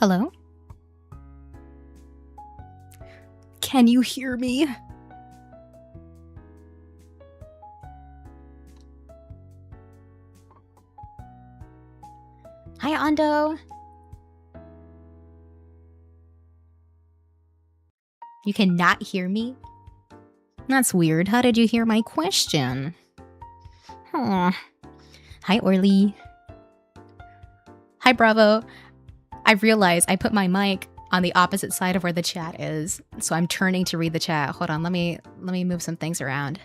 Hello? Can you hear me? Hi, Ando. You cannot hear me? That's weird. How did you hear my question? Huh. Hi, Orly. Hi, Bravo. I realized I put my mic on the opposite side of where the chat is, so I'm turning to read the chat. Hold on, let me move some things around.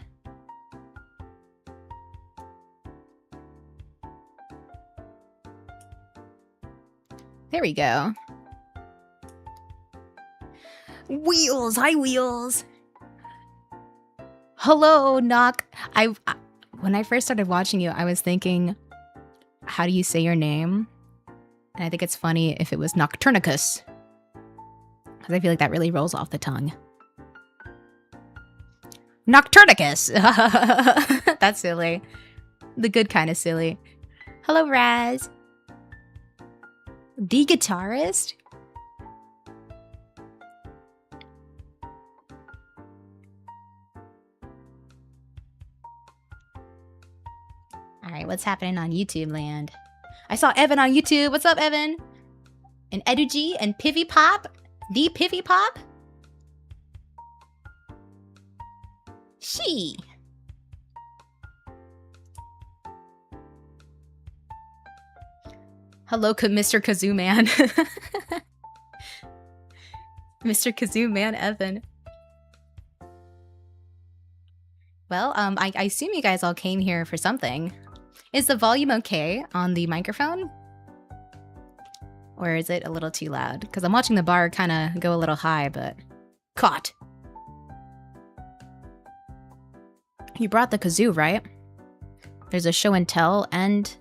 There we go. Wheels, hi Wheels. Hello, Knock. When I first started watching you, I was thinking, how do you say your name? And I think it's funny if it was Nocturnicus, because I feel like that really rolls off the tongue. Nocturnicus! That's silly. The good kind of silly. Hello, Raz. The guitarist? Alright, what's happening on YouTube land? I saw Evan on YouTube. What's up, Evan? And Edugy and Pivy Pop? The Pivy Pop? She. Hello, Mr. Kazoo Man. Mr. Kazoo Man, Evan. Well, I assume you guys all came here for something. Is the volume okay on the microphone? Or is it a little too loud? Because I'm watching the bar kind of go a little high, but... Caught! You brought the kazoo, right? There's a show and tell and...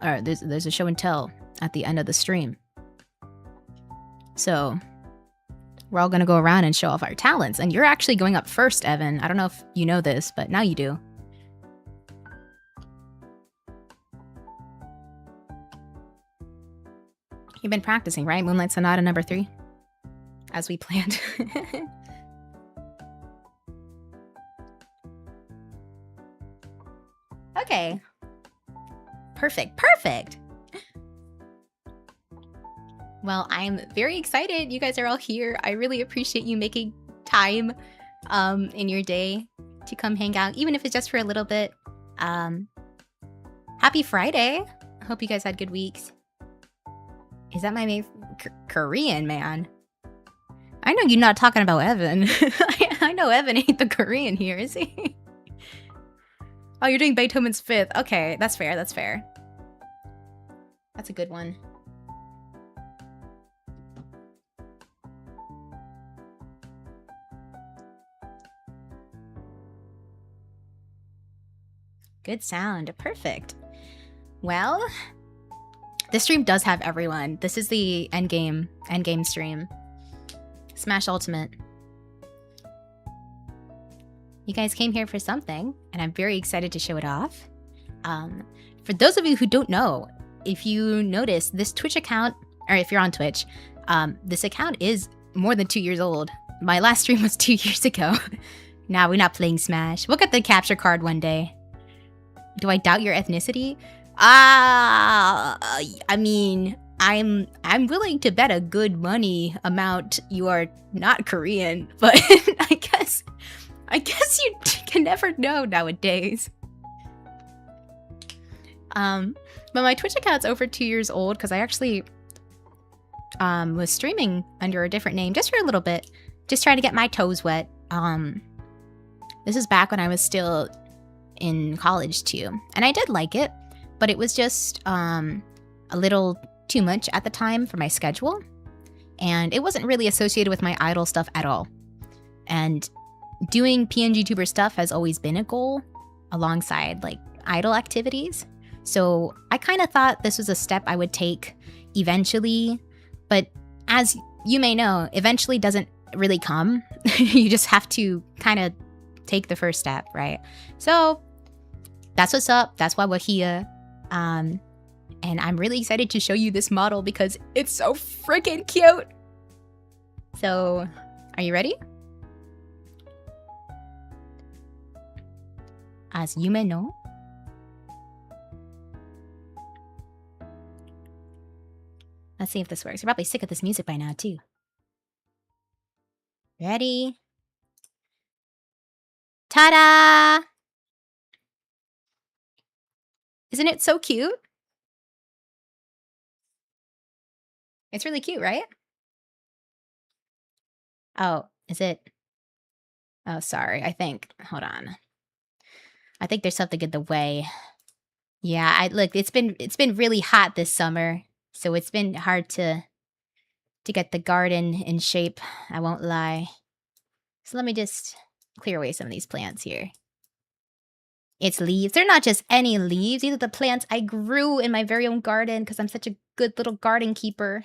Or there's a show and tell at the end of the stream. So... we're all gonna go around and show off our talents. And you're actually going up first, Evan. I don't know if you know this, but now you do. You've been practicing, right? Moonlight Sonata number 3? As we planned. Okay. Perfect, perfect! Well, I'm very excited you guys are all here. I really appreciate you making time in your day to come hang out, even if it's just for a little bit. Happy Friday! I hope you guys had good weeks. Is that my main Korean man? I know you're not talking about Evan. I know Evan ain't the Korean here, is he? Oh, you're doing Beethoven's Fifth. Okay, that's fair, that's fair. That's a good one. Good sound. Perfect. Well, this stream does have everyone. This is the endgame stream. Smash Ultimate. You guys came here for something, and I'm very excited to show it off. For those of you who don't know, if you notice, this Twitch account, or if you're on Twitch, this account is more than 2 years old. My last stream was 2 years ago. Nah, we're not playing Smash. We'll get the capture card one day. Do I doubt your ethnicity? I mean, I'm willing to bet a good money amount you are not Korean, but I guess you can never know nowadays. But my Twitch account's over 2 years old because I actually was streaming under a different name just for a little bit, just trying to get my toes wet. This is back when I was still in college too, and I did like it, but it was just a little too much at the time for my schedule, and it wasn't really associated with my idol stuff at all. And doing PNGtuber stuff has always been a goal alongside like idol activities, so I kind of thought this was a step I would take eventually, but as you may know, eventually doesn't really come. You just have to kind of take the first step, right? So that's what's up. That's why we're here. And And I'm really excited to show you this model because it's so freaking cute. So, are you ready? As Yume no. Let's see if this works. You're probably sick of this music by now, too. Ready? Ta-da! Isn't it so cute? It's really cute, right? Oh, is it? Oh, sorry. I think. Hold on. I think there's something in the way. Yeah, look. It's been really hot this summer, so it's been hard to get the garden in shape. I won't lie. So let me just clear away some of these plants here. It's leaves. They're not just any leaves. These are the plants I grew in my very own garden because I'm such a good little garden keeper.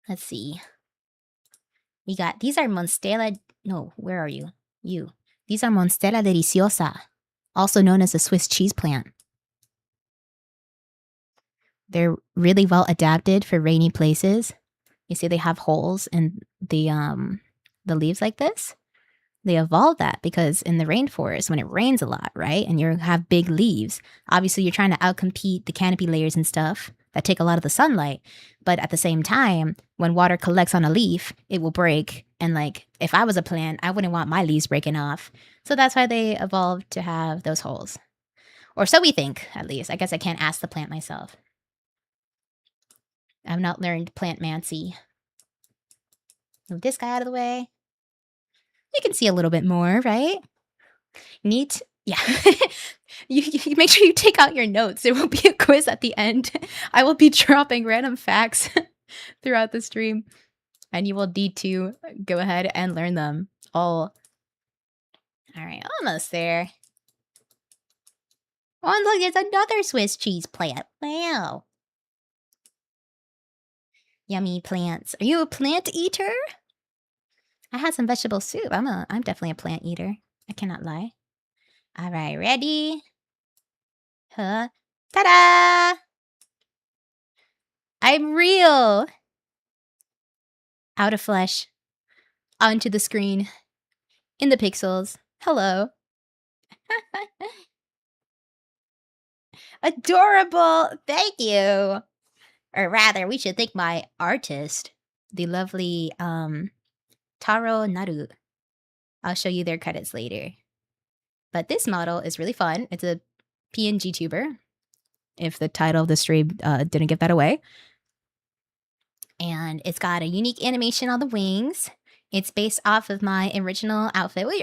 Let's see. We got, these are Monstera, no, where are you? You. These are Monstera deliciosa, also known as a Swiss cheese plant. They're really well adapted for rainy places. You see they have holes in the leaves like this. They evolved that because in the rainforest, when it rains a lot, right, and you have big leaves, obviously you're trying to outcompete the canopy layers and stuff that take a lot of the sunlight. But at the same time, when water collects on a leaf, it will break. And like, if I was a plant, I wouldn't want my leaves breaking off. So that's why they evolved to have those holes. Or so we think, at least. I guess I can't ask the plant myself. I've not learned plant-mancy. Move this guy out of the way. You can see a little bit more, right? Neat. Yeah. you make sure you take out your notes. There will be a quiz at the end. I will be dropping random facts throughout the stream. And you will need to go ahead and learn them all. All right, almost there. Oh, look, there's another Swiss cheese plant. Wow. Yummy plants. Are you a plant eater? I had some vegetable soup. I'm definitely a plant eater. I cannot lie. All right, ready? Huh? Ta-da! I'm real. Out of flesh. Onto the screen. In the pixels. Hello. Adorable. Thank you. Or rather, we should thank my artist, the lovely Taro Naru. I'll show you their credits later. But this model is really fun. It's a PNGtuber, if the title of the stream didn't give that away. And it's got a unique animation on the wings. It's based off of my original outfit. Well,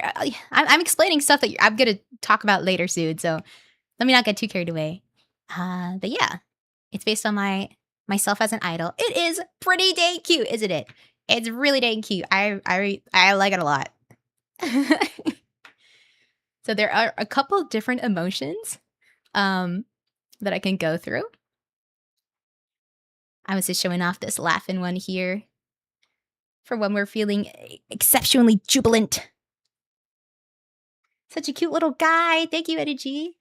I'm explaining stuff that I'm going to talk about later soon, so let me not get too carried away. But yeah, it's based on myself as an idol. It is pretty dang cute, isn't it? It's really dang cute. I like it a lot. So there are a couple different emotions that I can go through. I was just showing off this laughing one here for when we're feeling exceptionally jubilant. Such a cute little guy. Thank you, Energy.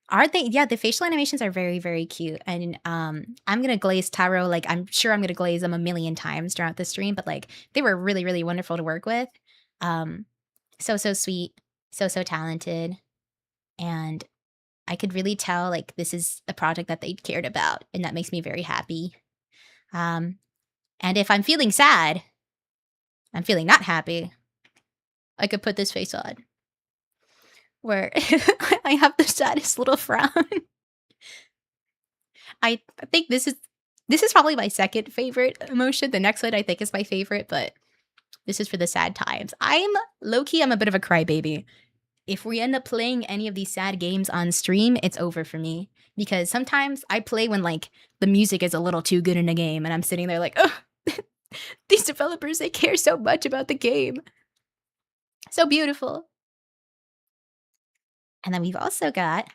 Aren't they? Yeah, the facial animations are very, very cute. And I'm going to glaze Taro. Like, I'm sure I'm going to glaze them a million times throughout the stream. But, like, they were really, really wonderful to work with. So sweet. So talented. And I could really tell, like, this is a project that they cared about. And that makes me very happy. And if I'm feeling sad, I'm feeling not happy, I could put this face on. Where I have the saddest little frown. I think this is probably my second favorite emotion. The next one I think is my favorite, but this is for the sad times. I'm a bit of a crybaby. If we end up playing any of these sad games on stream, it's over for me. Because sometimes I play when, like, the music is a little too good in a game, and I'm sitting there like, oh, these developers, they care so much about the game. So beautiful. And then we've also got,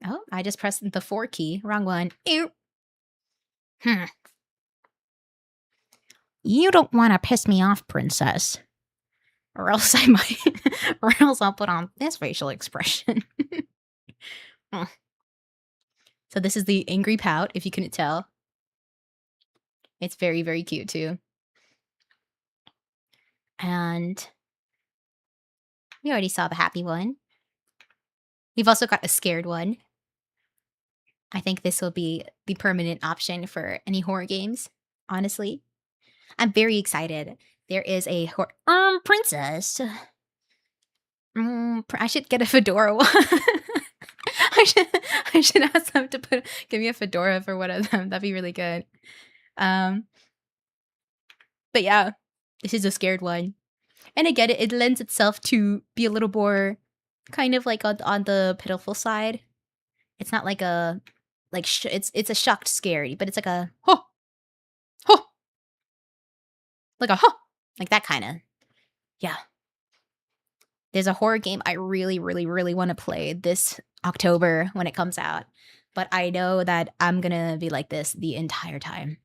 oh, I just pressed the 4 key. Wrong one. Ew. You don't want to piss me off, princess. Or else I might, or else I'll put on this facial expression. Oh. So this is the angry pout, if you couldn't tell. It's very, very cute too. And we already saw the happy one. We've also got a scared one. I think this will be the permanent option for any horror games, honestly. I'm very excited. There is a princess. I should get a fedora one. I should ask them to give me a fedora for one of them. That'd be really good. But yeah, this is a scared one. And again, it lends itself to be a little more kind of like on the pitiful side. It's not like a it's a shocked scary, but it's like a ho ho, like a ho, like that kind of. Yeah. There's a horror game I really, really, really want to play this October when it comes out, but I know that I'm gonna be like this the entire time.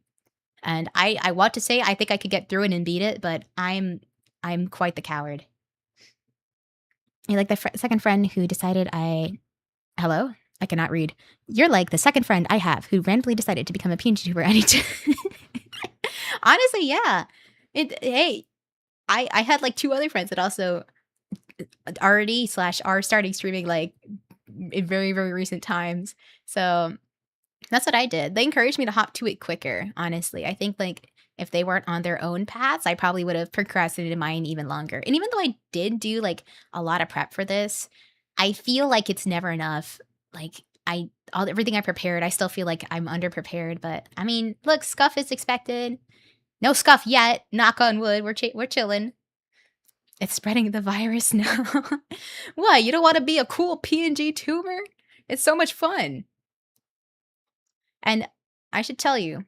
And I want to say I think I could get through it and beat it, but I'm quite the coward. You're like the second friend who decided hello? I cannot read. You're like the second friend I have who randomly decided to become a PNGtuber. I need to. Honestly, yeah. Hey, I had like 2 other friends that also already / are starting streaming like in very, very recent times. So that's what I did. They encouraged me to hop to it quicker, honestly. I think like if they weren't on their own paths, I probably would have procrastinated mine even longer. And even though I did do like a lot of prep for this, I feel like it's never enough. Like everything I prepared, I still feel like I'm underprepared. But I mean, look, scuff is expected. No scuff yet. Knock on wood. We're chilling. It's spreading the virus now. What? You don't want to be a cool PNGtuber? It's so much fun. And I should tell you,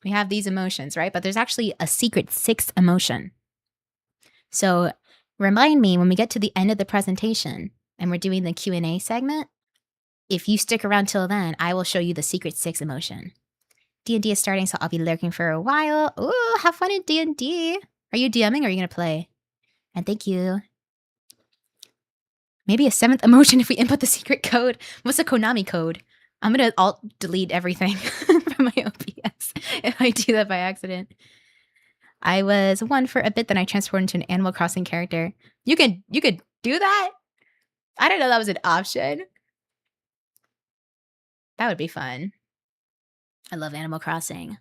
we have these emotions, right? But there's actually a secret 6th emotion. So remind me when we get to the end of the presentation and we're doing the Q&A segment, if you stick around till then, I will show you the secret 6th emotion. D&D is starting, so I'll be lurking for a while. Ooh, have fun in D&D. Are you DMing or are you going to play? And thank you. Maybe a 7th emotion if we input the secret code. What's the Konami code? I'm going to alt-delete everything from my OBS if I do that by accident. I was 1 for a bit, then I transformed into an Animal Crossing character. You could do that? I didn't know that was an option. That would be fun. I love Animal Crossing.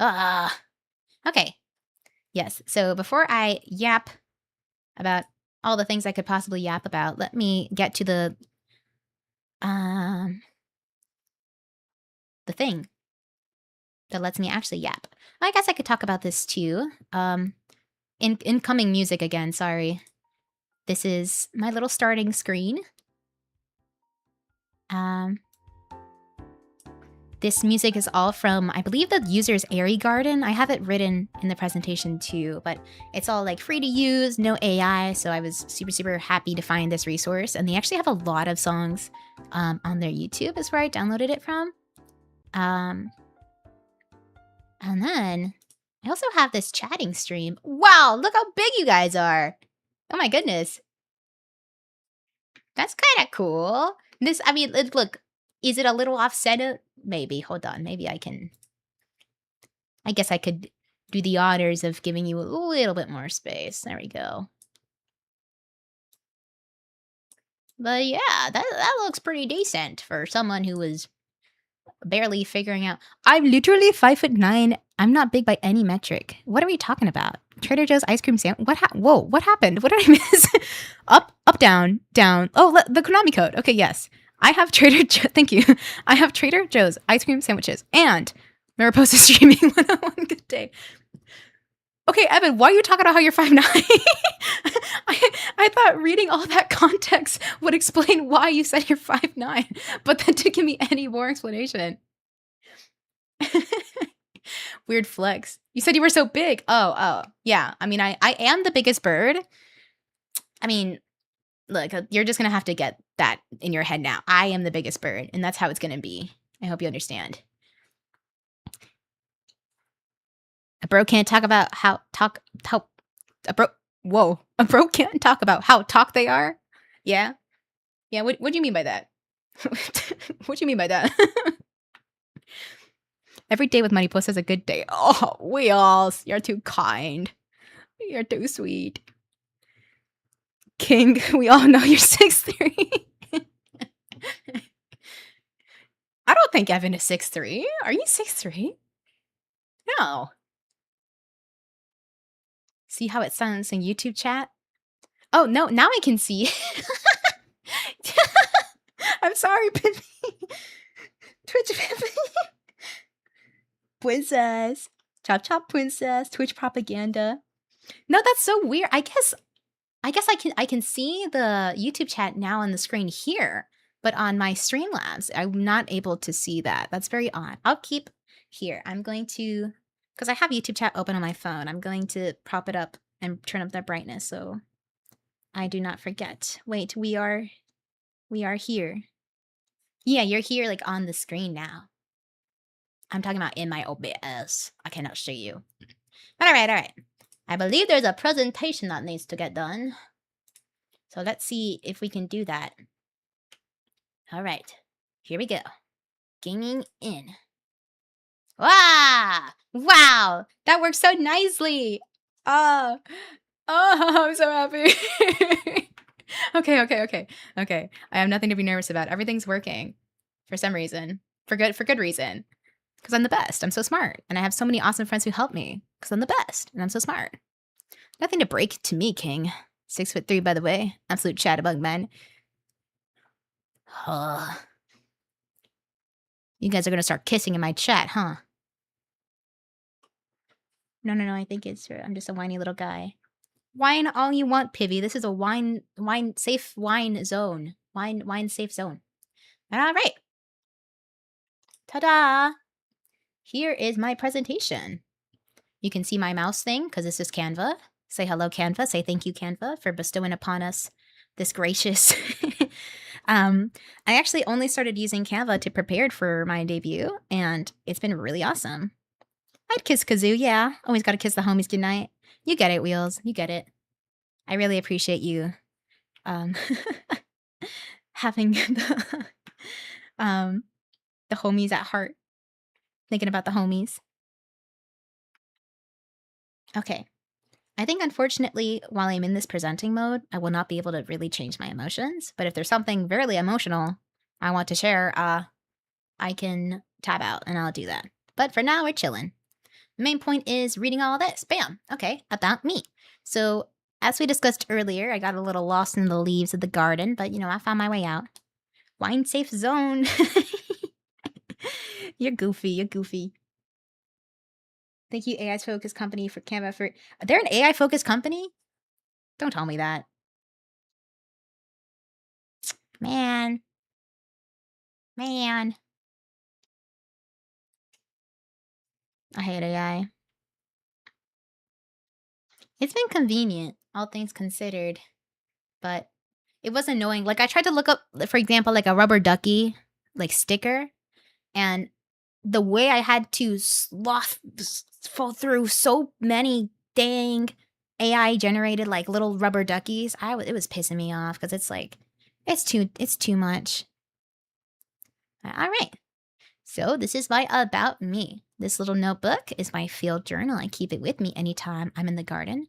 Okay. Yes, so before I yap about all the things I could possibly yap about, let me get to the thing that lets me actually yap. I guess I could talk about this too. Incoming music again, sorry. This is my little starting screen. This music is all from, I believe the user's Airy Garden. I have it written in the presentation too, but it's all like free to use, no AI. So I was super, super happy to find this resource. And they actually have a lot of songs on their YouTube is where I downloaded it from. And then I also have this chatting stream. Wow, look how big you guys are. Oh my goodness. That's kind of cool. This, I mean, look, is it a little offset? Maybe. Hold on. Maybe I guess I could do the honors of giving you a little bit more space. There we go. But yeah, that looks pretty decent for someone who was barely figuring out. I'm literally 5'9". I'm not big by any metric. What are we talking about? Trader Joe's ice cream sandwich? Whoa, what happened? What did I miss? Up, down, down. Oh, the Konami code. Okay, yes. I have Trader Joe. Thank you. I have Trader Joe's ice cream sandwiches and Mariposa streaming 101 good day. Okay, Evan, why are you talking about how you're 5'9"? I thought reading all that context would explain why you said you're 5'9", but that didn't give me any more explanation. Weird flex. You said you were so big. Oh, yeah. I mean, I am the biggest bird. I mean, look, you're just going to have to get that in your head now. I am the biggest bird, and that's how it's going to be. I hope you understand. A bro can't talk about how a bro Whoa, a bro can't talk about how talk they are? Yeah? Yeah, what do you mean by that? What do you mean by that? Every day with Mariposa is a good day. Oh, Wheels, you're too kind. You're too sweet. King, we all know you're 6'3". I don't think Evan is 6'3". Are you 6'3"? No. See how it sounds in YouTube chat? Oh, no, now I can see. I'm sorry, Pippy. Twitch Pippy. Princess. Chop chop princess. Twitch propaganda. No, that's so weird. I guess I can see the YouTube chat now on the screen here, but on my Streamlabs, I'm not able to see that. That's very odd. I'll keep here. I'm going to, because I have YouTube chat open on my phone, I'm going to prop it up and turn up the brightness so I do not forget. Wait, we are here. Yeah, you're here like on the screen now. I'm talking about in my OBS. I cannot show you. But all right. I believe there's a presentation that needs to get done. So let's see if we can do that. All right, here we go. Gaming in. Wow, that works so nicely. Oh, I'm so happy. Okay. I have nothing to be nervous about. Everything's working for some reason. For good reason. Because I'm the best. I'm so smart. And I have so many awesome friends who help me. Because I'm the best. And I'm so smart. Nothing to break to me, King. 6'3", by the way. Absolute chatterbug man. You guys are gonna start kissing in my chat, huh? No, I think I'm just a whiny little guy. Whine all you want, Pivy. This is a safe wine zone. Wine safe zone. All right. Ta-da! Here is my presentation. You can see my mouse thing, because this is Canva. Say hello, Canva. Say thank you, Canva, for bestowing upon us this gracious... I actually only started using Canva to prepare for my debut, and it's been really awesome. I'd kiss Kazoo, yeah. Always gotta kiss the homies goodnight. You get it, Wheels. You get it. I really appreciate you having the homies at heart. Thinking about the homies. Okay. I think, unfortunately, while I'm in this presenting mode, I will not be able to really change my emotions. But if there's something very emotional I want to share, I can tab out and I'll do that. But for now, we're chilling. The main point is reading all this. Bam. Okay, about me. So, as we discussed earlier, I got a little lost in the leaves of the garden, but, I found my way out. Wine safe zone. You're goofy. Thank you, AI focused company, for Canva for... They're an AI focused company? Don't tell me that. Man. I hate AI. It's been convenient, all things considered, but it was annoying. Like, I tried to look up, for example, like a rubber ducky, like sticker, and the way I had to fall through so many dang AI generated like little rubber duckies, it was pissing me off because it's like it's too much. All right. So this is my about me. This little notebook is my field journal. I keep it with me anytime I'm in the garden.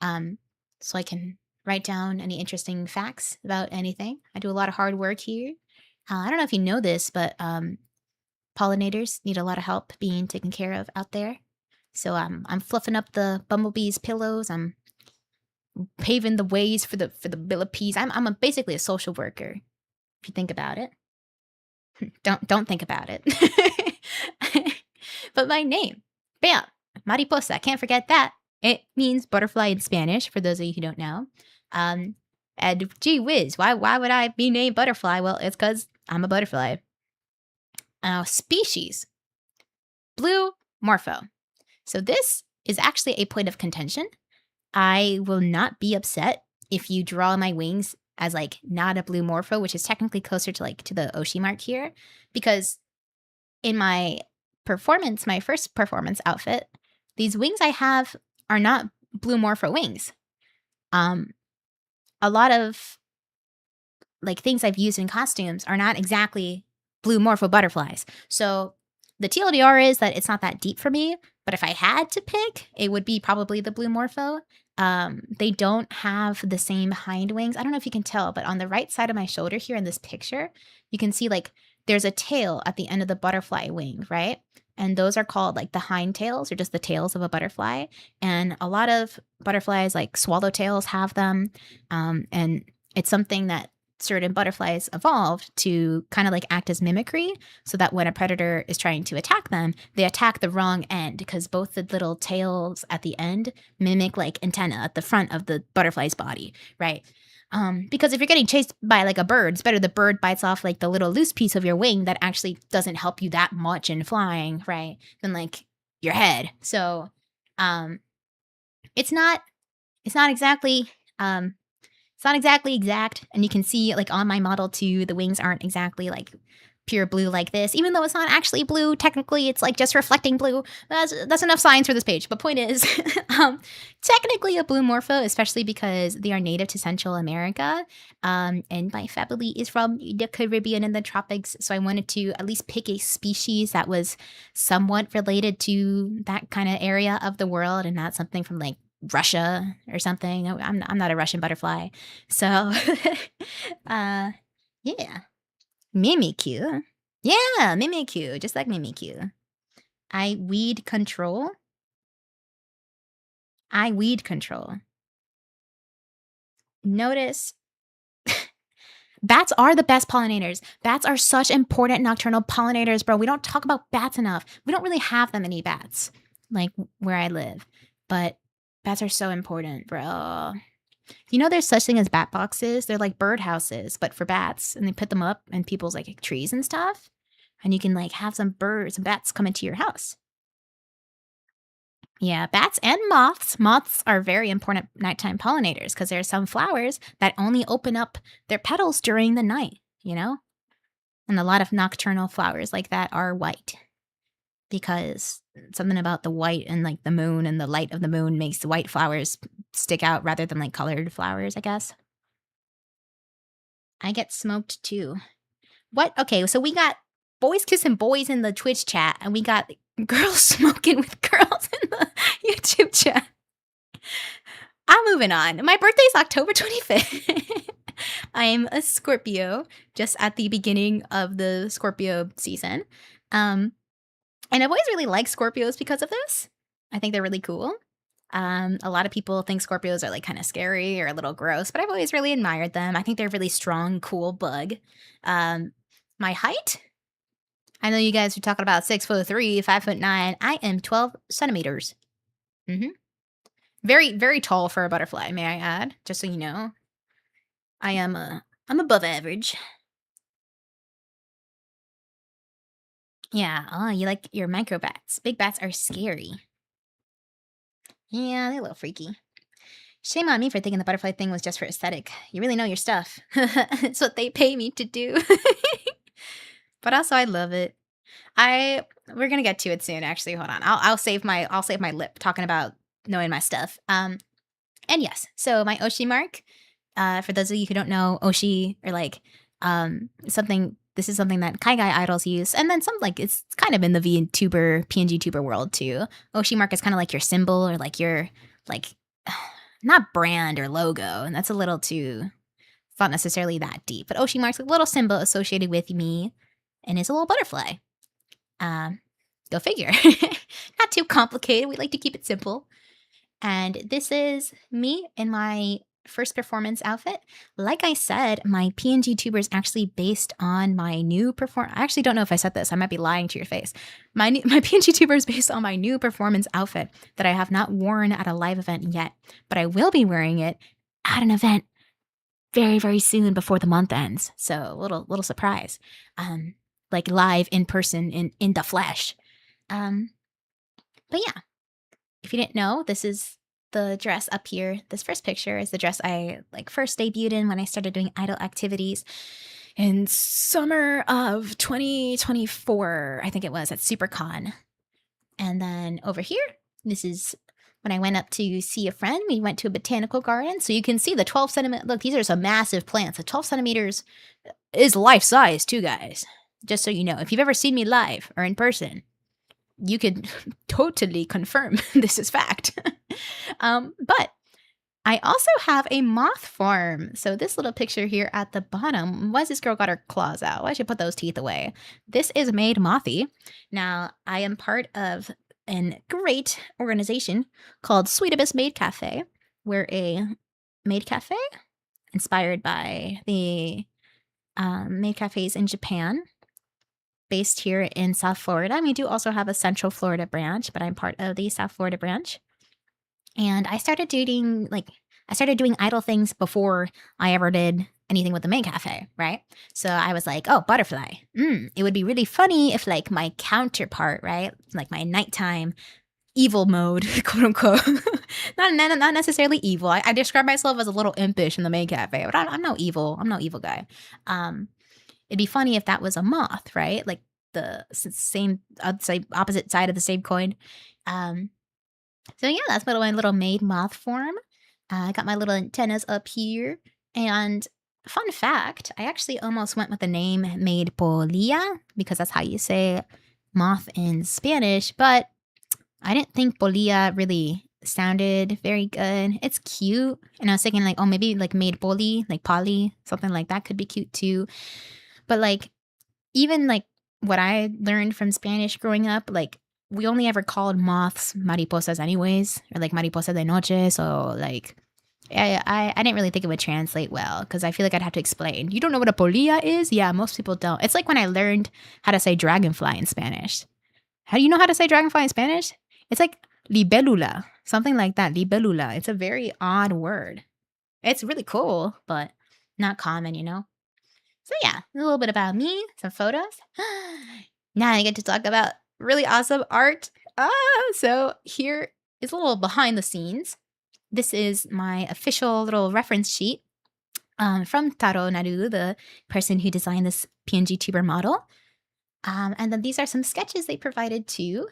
So I can write down any interesting facts about anything. I do a lot of hard work here. I don't know if you know this, but pollinators need a lot of help being taken care of out there. So I'm fluffing up the bumblebees' pillows. I'm paving the ways for the millipedes. I'm basically a social worker, if you think about it. Don't think about it. But my name, bam, Mariposa. Can't forget that. It means butterfly in Spanish, for those of you who don't know. And gee whiz, why would I be named Butterfly? Well, it's because I'm a butterfly. Species, blue morpho. So this is actually a point of contention. I will not be upset if you draw my wings as like not a blue morpho, which is technically closer to like to the Oshi mark here, because in my first performance outfit, these wings I have are not blue morpho wings. Um, a lot of like things I've used in costumes are not exactly blue morpho butterflies. So the TLDR is that it's not that deep for me, but if I had to pick, it would be probably the blue morpho. They don't have the same hind wings. I don't know if you can tell, but on the right side of my shoulder here in this picture, you can see like there's a tail at the end of the butterfly wing, right? And those are called like the hind tails or just the tails of a butterfly. And a lot of butterflies like swallowtails have them. And it's something that certain butterflies evolved to kind of like act as mimicry so that when a predator is trying to attack them, they attack the wrong end because both the little tails at the end mimic like antenna at the front of the butterfly's body, right? Because if you're getting chased by like a bird, it's better the bird bites off like the little loose piece of your wing that actually doesn't help you that much in flying, right? Than like your head. So, it's not it's not exactly it's not exactly exact, and you can see like on my model too, the wings aren't exactly like pure blue like this, even though it's not actually blue. Technically, it's like just reflecting blue. That's enough science for this page. But point is, technically a blue morpho, especially because they are native to Central America, and my family is from the Caribbean and the tropics. So I wanted to at least pick a species that was somewhat related to that kind of area of the world, and not something from like Russia or something. No, I'm not a Russian butterfly. So, yeah. Mimikyu. Yeah, Mimikyu, just like Mimikyu. I weed control. I weed control. Notice bats are the best pollinators. Bats are such important nocturnal pollinators, bro. We don't talk about bats enough. We don't really have that many bats, like where I live. But bats are so important, bro. You know, there's such thing as bat boxes. They're like bird houses, but for bats, and they put them up in people's like trees and stuff. And you can like have some birds and bats come into your house. Yeah, bats and moths. Moths are very important nighttime pollinators because there are some flowers that only open up their petals during the night, you know? And a lot of nocturnal flowers like that are white because something about the white and like the moon and the light of the moon makes the white flowers stick out rather than like colored flowers, I guess. I get smoked too. What? Okay, so we got boys kissing boys in the Twitch chat, and we got girls smoking with girls in the YouTube chat. I'm moving on. My birthday's October 25th. I'm a Scorpio, just at the beginning of the Scorpio season. And I've always really liked Scorpios because of this. I think they're really cool. A lot of people think Scorpios are like kind of scary or a little gross, but I've always really admired them. I think they're a really strong, cool bug. My height? I know you guys are talking about 6'3", 5'9". I am 12 centimeters. Very, very tall for a butterfly, may I add, just so you know. I'm above average. Yeah, oh, you like your micro bats. Big bats are scary. Yeah, they're a little freaky. Shame on me for thinking the butterfly thing was just for aesthetic. You really know your stuff. It's what they pay me to do. But also I love it. We're gonna get to it soon, actually. Hold on. I'll save my lip talking about knowing my stuff. And yes, so my Oshi mark, for those of you who don't know, Oshi or like this is something that Kai Guy idols use, and then some like it's kind of in the PNGtuber world too. Oshi mark is kind of like your symbol or like your like not brand or logo, and that's a little too it's not necessarily that deep. But Oshi mark's a little symbol associated with me, and is a little butterfly. Go figure. Not too complicated. We like to keep it simple. And this is me in my first performance outfit. Like I said, my PNGtuber is actually based on my new I actually don't know if I said this. I might be lying to your face. My PNGtuber is based on my new performance outfit that I have not worn at a live event yet, but I will be wearing it at an event very, very soon before the month ends. So little surprise. Like live in person in the flesh. But yeah, if you didn't know, this is the dress up here. This first picture is the dress I like first debuted in when I started doing idol activities in summer of 2024, I think it was, at SuperCon. And then over here, this is when I went up to see a friend. We went to a botanical garden. So you can see the 12 centimeter. Look, these are some massive plants. The 12 centimeters is life size too, guys. Just so you know, if you've ever seen me live or in person, you could totally confirm this is fact. But I also have a moth farm. So this little picture here at the bottom, why has this girl got her claws out? Why should she put those teeth away? This is Made Mothy. Now, I am part of a great organization called Sweet Abyss Maid Cafe. We're a maid cafe inspired by the maid cafes in Japan, based here in South Florida. And we do also have a Central Florida branch, but I'm part of the South Florida branch. And I started doing idle things before I ever did anything with the maid cafe, right? So I was like, oh, butterfly. It would be really funny if like my counterpart, right? Like my nighttime evil mode, quote unquote. not necessarily evil. I describe myself as a little impish in the maid cafe, but I'm no evil. I'm no evil guy. It'd be funny if that was a moth, right? Like the same, I'd say opposite side of the same coin. So yeah, that's my little maid moth form. I got my little antennas up here. And fun fact, I actually almost went with the name Maid Polilla because that's how you say moth in Spanish. But I didn't think Polilla really sounded very good. It's cute. And I was thinking like, oh, maybe like Maid Poli, like Polly, something like that could be cute too. But like, even like what I learned from Spanish growing up, like we only ever called moths mariposas anyways, or like mariposa de noche. So like, I didn't really think it would translate well because I feel like I'd have to explain. You don't know what a polilla is? Yeah, most people don't. It's like when I learned how to say dragonfly in Spanish. How do you know how to say dragonfly in Spanish? It's like libélula, something like that. Libélula. It's a very odd word. It's really cool, but not common, you know? So yeah, a little bit about me, some photos. Now I get to talk about really awesome art. So here is a little behind the scenes. This is my official little reference sheet from Taro Naru, the person who designed this PNGtuber model. And then these are some sketches they provided too.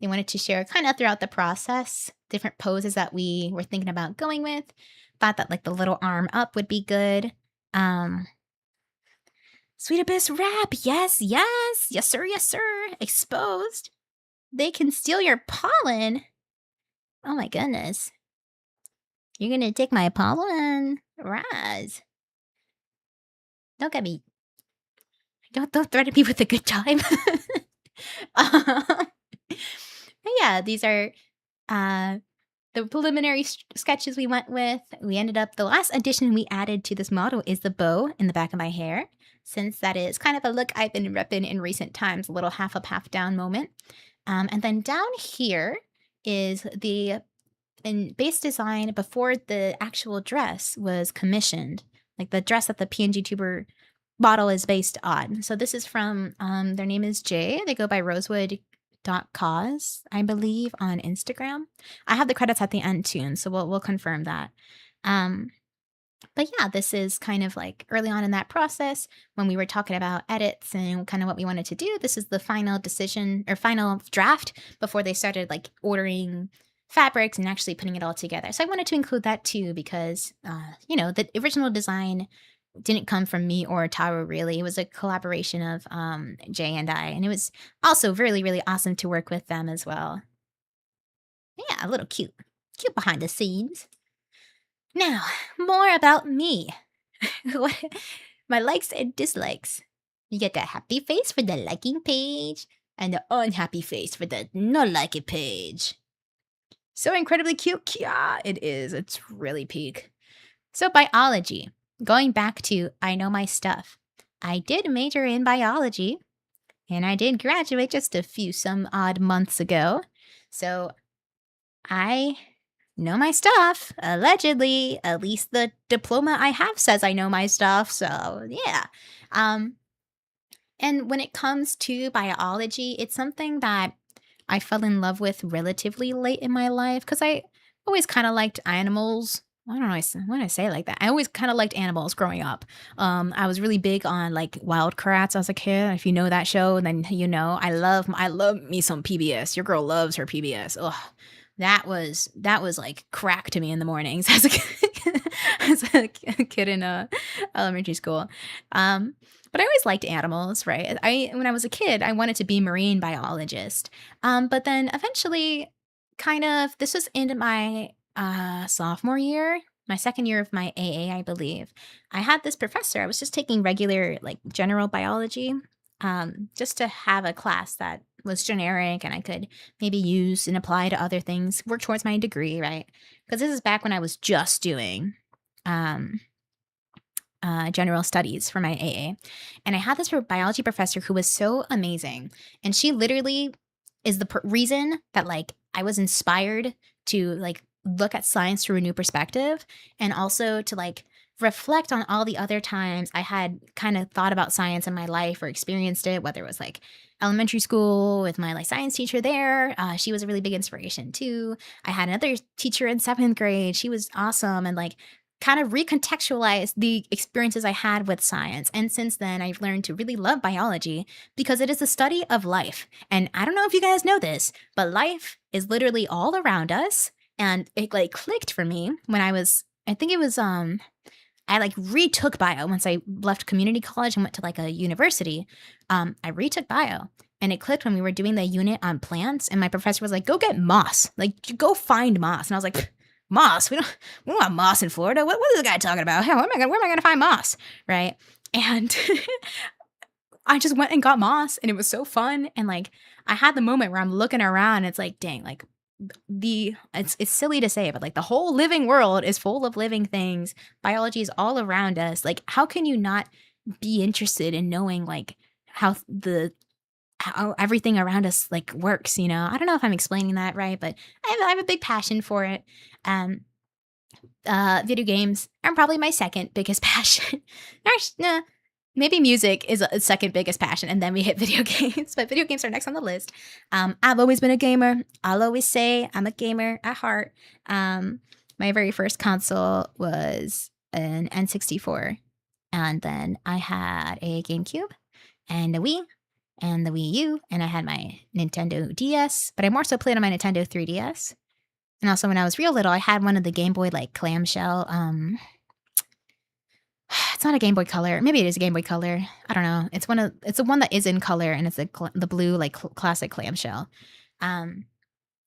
They wanted to share kind of throughout the process, different poses that we were thinking about going with. Thought that like the little arm up would be good. Sweet Abyss wrap. Yes, sir. Exposed. They can steal your pollen. Oh my goodness. You're going to take my pollen? Raz. Don't get me. Don't threaten me with a good time. Yeah, these are the preliminary sketches we went with. We ended up, the last addition we added to this model is the bow in the back of my hair, since that is kind of a look I've been repping in recent times, a little half up, half down moment. And then down here is the base design before the actual dress was commissioned, like the dress that the PNGtuber model is based on. So this is from, their name is Jay. They go by rosewood.cause, I believe, on Instagram. I have the credits at the end too, so we'll confirm that. But yeah, this is kind of like early on in that process when we were talking about edits and kind of what we wanted to do. This is the final decision or final draft before they started like ordering fabrics and actually putting it all together. So I wanted to include that too because, the original design didn't come from me or Taro really. It was a collaboration of Jay and I, and it was also really, really awesome to work with them as well. Yeah, a little cute behind the scenes. Now, more about me. My likes and dislikes. You get the happy face for the liking page and the unhappy face for the not liking page. So incredibly cute. Yeah, it is. It's really peak. So biology. Going back to I know my stuff. I did major in biology, and I did graduate just some odd months ago. So I know my stuff, allegedly. At least the diploma I have says I know my stuff. So yeah. And when it comes to biology, it's something that I fell in love with relatively late in my life because I always kind of liked animals. I don't know why I say it like that. I always kind of liked animals growing up. I was really big on like Wildcrats as a kid. If you know that show, then you know I love me some PBS. Your girl loves her PBS. Ugh, that was like crack to me in the mornings as a kid, as a kid in elementary school. Um, but I always liked animals, right? I When I was a kid, I wanted to be a marine biologist. But then eventually, kind of, this was into my sophomore year, my second year of my AA, I believe. I had this professor. I was just taking regular like general biology, just to have a class that was generic and I could maybe use and apply to other things, work towards my degree, right? Because this is back when I was just doing um, general studies for my AA. And I had this biology professor who was so amazing. And she literally is the reason that like I was inspired to like look at science through a new perspective, and also to like reflect on all the other times I had kind of thought about science in my life or experienced it, whether it was like elementary school with my like science teacher there. She was a really big inspiration too. I had another teacher in seventh grade. She was awesome, and like kind of recontextualize the experiences I had with science. And since then, I've learned to really love biology because it is the study of life. And I don't know if you guys know this, but life is literally all around us. And it like clicked for me when I think it was, I like retook bio once I left community college and went to like a university. I retook bio. And it clicked when we were doing the unit on plants, and my professor was like, "Go get moss. Like, go find moss." And I was like, "Moss? We don't want moss in Florida. What is this guy talking about? Hell, where am I gonna find moss?" Right? And I just went and got moss, and it was so fun. And like, I had the moment where I'm looking around, and it's like, dang, like it's silly to say, but like the whole living world is full of living things. Biology is all around us. Like, how can you not be interested in knowing like how everything around us like works? I don't know if I'm explaining that right, but I have a big passion for it. Um, Video games are probably my second biggest passion. Nah, maybe music is a second biggest passion, and then we hit video games. But video games are next on the list. I've always been a gamer. I'll always say I'm a gamer at heart. My very first console was an N64, and then I had a GameCube and a Wii and the Wii U, and I had my Nintendo DS, but I more so played on my Nintendo 3DS. And also, when I was real little, I had one of the Game Boy like clamshell. It's not a Game Boy Color. Maybe it is a Game Boy Color. I don't know. It's the one that is in color, and it's the blue like classic clamshell. Um,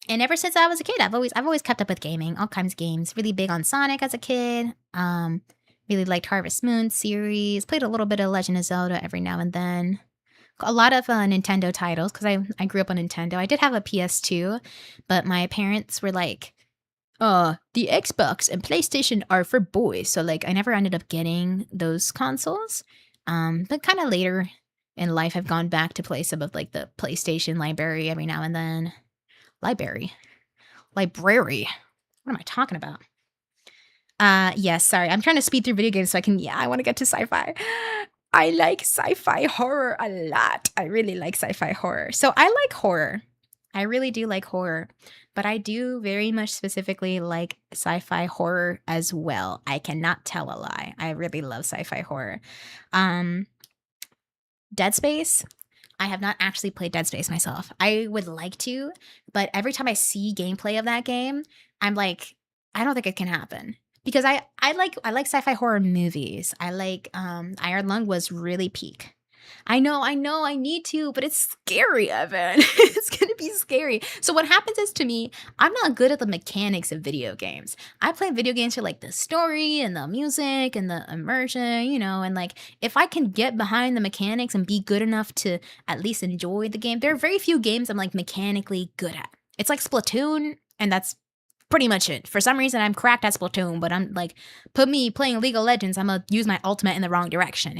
and ever since I was a kid, I've always kept up with gaming, all kinds of games. Really big on Sonic as a kid. Really liked Harvest Moon series. Played a little bit of Legend of Zelda every now and then. A lot of Nintendo titles because I grew up on Nintendo. I did have a PS2, but my parents were like, the Xbox and PlayStation are for boys. So like I never ended up getting those consoles. But kind of later in life, I've gone back to play some of like the PlayStation library every now and then. Library. What am I talking about? Yes, sorry. I'm trying to speed through video games so I want to get to sci-fi. I like sci-fi horror a lot. I really like sci-fi horror. So I like horror. I really do like horror, but I do very much specifically like sci-fi horror as well. I cannot tell a lie. I really love sci-fi horror. Dead Space. I have not actually played Dead Space myself. I would like to, but every time I see gameplay of that game, I'm like, I don't think it can happen. Because I like sci-fi horror movies. I like Iron Lung was really peak. I know, I need to, but it's scary, Evan. It's gonna be scary. So what happens is, to me, I'm not good at the mechanics of video games. I play video games for like the story and the music and the immersion, and like if I can get behind the mechanics and be good enough to at least enjoy the game, there are very few games I'm like mechanically good at. It's like Splatoon, and that's pretty much it. For some reason, I'm cracked at Splatoon, but I'm like, put me playing League of Legends, I'm gonna use my ultimate in the wrong direction,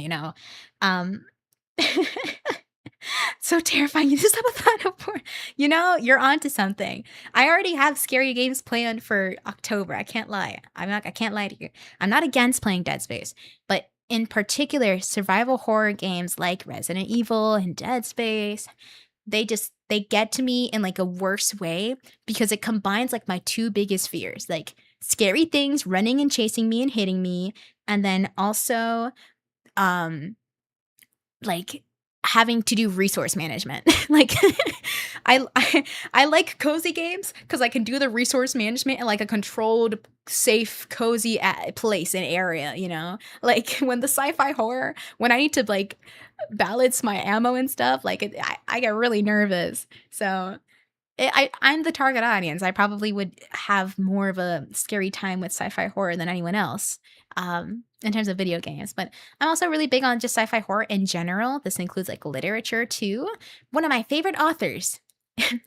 So terrifying. You just have a thought of porn. You're onto something. I already have scary games planned for October. I can't lie. I can't lie to you. I'm not against playing Dead Space, but in particular, survival horror games like Resident Evil and Dead Space, they get to me in like a worse way because it combines like my two biggest fears, like scary things running and chasing me and hitting me, and then also like having to do resource management. Like I like cozy games because I can do the resource management in like a controlled, safe, cozy place and area, you know? Like when the sci-fi horror, when I need to like balance my ammo and stuff, like I get really nervous. So I'm the target audience. I probably would have more of a scary time with sci-fi horror than anyone else, in terms of video games. But I'm also really big on just sci-fi horror in general. This includes like literature too. One of my favorite authors,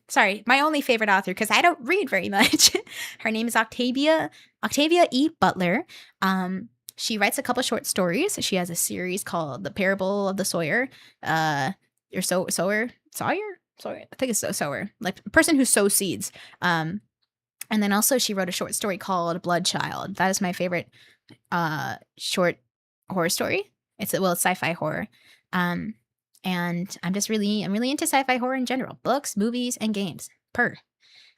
sorry, my only favorite author, because I don't read very much. Her name is Octavia E. Butler. She writes a couple short stories. She has a series called The Parable of the Sawyer. Or Sawyer? Sawyer, I think it's sower, like person who sows seeds. And then also she wrote a short story called Blood Child. That is my favorite short horror story. It's sci-fi horror. And I'm really into sci-fi horror in general. Books, movies, and games.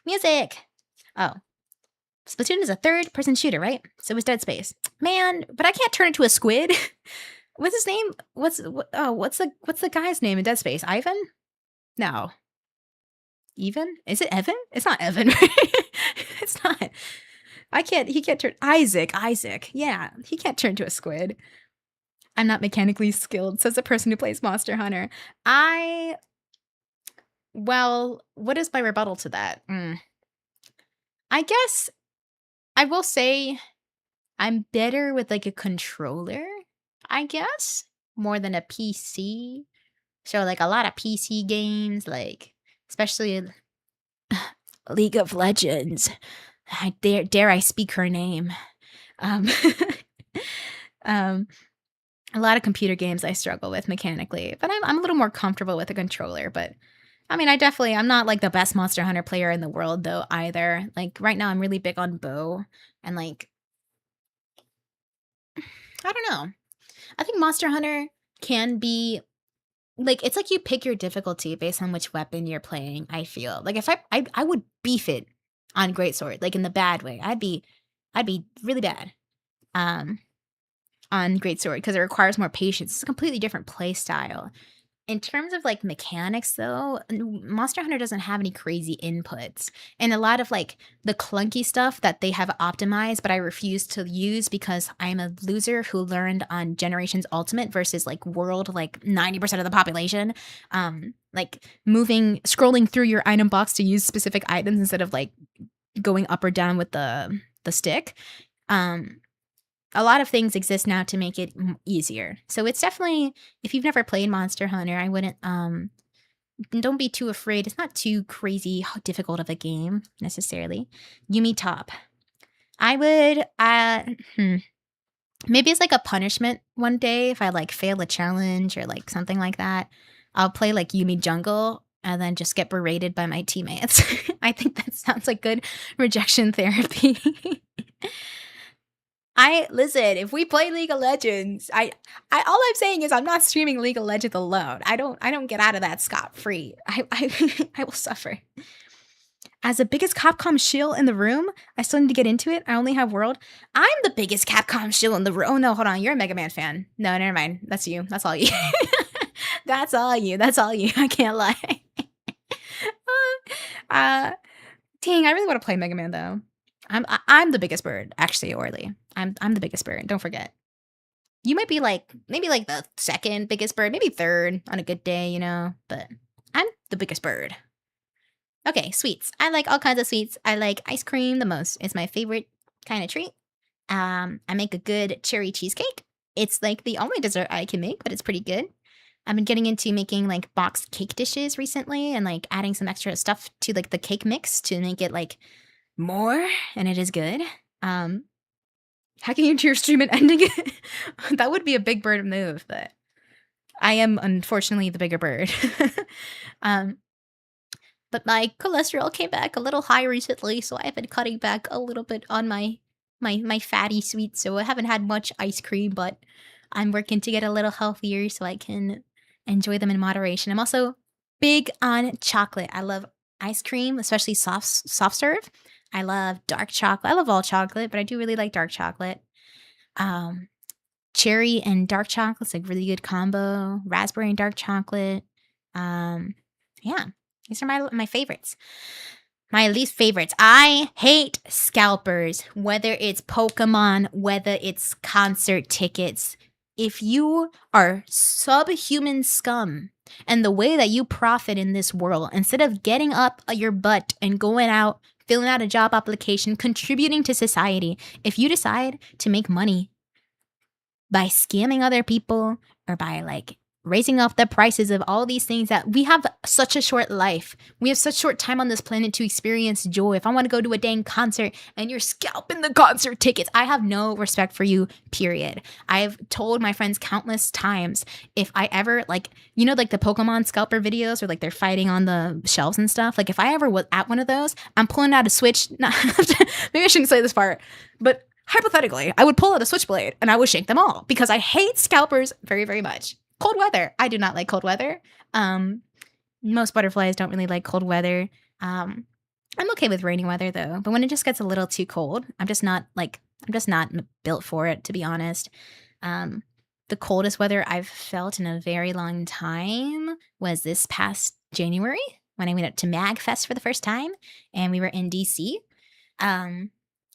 Music. Oh. Splatoon is a third-person shooter, right? So is Dead Space. Man, but I can't turn into a squid. What's his name? What's the guy's name in Dead Space? Ivan? No. Even? Is it Evan? It's not Evan, right? It's not. He can't turn Isaac. Yeah, he can't turn to a squid. I'm not mechanically skilled, says the person who plays Monster Hunter. Well, what is my rebuttal to that? I guess I will say I'm better with like a controller, I guess, more than a PC. So like a lot of PC games, like especially League of Legends. I dare I speak her name. Um, a lot of computer games I struggle with mechanically, but I'm a little more comfortable with a controller. But I mean, I'm not like the best Monster Hunter player in the world though either. Like right now, I'm really big on bow and like I don't know. I think Monster Hunter can be like it's like you pick your difficulty based on which weapon you're playing. I feel like if I would beef it on greatsword, like in the bad way. I'd be really bad on greatsword because it requires more patience. It's a completely different play style. In terms of like mechanics though, Monster Hunter doesn't have any crazy inputs. And a lot of like the clunky stuff that they have optimized, but I refuse to use because I'm a loser who learned on Generations Ultimate versus like World, like 90% of the population. Like scrolling through your item box to use specific items instead of like going up or down with the stick. A lot of things exist now to make it easier. So it's definitely, if you've never played Monster Hunter, I wouldn't, don't be too afraid. It's not too crazy difficult of a game necessarily. Yumi Top. I would, maybe it's like a punishment one day if I like fail a challenge or like something like that. I'll play like Yumi Jungle and then just get berated by my teammates. I think that sounds like good rejection therapy. Listen, if we play League of Legends, all I'm saying is I'm not streaming League of Legends alone. I don't get out of that scot-free. I will suffer. As the biggest Capcom shill in the room, I still need to get into it. I only have World. I'm the biggest Capcom shill in the room. Oh no, hold on. You're a Mega Man fan. No, never mind. That's you. That's all you. That's all you. That's all you. I can't lie. Dang, I really want to play Mega Man though. I'm the biggest bird, actually, Orly. I'm the biggest bird. Don't forget. You might be like maybe like the second biggest bird, maybe third on a good day, you know. But I'm the biggest bird. Okay, sweets. I like all kinds of sweets. I like ice cream the most. It's my favorite kind of treat. I make a good cherry cheesecake. It's like the only dessert I can make, but it's pretty good. I've been getting into making like boxed cake dishes recently and like adding some extra stuff to like the cake mix to make it like more, and it is good. Hacking into your stream and ending it. That would be a big bird move, but I am unfortunately the bigger bird. But my cholesterol came back a little high recently, so I've been cutting back a little bit on my fatty sweets. So I haven't had much ice cream, but I'm working to get a little healthier so I can enjoy them in moderation. I'm also big on chocolate. I love ice cream, especially soft serve. I love dark chocolate. I love all chocolate, but I do really like dark chocolate. cherry and dark chocolate's like really good combo. Raspberry and dark chocolate. Yeah, these are my favorites. My least favorites. I hate scalpers, whether it's Pokemon, whether it's concert tickets. If you are subhuman scum and the way that you profit in this world, instead of getting up your butt and going out, filling out a job application, contributing to society, if you decide to make money by scamming other people or by like raising up the prices of all these things, that we have such a short life. We have such short time on this planet to experience joy. If I want to go to a dang concert and you're scalping the concert tickets, I have no respect for you, period. I've told my friends countless times, if I ever like, you know, like the Pokemon scalper videos where like they're fighting on the shelves and stuff. Like if I ever was at one of those, I'm pulling out a Switch. Maybe I shouldn't say this part, but hypothetically, I would pull out a switchblade and I would shake them all because I hate scalpers very, very much. Cold weather. I do not like cold weather. Most butterflies don't really like cold weather. I'm okay with rainy weather though, but when it just gets a little too cold, I'm just not built for it, to be honest. The coldest weather I've felt in a very long time was this past January when I went up to MagFest for the first time, and we were in DC.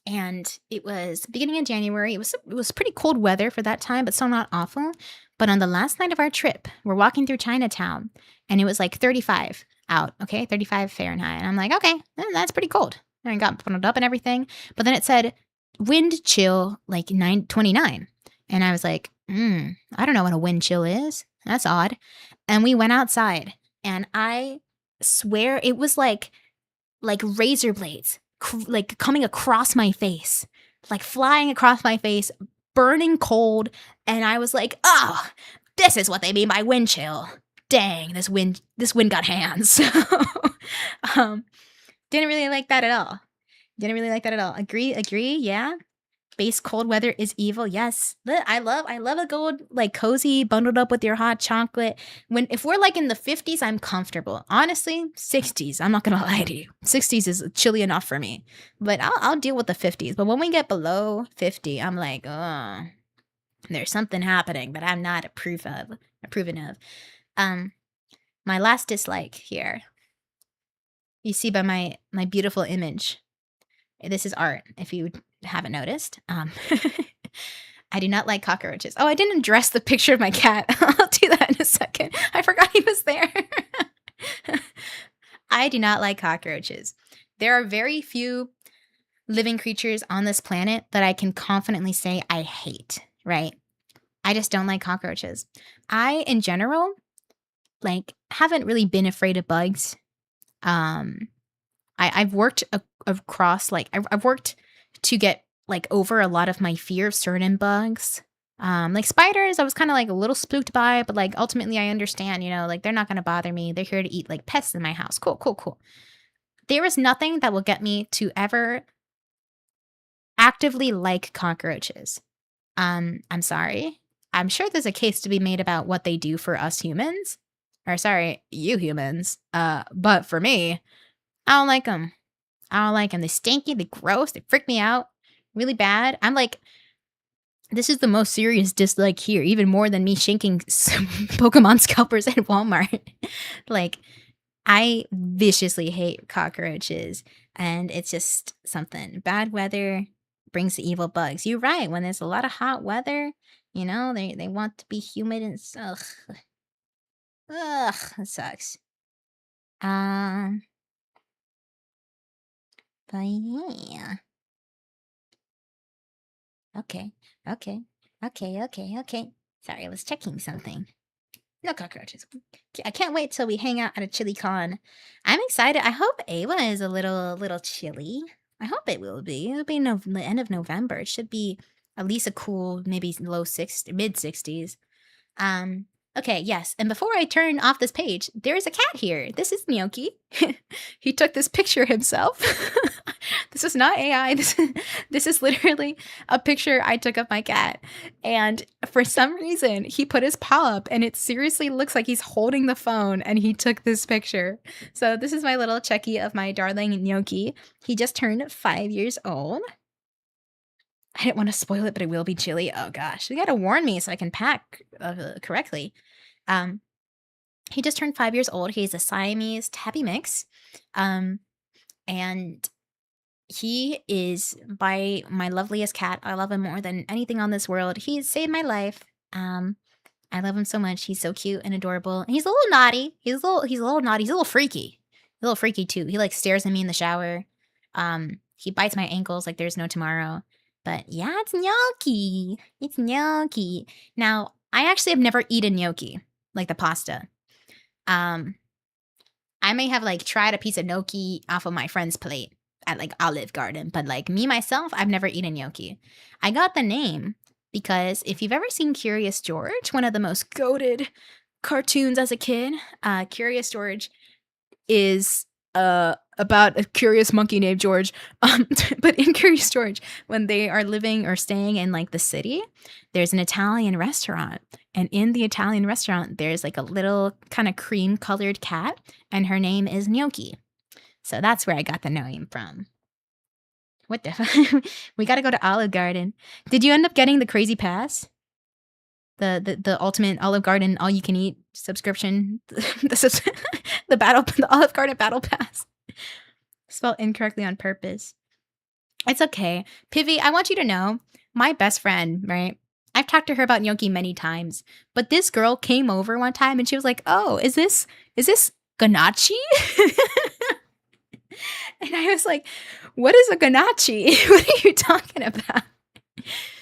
And it was beginning of January. It was pretty cold weather for that time, but still not awful. But on the last night of our trip, we're walking through Chinatown, and it was like 35 out, okay? 35 Fahrenheit. And I'm like, okay, that's pretty cold. And I got bundled up and everything. But then it said wind chill like 29. And I was like, I don't know what a wind chill is. That's odd. And we went outside, and I swear it was like razor blades like coming across my face, like flying across my face, burning cold. And I was like, oh, this is what they mean by wind chill. Dang, this wind got hands. Didn't really like that at all. Agree. Yeah. Base cold weather is evil. Yes. I love a good, like, cozy, bundled up with your hot chocolate. If we're like in the 50s, I'm comfortable. Honestly, 60s, I'm not gonna lie to you. 60s is chilly enough for me. But I'll deal with the 50s. But when we get below 50, I'm like, oh, there's something happening that I'm not approving of. My last dislike here. You see by my beautiful image. This is art, if you haven't noticed. I do not like cockroaches. Oh, I didn't address the picture of my cat. I'll do that in a second. I forgot he was there. I do not like cockroaches. There are very few living creatures on this planet that I can confidently say I hate, right? I just don't like cockroaches. I, in general, like, haven't really been afraid of bugs. I've worked across, like, I've worked to get, like, over a lot of my fear of certain bugs. Like spiders, I was kind of like a little spooked by, but like ultimately I understand, you know, like they're not going to bother me. They're here to eat like pests in my house. Cool. There is nothing that will get me to ever actively like cockroaches. I'm sorry. I'm sure there's a case to be made about what they do for us humans. Or sorry, you humans. But for me, I don't like them. They're stinky, they're gross, they freak me out really bad. I'm like, this is the most serious dislike here, even more than me shanking some Pokemon scalpers at Walmart. Like, I viciously hate cockroaches, and it's just something. Bad weather brings the evil bugs. You're right. When there's a lot of hot weather, you know, they want to be humid and ugh, that sucks. But yeah. Okay. Sorry, I was checking something. No cockroaches. I can't wait till we hang out at a chili con. I'm excited. I hope Ava is a little chilly. I hope it will be. It'll be the end of November. It should be at least a cool, maybe mid 60s. Okay, yes. And before I turn off this page, there is a cat here. This is Gnocchi. He took this picture himself. This is not AI. This is literally a picture I took of my cat. And for some reason, he put his paw up and it seriously looks like he's holding the phone and he took this picture. So this is my little Chucky of my darling Gnocchi. He just turned 5 years old. I didn't want to spoil it, but it will be chilly. Oh gosh, you gotta warn me so I can pack correctly. Um, he just turned 5 years old. He's a Siamese tabby mix, um, and he is by my loveliest cat. I love him more than anything on this world. He's saved my life. I love him so much. He's so cute and adorable. And he's a little naughty. He's a little naughty. He's a little freaky. A little freaky too. He like stares at me in the shower. He bites my ankles like there's no tomorrow. But yeah, it's gnocchi. It's gnocchi. Now, I actually have never eaten gnocchi, like the pasta. Um, I may have like tried a piece of gnocchi off of my friend's plate at like Olive Garden, but like me myself, I've never eaten gnocchi. I got the name because if you've ever seen Curious George, one of the most goated cartoons as a kid, Curious George is about a curious monkey named George. But in Curious George, when they are living or staying in like the city, there's an Italian restaurant. And in the Italian restaurant, there's like a little kind of cream colored cat, and her name is Gnocchi. So that's where I got the name from. What the We gotta go to Olive Garden. Did you end up getting the crazy pass? The ultimate Olive Garden all you can eat subscription. The Olive Garden battle pass. Spelled incorrectly on purpose. It's okay. Pivy, I want you to know, my best friend, right? I've talked to her about gnocchi many times, but this girl came over one time and she was like, "Oh, is this ganache?" And I was like, "What is a ganache? What are you talking about?"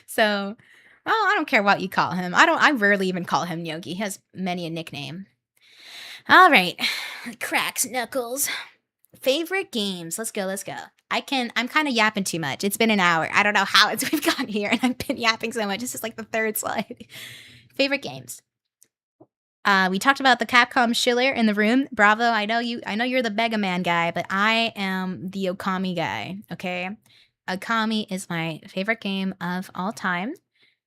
So, oh, I don't care what you call him. I rarely even call him gnocchi. He has many a nickname. All right. Cracks knuckles. Favorite games. Let's go. I'm kind of yapping too much. It's been an hour. I don't know how we've gotten here, and I've been yapping so much. This is like the third slide. Favorite games. We talked about the Capcom Schiller in the room. Bravo. I know you're the Mega Man guy, but I am the Okami guy. Okay. Okami is my favorite game of all time.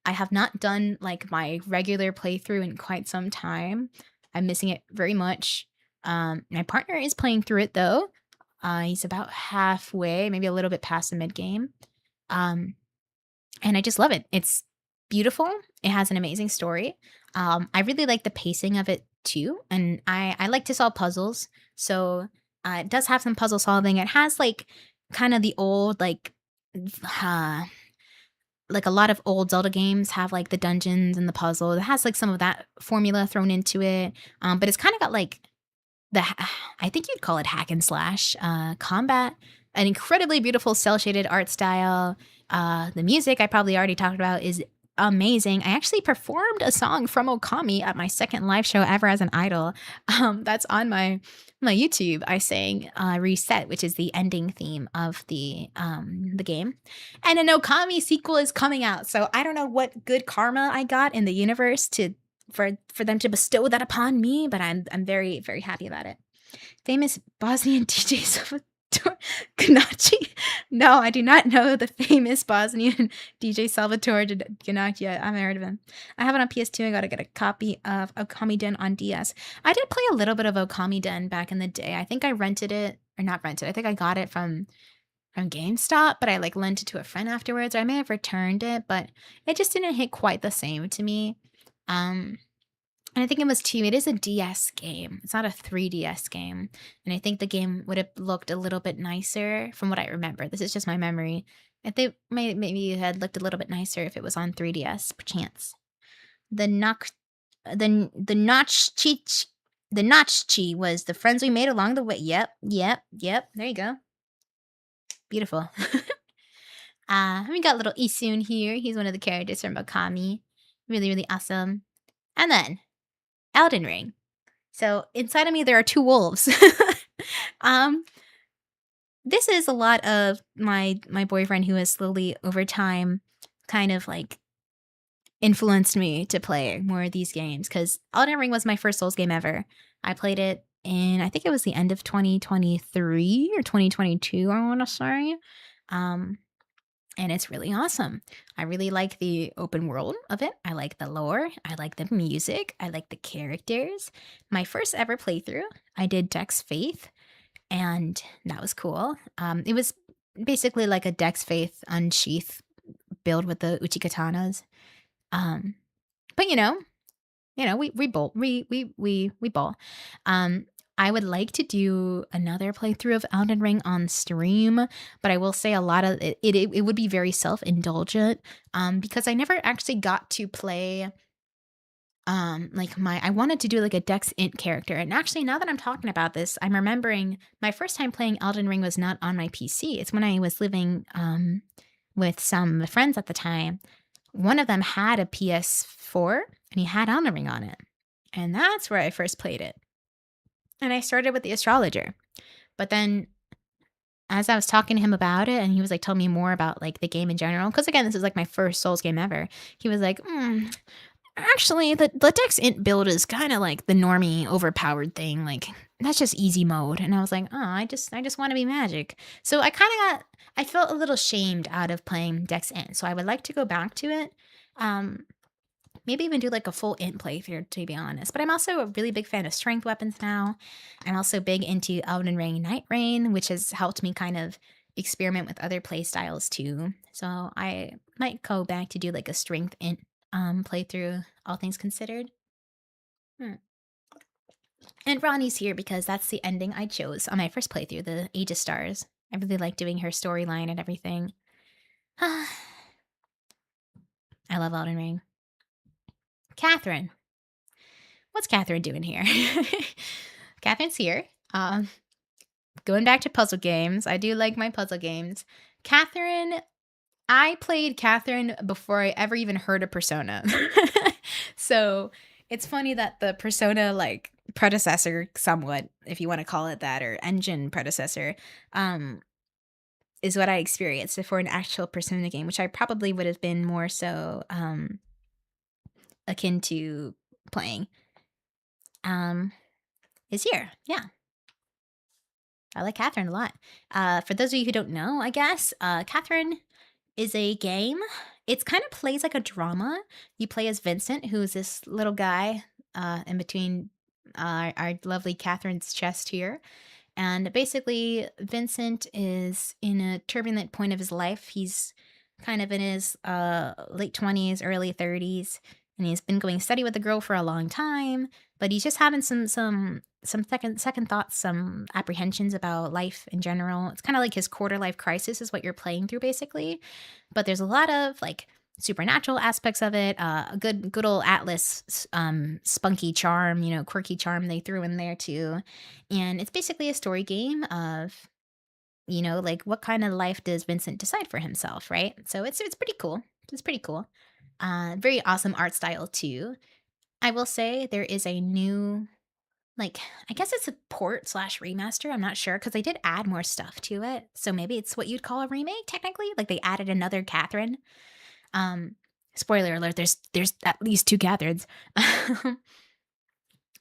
I have not done like my regular playthrough in quite some time. I'm missing it very much. My partner is playing through it though. He's about halfway, maybe a little bit past the mid game. And I just love it. It's beautiful. It has an amazing story. I really like the pacing of it too. And I like to solve puzzles. So it does have some puzzle solving. It has like kind of the old, like a lot of old Zelda games have like the dungeons and the puzzle. It has like some of that formula thrown into it. But it's kind of got like I think you'd call it hack and slash combat, an incredibly beautiful cel shaded art style. The music I probably already talked about is amazing. I actually performed a song from Okami at my second live show ever as an idol. That's on my YouTube. I sang Reset, which is the ending theme of the game. And an Okami sequel is coming out. So I don't know what good karma I got in the universe for them to bestow that upon me, but I'm very, very happy about it. Famous Bosnian DJ Salvatore Ganache? No, I do not know the famous Bosnian DJ Salvatore Ganache yet. I haven't heard of him. I have it on PS2. I gotta get a copy of Okami Den on DS. I did play a little bit of Okami Den back in the day. I think I rented it, or not rented. I think I got it from GameStop, but I like lent it to a friend afterwards. Or I may have returned it, but it just didn't hit quite the same to me. And I think it is a DS game. It's not a 3DS game. And I think the game would have looked a little bit nicer from what I remember. This is just my memory. I think maybe it had looked a little bit nicer if it was on 3DS, perchance. The Notchchi was the friends we made along the way. Yep. There you go. Beautiful. We got little Isun here. He's one of the characters from Okami. Really, really awesome. And then Elden Ring. So inside of me there are two wolves. This is a lot of my boyfriend who has slowly over time kind of like influenced me to play more of these games, because Elden Ring was my first Souls game ever. I played it in, I think it was the end of 2023 or 2022, I want to say. And it's really awesome. I really like the open world of it. I like the lore. I like the music. I like the characters. My first ever playthrough, I did Dex Faith, and that was cool. It was basically like a Dex Faith Unsheath build with the Uchikatanas. But we bowl. I would like to do another playthrough of Elden Ring on stream, but I will say a lot of it would be very self-indulgent, because I never actually got to play, I wanted to do like a Dex Int character. And actually, now that I'm talking about this, I'm remembering my first time playing Elden Ring was not on my PC. It's when I was living with some friends at the time. One of them had a PS4 and he had Elden Ring on it. And that's where I first played it. And I started with the astrologer. But then as I was talking to him about it and he was like telling me more about like the game in general, because again, this is like my first Souls game ever. He was like, actually, the Dex Int build is kind of like the normie overpowered thing. Like that's just easy mode. And I was like, oh, I just want to be magic. So I felt a little shamed out of playing Dex Int. So I would like to go back to it. Maybe even do like a full Int playthrough, to be honest. But I'm also a really big fan of strength weapons now. I'm also big into Elden Ring Night Rain, which has helped me kind of experiment with other play styles too. So I might go back to do like a strength Int playthrough, all things considered. And Ronnie's here because that's the ending I chose on my first playthrough, the Age of Stars. I really like doing her storyline and everything. I love Elden Ring. Catherine. What's Catherine doing here? Catherine's here. Going back to puzzle games. I do like my puzzle games. I played Catherine before I ever even heard of Persona. So it's funny that the Persona like predecessor, somewhat, if you want to call it that, or engine predecessor, is what I experienced before an actual Persona game, which I probably would have been more so akin to playing. Is here. Yeah. I like Catherine a lot. For those of you who don't know, I guess, Catherine is a game. It kind of plays like a drama. You play as Vincent, who is this little guy in between our lovely Catherine's chest here. And basically, Vincent is in a turbulent point of his life. He's kind of in his late 20s, early 30s, and he's been going steady with the girl for a long time, but he's just having some second thoughts, some apprehensions about life in general. It's kind of like his quarter life crisis is what you're playing through, basically. But there's a lot of like supernatural aspects of it. A good old Atlas spunky charm, quirky charm they threw in there too. And it's basically a story game of, like what kind of life does Vincent decide for himself, right? So it's pretty cool. It's pretty cool. Very awesome art style too. I will say there is a new, I guess it's a port / remaster. I'm not sure because they did add more stuff to it. So maybe it's what you'd call a remake technically. Like they added another Catherine. Spoiler alert, there's at least 2 Catherines.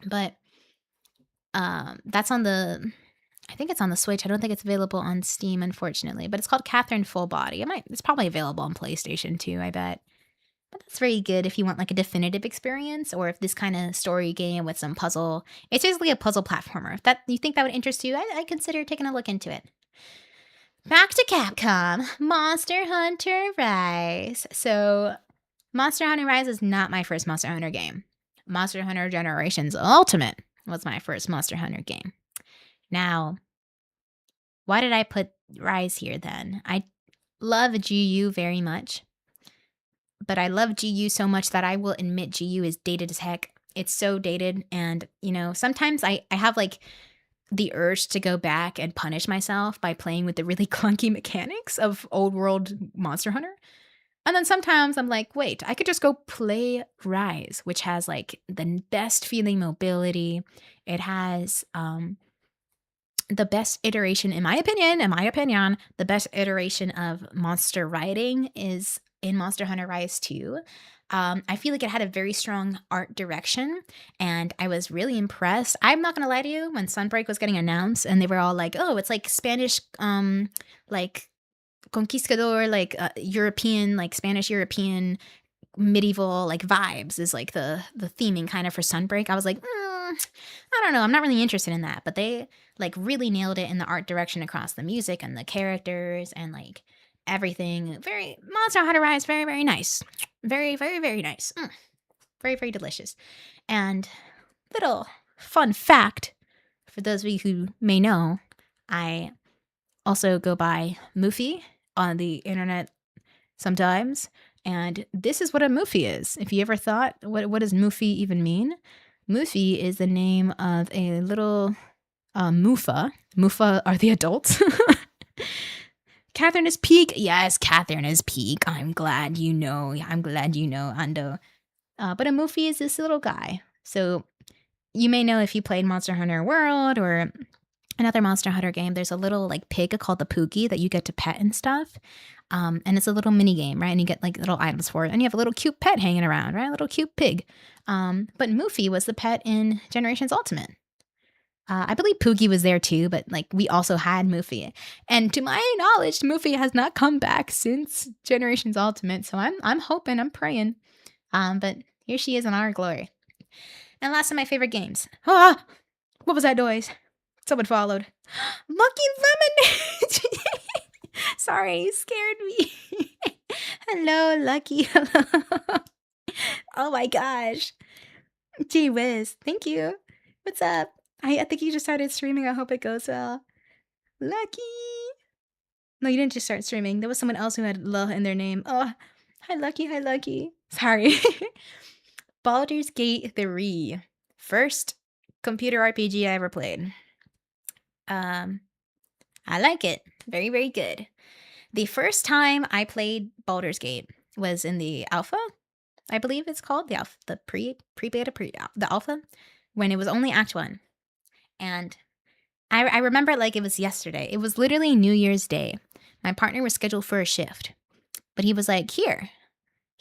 But that's on I think it's on the Switch. I don't think it's available on Steam, unfortunately. But it's called Catherine Full Body. It's probably available on PlayStation too, I bet. But that's very good if you want like a definitive experience, or if this kind of story game with some puzzle. It's basically a puzzle platformer. If that you think that would interest you, I consider taking a look into it. Back to Capcom, Monster Hunter Rise. So, Monster Hunter Rise is not my first Monster Hunter game. Monster Hunter Generations Ultimate was my first Monster Hunter game. Now, why did I put Rise here then? I love GU very much, but I love GU so much that I will admit GU is dated as heck. It's so dated, and, sometimes I have, the urge to go back and punish myself by playing with the really clunky mechanics of old world Monster Hunter. And then sometimes I'm like, wait, I could just go play Rise, which has, the best feeling mobility. It has, the best iteration, in my opinion, the best iteration of monster riding is in Monster Hunter Rise 2. I feel like it had a very strong art direction, and I was really impressed. I'm not gonna lie to you, when Sunbreak was getting announced, and they were all like, "Oh, it's like Spanish, conquistador, European, Spanish European medieval vibes is the theming kind of for Sunbreak." I was like, I don't know, I'm not really interested in that. But they really nailed it in the art direction across the music and the characters, and everything. Very Monster Hunter Rise, very, very nice. Very, very, very nice. Very, very delicious. And little fun fact for those of you who may know, I also go by Moofy on the internet sometimes. And this is what a Moofy is. If you ever thought, what does Moofy even mean? Moofy is the name of a little Moofa. Moofa are the adults. Catherine is Peak. Yes, Catherine is Peak. I'm glad you know. Ando. But a Moofy is this little guy. So you may know if you played Monster Hunter World or another Monster Hunter game, there's a little like pig called the Pookie that you get to pet and stuff. And it's a little mini game, right? And you get like little items for it. And you have a little cute pet hanging around, right? A little cute pig. But Moofy was the pet in Generations Ultimate. I believe Pookie was there too, but like we also had Moofy. And to my knowledge, Moofy has not come back since Generations Ultimate. So I'm hoping, I'm praying. But here she is in our glory. And last of my favorite games. Ah! What was that noise? Someone followed. Lucky Lemonade! Sorry, you scared me. Hello, Lucky. Hello. Oh my gosh. Gee whiz. Thank you. What's up? I think you just started streaming. I hope it goes well. Lucky. No, you didn't just start streaming. There was someone else who had L in their name. Oh, hi, Lucky. Hi, Lucky. Sorry. Baldur's Gate 3. First computer RPG I ever played. I like it. Very, very good. The first time I played Baldur's Gate was in the alpha, I believe it's called, the alpha, the the alpha, when it was only Act 1. And I remember it like it was yesterday. It was literally New Year's Day. My partner was scheduled for a shift, but he was like, here,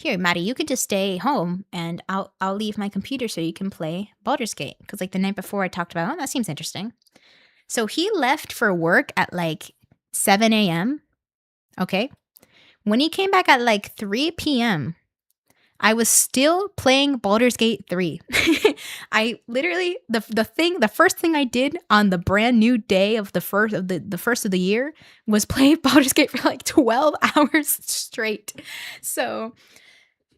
Maddie, you could just stay home and I'll leave my computer so you can play Baldur's Gate. Because like the night before I talked about, oh, that seems interesting. So he left for work at like 7 a.m. Okay. When he came back at like 3 p.m., I was still playing Baldur's Gate 3. I literally, the first thing I did on the brand new day of the first of the year was play Baldur's Gate for like 12 hours straight. So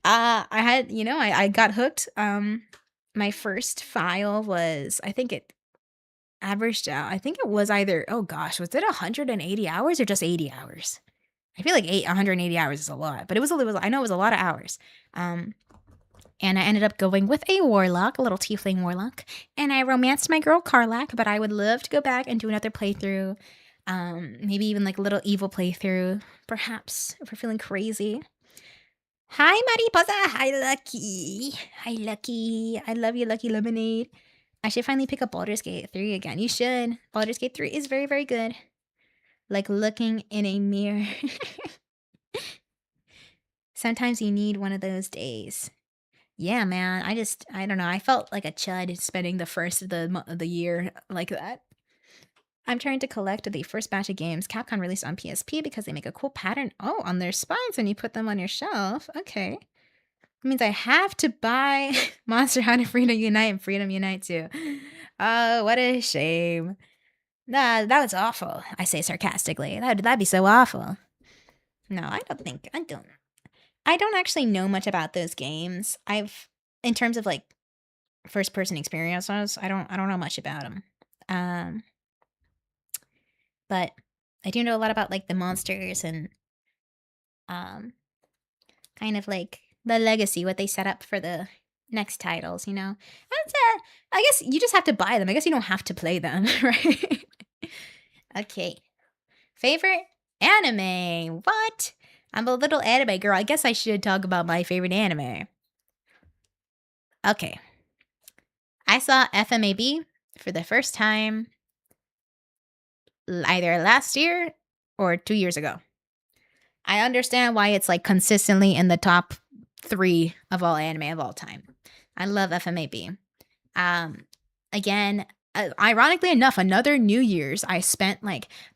I had, I got hooked. My first file was, I think it averaged out. I think it was either, oh gosh, was it 180 hours or just 80 hours? I feel like 180 hours is a lot, but I know it was a lot of hours. And I ended up going with a warlock, a little tiefling warlock, and I romanced my girl Karlach, but I would love to go back and do another playthrough. Maybe even like a little evil playthrough, perhaps, if we're feeling crazy. Hi, Mariposa. Hi, Lucky. Hi, Lucky. I love you, Lucky Lemonade. I should finally pick up Baldur's Gate 3 again. You should. Baldur's Gate 3 is very, very good. Like looking in a mirror. Sometimes you need one of those days. Yeah, man. I don't know. I felt like a chud spending the first of the year like that. I'm trying to collect the first batch of games Capcom released on PSP because they make a cool pattern. Oh, on their spines when you put them on your shelf. Okay. That means I have to buy Monster Hunter Freedom Unite and Freedom Unite too. Oh, what a shame. Nah, that was awful. I say sarcastically. That'd be so awful. No, I don't actually know much about those games. In terms of like first person experiences, I don't know much about them. But I do know a lot about like the monsters and kind of like the legacy, what they set up for the next titles, And I guess you just have to buy them. I guess you don't have to play them, right? Okay. Favorite anime? What? I'm a little anime girl. I guess I should talk about my favorite anime. Okay. I saw FMAB for the first time either last year or 2 years ago. I understand why it's like consistently in the top 3 of all anime of all time. I love FMAB. Again, ironically enough, another New Year's I spent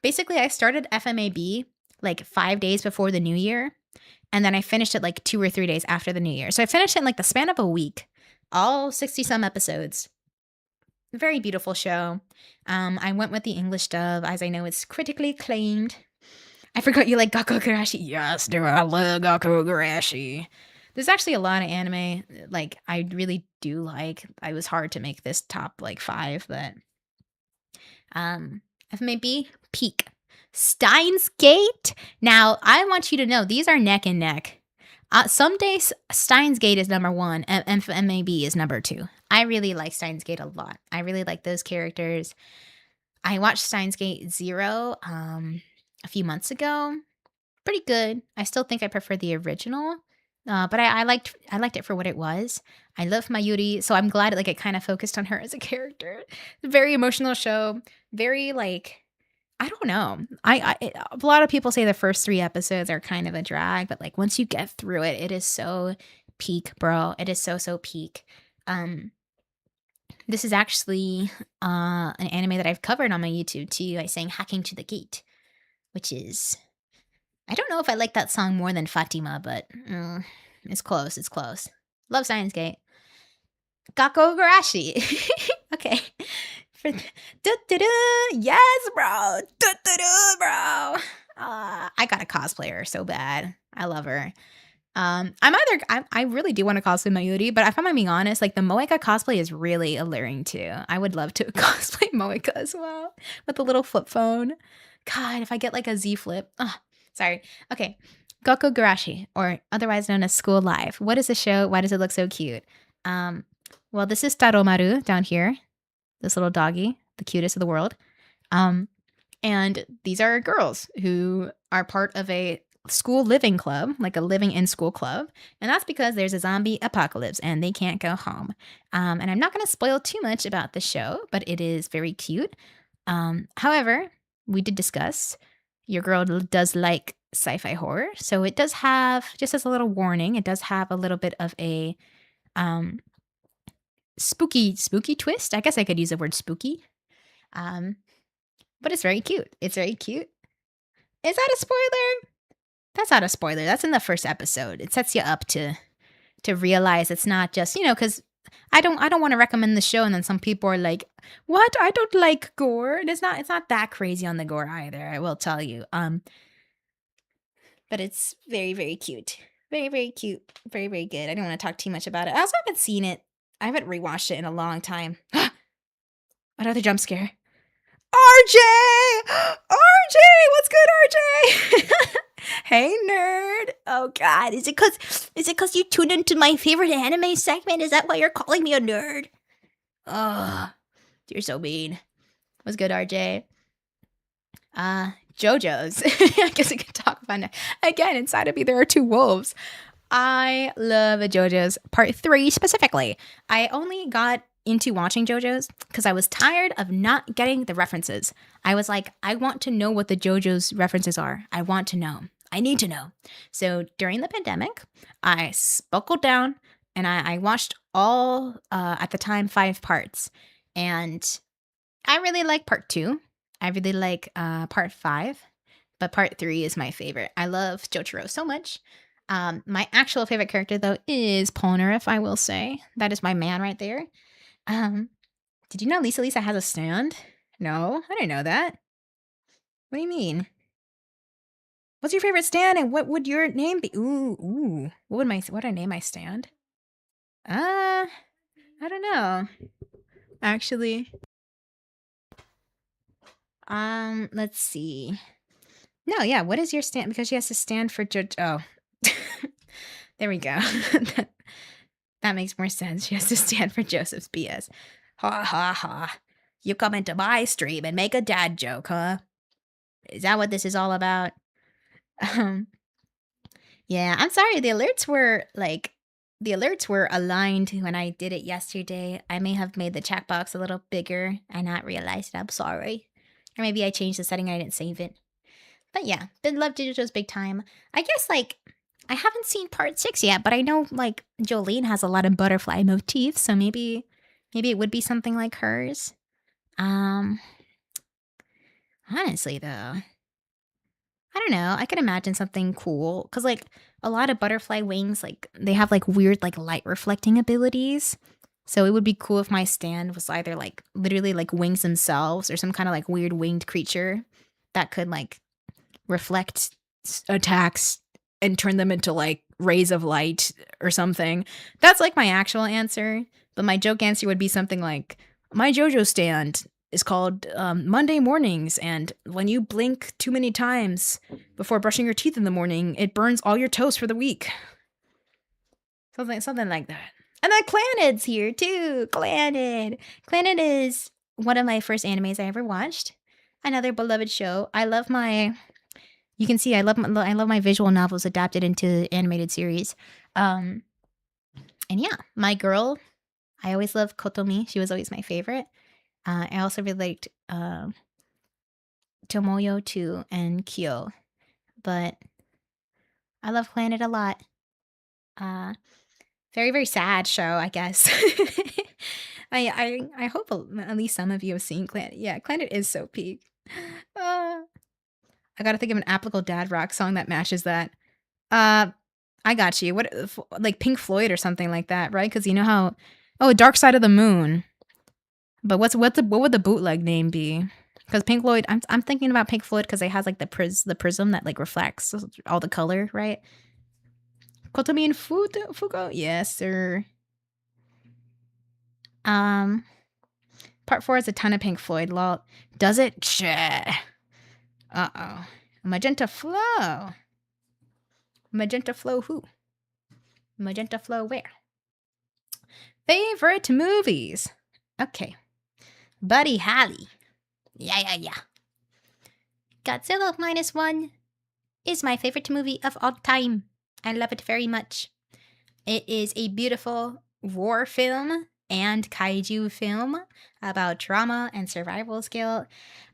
basically I started FMAB like 5 days before the New Year, and then I finished it like 2 or 3 days after the New Year. So I finished it in like the span of a week, all 60 some episodes. Very beautiful show. I went with the English dub, as I know it's critically acclaimed. I forgot you like Gakugurashi. Yes, dude, I love Gakugurashi. There's actually a lot of anime like I really do like. I was hard to make this top like 5, but FMAB peak. Steins Gate. Now, I want you to know these are neck and neck. Some days Steins Gate is number 1 and FMAB is number 2. I really like Steins Gate a lot. I really like those characters. I watched Steins Gate 0 a few months ago. Pretty good. I still think I prefer the original. But I liked it for what it was. I love Mayuri, so I'm glad it kind of focused on her as a character. Very emotional show. Very like I don't know. A lot of people say the first 3 episodes are kind of a drag, but like once you get through it, it is so peak, bro. It is so peak. This is actually an anime that I've covered on my YouTube too. I sang Hacking to the Gate, which is I don't know if I like that song more than Fatima, but it's close. It's close. Love Steins Gate. Gakugurashi. Okay. Yes, bro. Bro. I got a cosplayer so bad. I love her. I really do want to cosplay Mayuri, but if I'm being honest, like the Moeka cosplay is really alluring too. I would love to cosplay Moeka as well with the little flip phone. God, if I get like a Z flip. Oh, sorry. Okay. Gakugurashi, or otherwise known as School Live. What is the show? Why does it look so cute? Well, this is Taromaru down here. This little doggy, the cutest of the world. And these are girls who are part of a school living club, like a living in school club. And that's because there's a zombie apocalypse and they can't go home. And I'm not going to spoil too much about the show, but it is very cute. However, we did discuss your girl does like sci-fi horror. So it does have, just as a little warning, it does have a little bit of a spooky twist. I guess I could use the word spooky. But it's very cute. It's very cute. Is that a spoiler? That's not a spoiler. That's in the first episode. It sets you up to realize it's not just, because I don't want to recommend the show and then some people are like, "What? I don't like gore." And it's not that crazy on the gore either, I will tell you. But it's very, very cute. Very, very cute. Very, very good. I don't want to talk too much about it. I also haven't seen it. I haven't rewatched it in a long time. Another jump scare. RJ! RJ! What's good, RJ? Hey, nerd. Oh, God. Is it because you tuned into my favorite anime segment? Is that why you're calling me a nerd? Oh, you're so mean. What's good, RJ? JoJo's. I guess we can talk about it. Again, inside of me, there are 2 wolves. I love JoJo's part 3 specifically. I only got into watching JoJo's because I was tired of not getting the references. I was like, I want to know what the JoJo's references are. I want to know. I need to know. So during the pandemic, I buckled down and I watched all, at the time, 5 parts. And I really like part 2. I really like part 5. But part 3 is my favorite. I love Jotaro so much. My actual favorite character, though, is Polnareff, I will say. That is my man right there. Did you know Lisa has a stand? No, I didn't know that. What do you mean? What's your favorite stand and what would your name be? Ooh. What would I name my stand? I don't know. Actually. Let's see. No, yeah, what is your stand? Because she has to stand for Oh. There we go. That makes more sense. She has to stand for Joseph's BS. Ha ha ha. You come into my stream and make a dad joke, huh? Is that what this is all about? Yeah, I'm sorry. The alerts were aligned when I did it yesterday. I may have made the chat box a little bigger and not realized it. I'm sorry. Or maybe I changed the setting and I didn't save it. But yeah, did love JoJo's big time. I guess I haven't seen part 6 yet, but I know Jolene has a lot of butterfly motifs, so maybe it would be something like hers. Honestly though, I don't know. I could imagine something cool because a lot of butterfly wings, they have weird light reflecting abilities. So it would be cool if my stand was either literally wings themselves or some kind of weird winged creature that could reflect attacks and turn them into like rays of light or something. That's like my actual answer. But my joke answer would be something like, my JoJo stand is called Monday mornings, and when you blink too many times before brushing your teeth in the morning, it burns all your toast for the week. Something like that. And then Clanid's here too. Clanid is one of my first animes I ever watched. Another beloved show. You can see I love my visual novels adapted into animated series. And yeah, my girl, I always loved Kotomi. She was always my favorite. I also really liked Tomoyo too and Kyo. But I love Planet a lot. Very, very sad show, I guess. I hope at least some of you have seen Planet. Yeah, Planet is so peak. I gotta think of an applicable dad rock song that matches that. I got you. What, like Pink Floyd or something like that, right? Because you know how, Dark Side of the Moon. But what would the bootleg name be? Because Pink Floyd, I'm thinking about Pink Floyd because it has like the prism that like reflects all the color, right? Kotomi and Fugo, yes sir. Part 4 is a ton of Pink Floyd. Lol, does it? Shit. Magenta Flow. Magenta Flow who? Magenta Flow where? Favorite movies. Okay. Buddy Holly. Yeah. Godzilla -1 is my favorite movie of all time. I love it very much. It is a beautiful war film and kaiju film about trauma and survival skill.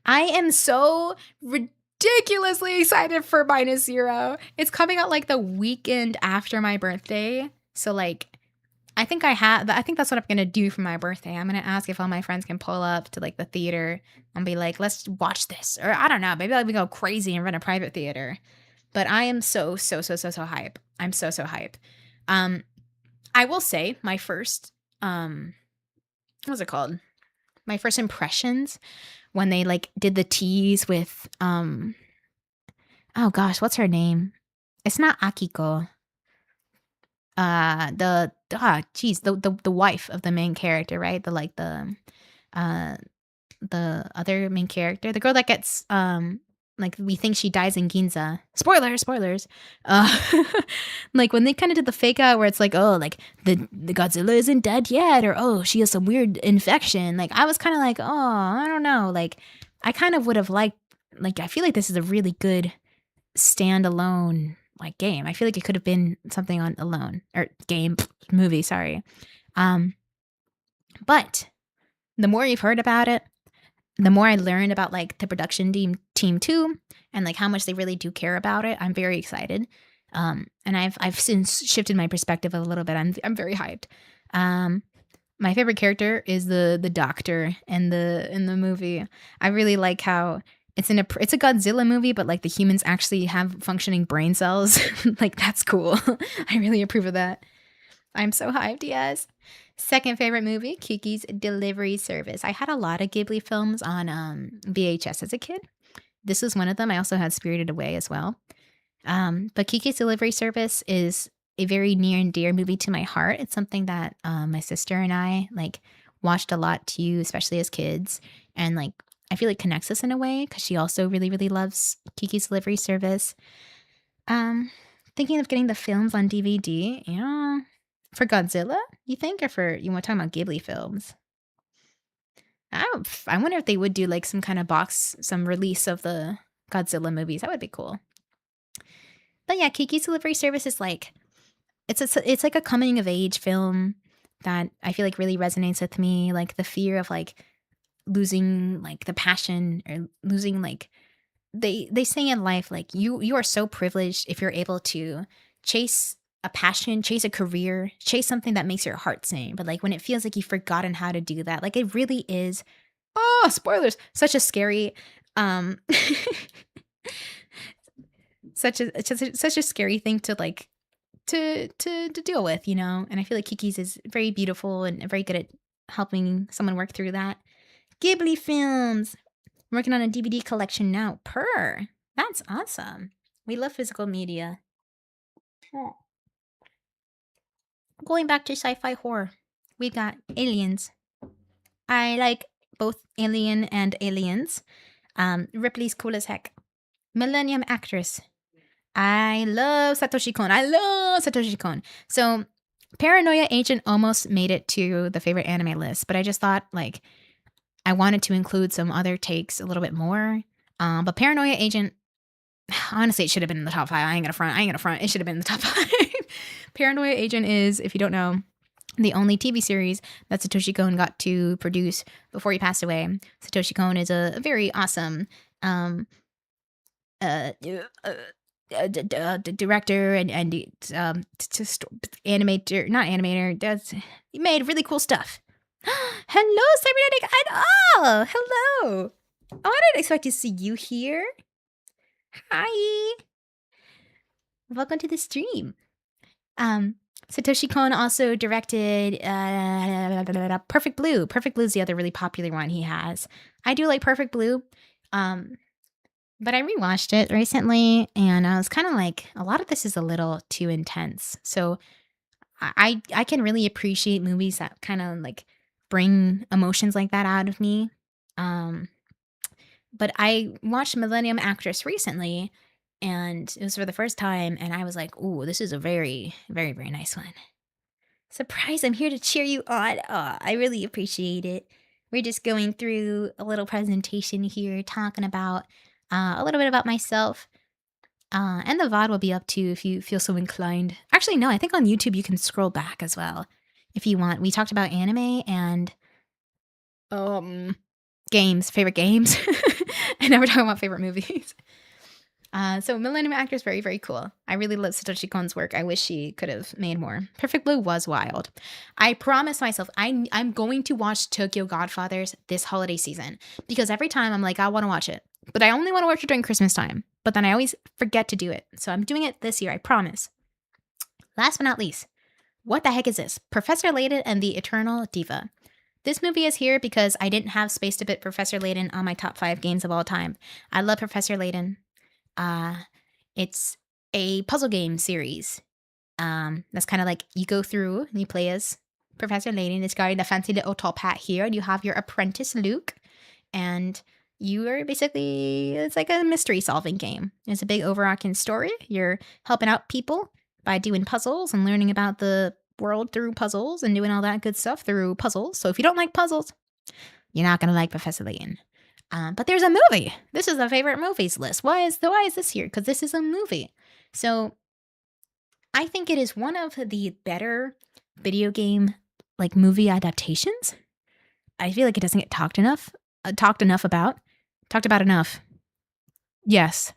I am so ridiculously excited for -0. It's coming out like the weekend after my birthday. So like, I think that's what I'm going to do for my birthday. I'm going to ask if all my friends can pull up to like the theater and be like, let's watch this. Or I don't know, maybe we go crazy and run a private theater. But I am so hype. I'm so hype. I will say my first, what's it called? My first impressions when they like did the tease with, oh gosh, what's her name? It's not Akiko. The wife of the main character, right? The other main character, the girl that gets, like we think she dies in Ginza. Spoilers. Like when they kind of did the fake out where it's like, oh, like the Godzilla isn't dead yet, or oh, she has some weird infection. Like I was kind of like, oh, I don't know. Like I kind of would have liked, like I feel like this is a really good standalone like game. I feel like it could have been something on alone or movie. Sorry. But the more you've heard about it, the more I learned about like the production team too, and like how much they really do care about it. I'm very excited. And I've since shifted my perspective a little bit. I'm very hyped. My favorite character is the doctor in the movie. I really like how it's a Godzilla movie, but like the humans actually have functioning brain cells. Like that's cool. I really approve of that. I'm so hyped, yes. Second favorite movie, Kiki's Delivery Service. I had a lot of Ghibli films on VHS as a kid. This was one of them. I also had Spirited Away as well. But Kiki's Delivery Service is a very near and dear movie to my heart. It's something that my sister and I like watched a lot too, especially as kids. And like I feel like connects us in a way because she also really, really loves Kiki's Delivery Service. Thinking of getting the films on DVD, for Godzilla, you think, or you want to talk about Ghibli films? I wonder if they would do like some kind of some release of the Godzilla movies. That would be cool. But yeah, Kiki's Delivery Service is like, it's like a coming of age film that I feel like really resonates with me. Like the fear of like losing like the passion or losing like, they say in life, like you are so privileged if you're able to chase a passion, chase a career, chase something that makes your heart sing. But like when it feels like you've forgotten how to do that, like it really is, spoilers, such a scary, such a scary thing to like, to deal with, And I feel like Kiki's is very beautiful and very good at helping someone work through that. Ghibli films. I'm working on a DVD collection now. That's awesome. We love physical media. Going back to sci-fi horror, we got Aliens. I like both Alien and Aliens. Ripley's cool as heck. Millennium actress. I love Satoshi Kon. I love Satoshi Kon. So, Paranoia Agent almost made it to the favorite anime list, but I just thought like I wanted to include some other takes a little bit more. But Paranoia Agent, honestly, it should have been in the top 5. I ain't gonna front. It should have been in the top 5. Paranoia Agent is, if you don't know, the only TV series that Satoshi Kon got to produce before he passed away. Satoshi Kon is a very awesome director and animator, not animator. He made really cool stuff. Hello, Cybernetic Idol. Hello. Oh, I didn't expect to see you here. Hi. Welcome to the stream. Satoshi Kon also directed Perfect Blue. Perfect Blue is the other really popular one he has. I do like Perfect Blue. But I rewatched it recently and I was kind of like, a lot of this is a little too intense. So I can really appreciate movies that kind of like bring emotions like that out of me. But I watched Millennium Actress recently and it was for the first time and I was like, ooh, this is a very, very, very nice one. Surprise, I'm here to cheer you on. Oh, I really appreciate it. We're just going through a little presentation here, talking about a little bit about myself. And the VOD will be up too if you feel so inclined. Actually, no, I think on YouTube you can scroll back as well if you want. We talked about anime and games, favorite games. And now we're talking about favorite movies. So Millennium Actor is very, very cool. I really love Satoshi Kon's work. I wish she could have made more. Perfect Blue was wild. I promised myself I'm going to watch Tokyo Godfathers this holiday season because every time I'm like, I want to watch it. But I only want to watch it during Christmas time. But then I always forget to do it. So I'm doing it this year, I promise. Last but not least, what the heck is this? Professor Layton and the Eternal Diva. This movie is here because I didn't have space to put Professor Layton on my top 5 games of all time. I love Professor Layton. It's a puzzle game series. That's kind of like you go through and you play as Professor Layton. It's got the fancy little top hat here, and you have your apprentice Luke, and you are basically, it's like a mystery solving game. It's a big overarching story. You're helping out people by doing puzzles and learning about the world through puzzles and doing all that good stuff through puzzles. So if you don't like puzzles, you're not gonna like Professor Layton. But there's a movie. This is a favorite movies list. Why is this here? Because this is a movie. So I think it is one of the better video game like movie adaptations. I feel like it doesn't get talked about enough. Yes.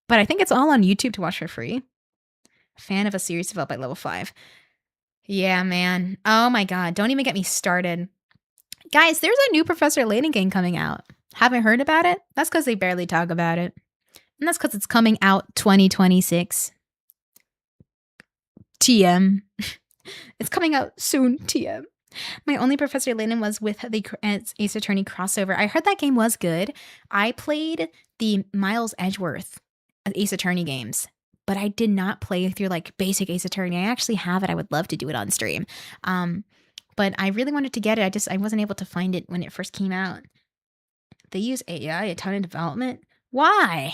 But I think it's all on YouTube to watch for free. Fan of a series developed by Level 5. Yeah, man. Oh my god. Don't even get me started. Guys, there's a new Professor Layton game coming out. Haven't heard about it? That's because they barely talk about it. And that's because it's coming out 2026. TM. It's coming out soon, TM. My only Professor Layton was with the Ace Attorney crossover. I heard that game was good. I played the Miles Edgeworth Ace Attorney games, but I did not play through like basic Ace Attorney. I actually have it. I would love to do it on stream. But I really wanted to get it. I wasn't able to find it when it first came out. They use AI a ton in development. Why?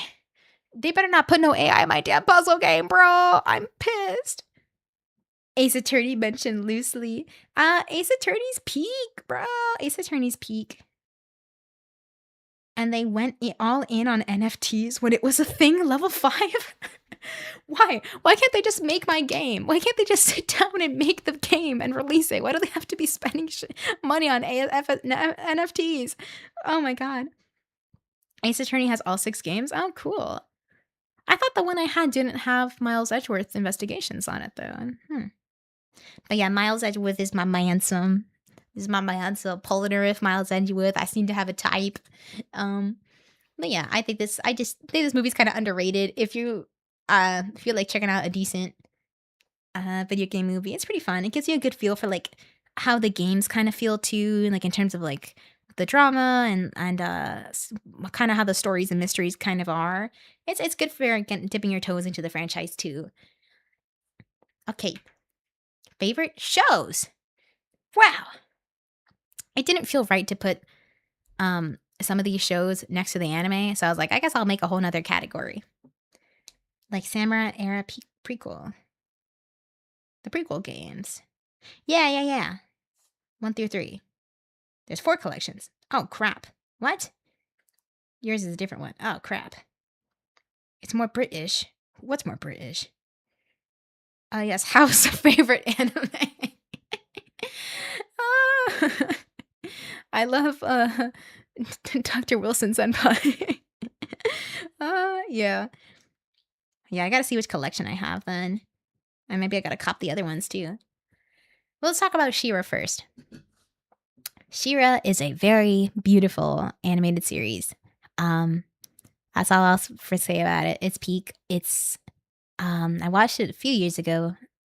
They better not put no AI in my damn puzzle game, bro. I'm pissed. Ace Attorney mentioned loosely. Ace Attorney's peak, bro. Ace Attorney's peak. And they went all in on NFTs when it was a thing, level 5. Why? Why can't they just make my game? Why can't they just sit down and make the game and release it? Why do they have to be spending money on NFTs? Oh my god. Ace Attorney has all 6 games? Oh, cool. I thought the one I had didn't have Miles Edgeworth's investigations on it, though. But yeah, Miles Edgeworth is my mansom. This is my mansom. Polnareff, Miles Edgeworth. I seem to have a type. But yeah, I just think this movie's kind of underrated. If you feel like checking out a decent video game movie, it's pretty fun. It gives you a good feel for like how the games kind of feel too, like in terms of like the drama and kind of how the stories and mysteries kind of are. It's good for again, dipping your toes into the franchise too. Okay, favorite shows. Wow, it didn't feel right to put some of these shows next to the anime, so I was like, I guess I'll make a whole nother category, like Samurai era prequel, the prequel games. Yeah. 1 through 3. There's 4 collections. Oh crap! What? Yours is a different one. Oh crap! It's more British. What's more British? Oh yes, House favorite anime. Ah, I love Dr. Wilson Senpai. Yeah. Yeah, I gotta see which collection I have then. And maybe I gotta cop the other ones too. Well, let's talk about She-Ra first. She-Ra is a very beautiful animated series. That's all I'll say about it. It's peak. I watched it a few years ago.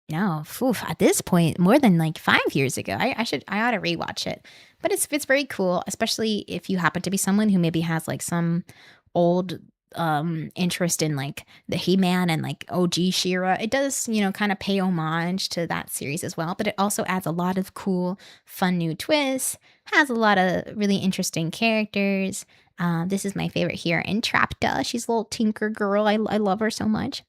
No, at this point, more than like 5 years ago. I ought to rewatch it. But it's very cool, especially if you happen to be someone who maybe has like some old interest in like the He-Man and like OG She-Ra. It does, kind of pay homage to that series as well, but it also adds a lot of cool, fun new twists, has a lot of really interesting characters. This is my favorite here, Entrapta. She's a little tinker girl. I love her so much.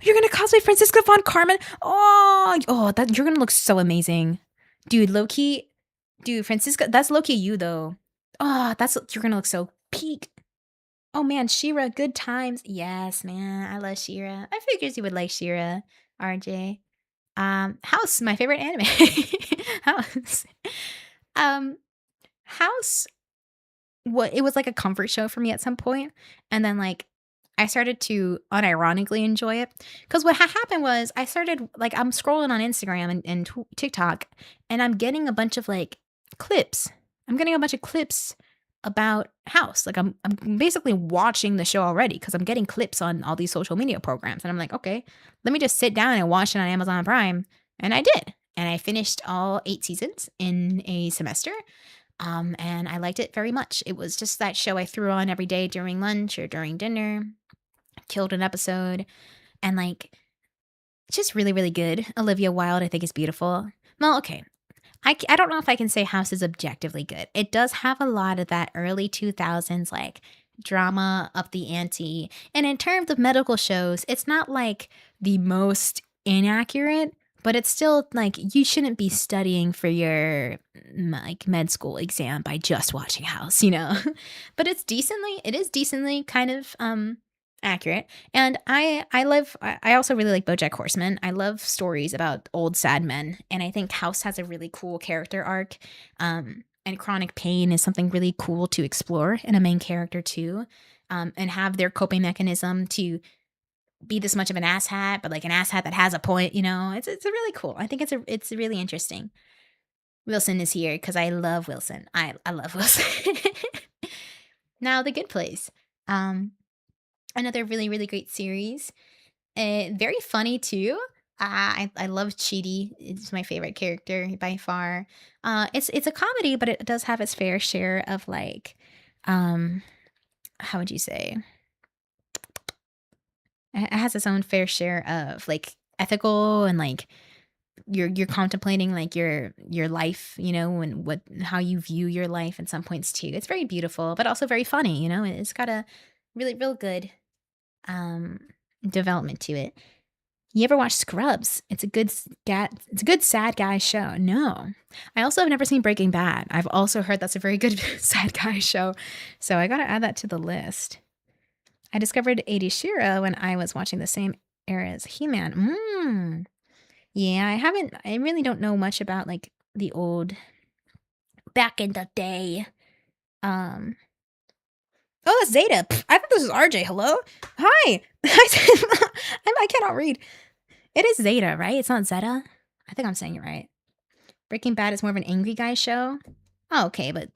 You're gonna cosplay Franziska von Carmen? That you're gonna look so amazing, dude. Low key, dude. Franziska, that's low key you though. You're gonna look so peak. Oh man, She-Ra, good times. Yes, man, I love She-Ra. I figured you would like She-Ra, RJ. House, my favorite anime. House. House. It was like a comfort show for me at some point, and then like I started to unironically enjoy it because what happened was I started like I'm scrolling on Instagram and TikTok, and I'm getting a bunch of like clips. I'm getting a bunch of clips about House. Like I'm basically watching the show already because I'm getting clips on all these social media programs, and I'm like, okay, let me just sit down and watch it on Amazon Prime, and I did, and I finished all 8 seasons in a semester. And I liked it very much. It was just that show I threw on every day during lunch or during dinner. Killed an episode, and like, just really, really good. Olivia Wilde, I think, is beautiful. Well, okay. I don't know if I can say House is objectively good. It does have a lot of that early 2000s, like, drama up the ante. And in terms of medical shows, it's not like the most inaccurate, but it's still like you shouldn't be studying for your like med school exam by just watching House, But it is decently kind of accurate. And I also really like BoJack Horseman. I love stories about old sad men, and I think House has a really cool character arc. And chronic pain is something really cool to explore in a main character too. And have their coping mechanism to be this much of an asshat, but like an asshat that has a point, It's really cool. I think it's really interesting. Wilson is here because I love Wilson. I love Wilson. Now, The Good Place. Another really, really great series. Very funny too. I love Chidi. It's my favorite character by far. It's a comedy, but it does have its fair share of like, how would you say? It has its own fair share of like ethical and like you're contemplating like your life, and how you view your life at some points too. It's very beautiful, but also very funny. It's got a really real good development to it. You ever watch Scrubs? It's a good sad guy show. No. I also have never seen Breaking Bad. I've also heard that's a very good sad guy show. So I got to add that to the list. I discovered 80 She-Ra when I was watching the same era as He-Man. Yeah, I really don't know much about like the old back in the day. Oh, that's Zeta. I thought this was RJ. Hello? Hi. I cannot read. It is Zeta, right? It's not Zeta? I think I'm saying it right. Breaking Bad is more of an angry guy show. Oh, okay, but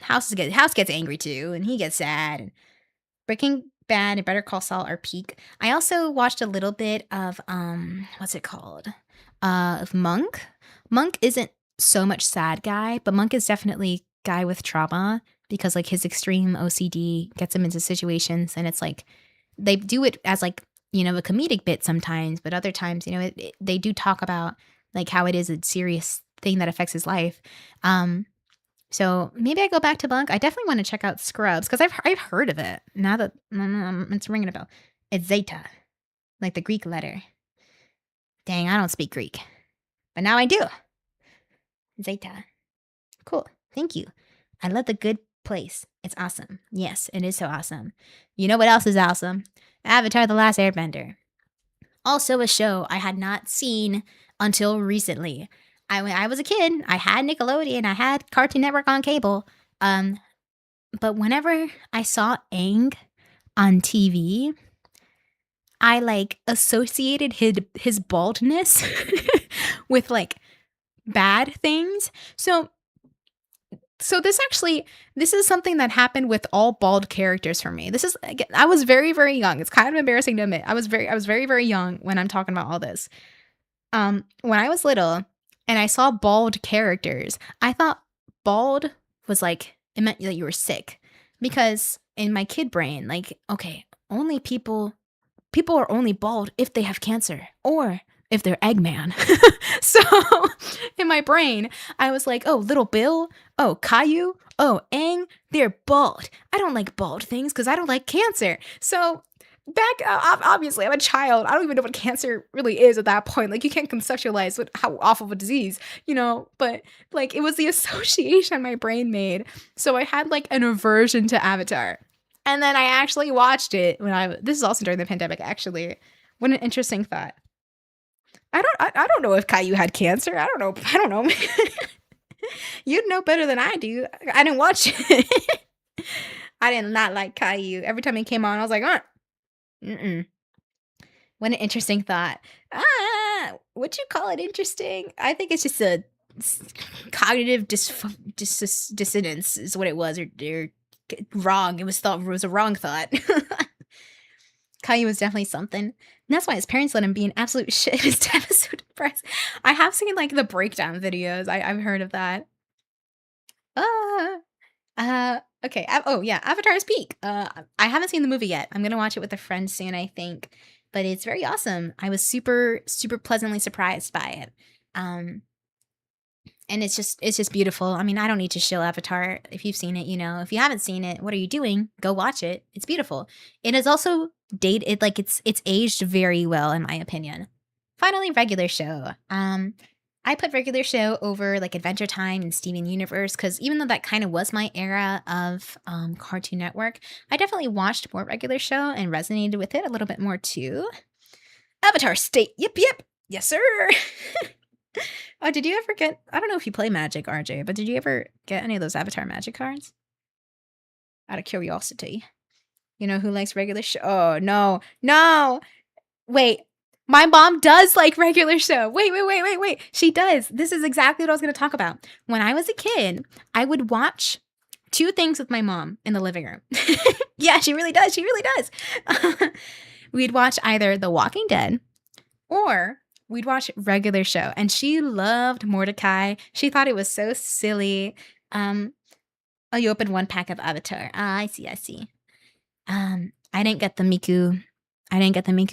House gets angry too, and he gets sad. And Breaking Bad and Better Call Saul are peak. I also watched a little bit of what's it called? Of Monk. Monk isn't so much sad guy, but Monk is definitely guy with trauma because like his extreme OCD gets him into situations, and it's like they do it as like, you know, a comedic bit sometimes, but other times, you know, they do talk about like how it is a serious thing that affects his life. Um, so maybe I go back to Bunk. I definitely want to check out Scrubs because I've heard of it. Now that it's ringing a bell. It's Zeta, like the Greek letter. Dang, I don't speak Greek, but now I do. Zeta. Cool. Thank you. I love the Good Place. It's awesome. Yes, it is so awesome. You know what else is awesome? Avatar: The Last Airbender. Also a show I had not seen until recently. When I was a kid, I had Nickelodeon, I had Cartoon Network on cable. Um, but whenever I saw Aang on TV, I like associated his baldness with like bad things. So this is something that happened with all bald characters for me. This is again, I was very, very young. It's kind of embarrassing to admit. I was very, very young when I'm talking about all this. When I was little and I saw bald characters, I thought bald was like it meant that you were sick. Because in my kid brain, like, okay, only people are only bald if they have cancer or if they're Eggman. So in my brain, I was like, oh, little Bill, oh, Caillou, oh, Aang, they're bald. I don't like bald things because I don't like cancer. So obviously, I'm a child. I don't even know what cancer really is at that point. Like, you can't conceptualize how awful of a disease, you know? But like, it was the association my brain made. So I had like an aversion to Avatar. And then I actually watched it this is also during the pandemic, actually. What an interesting thought. I don't know if Caillou had cancer. I don't know. You'd know better than I do. I didn't watch it. I did not like Caillou. Every time it came on, I was like, mm-mm. What an interesting thought. Would you call it interesting? I think it's just a cognitive dissonance is what it was, or wrong. It was a wrong thought. Caillou was definitely something. And that's why his parents let him be an absolute shit. His dad was so depressed. I have seen like the breakdown videos. I've heard of that. Okay. Oh yeah, Avatar's Peak. I haven't seen the movie yet. I'm gonna watch it with a friend soon, I think. But it's very awesome. I was super, super pleasantly surprised by it. And it's just beautiful. I mean, I don't need to show Avatar. If you've seen it, you know. If you haven't seen it, what are you doing? Go watch it. It's beautiful. It is also dated, like it's aged very well in my opinion. Finally, regular show. I put regular show over like Adventure Time and Steven Universe because even though that kind of was my era of Cartoon Network, I definitely watched more regular show and resonated with it a little bit more too. Avatar State. Yep. Yes, sir. Oh, did you ever get, I don't know if you play Magic, RJ, but did you ever get any of those Avatar Magic cards? Out of curiosity. You know who likes regular show? Oh, no. Wait, my mom does like regular show. Wait. She does. This is exactly what I was going to talk about. When I was a kid, I would watch two things with my mom in the living room. Yeah, she really does. We'd watch either The Walking Dead or we'd watch regular show, and she loved Mordecai. She thought it was so silly. Oh, you opened one pack of Avatar. I see. I didn't get the Miku.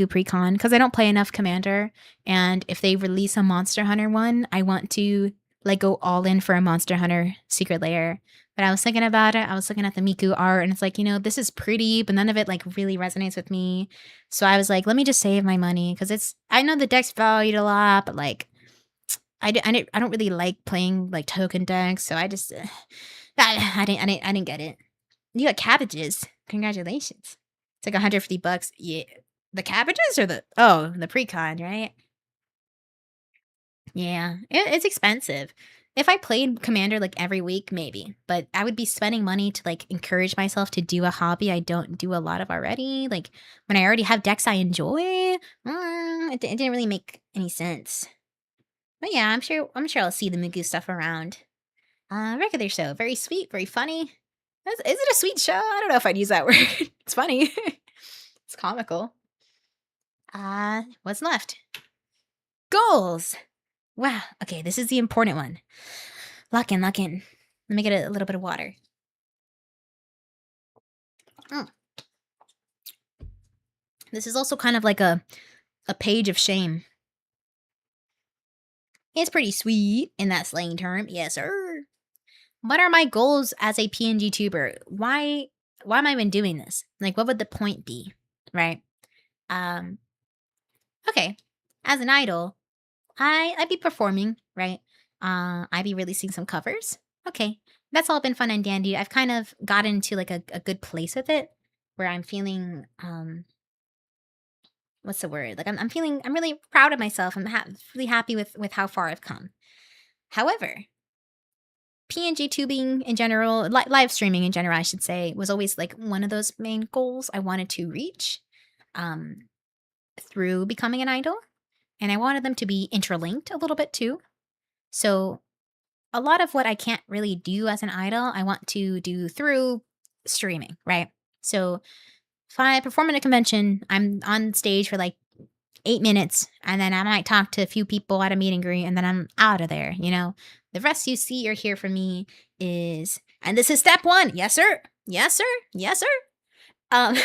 Pre-con because I don't play enough Commander. And if they release a Monster Hunter one, I want to like go all in for a Monster Hunter Secret Lair. But I was thinking about it. I was looking at the Miku art, and it's like, you know, this is pretty, but none of it like really resonates with me. So I was like, let me just save my money because I know the deck's valued a lot, but like, I don't really like playing like token decks. So I just, I didn't get it. You got cabbages. Congratulations. It's like $150. Yeah. The cabbages or the pre-con, right? Yeah. It's expensive. If I played Commander like every week, maybe. But I would be spending money to like encourage myself to do a hobby I don't do a lot of already. Like when I already have decks I enjoy, it didn't really make any sense. But yeah, I'm sure I'll see the Mugu stuff around. Regular show. Very sweet, very funny. Is it a sweet show? I don't know if I'd use that word. It's funny. It's comical. What's left? Goals. Wow. Okay, this is the important one. Lock in. Let me get a little bit of water. Mm. This is also kind of like a page of shame. It's pretty sweet in that slang term. Yes, sir. What are my goals as a PNGtuber? Why am I even doing this? Like, what would the point be? Right? Um, okay. As an idol, I'd be performing, right? I'd be releasing some covers. Okay. That's all been fun and dandy. I've kind of gotten to like a good place with it where I'm feeling what's the word? Like I'm really proud of myself. I'm really happy with how far I've come. However, PNG tubing in general, live streaming in general, I should say, was always like one of those main goals I wanted to reach um, through becoming an idol. And I wanted them to be interlinked a little bit too. So a lot of what I can't really do as an idol, I want to do through streaming, right? So if I perform at a convention, I'm on stage for like 8 minutes, and then I might talk to a few people at a meet and greet, and then I'm out of there. The rest you see or hear from me is, and this is step one. Yes, sir. Yes, sir. Yes, sir. Um,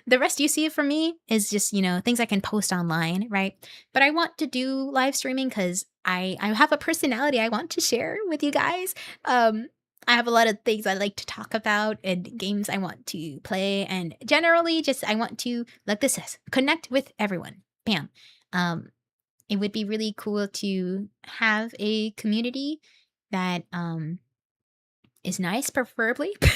the rest you see from me is just, things I can post online, right? But I want to do live streaming because I have a personality I want to share with you guys. I have a lot of things I like to talk about and games I want to play. And generally, just I want to, like this says, connect with everyone. Bam. It would be really cool to have a community that is nice, preferably. But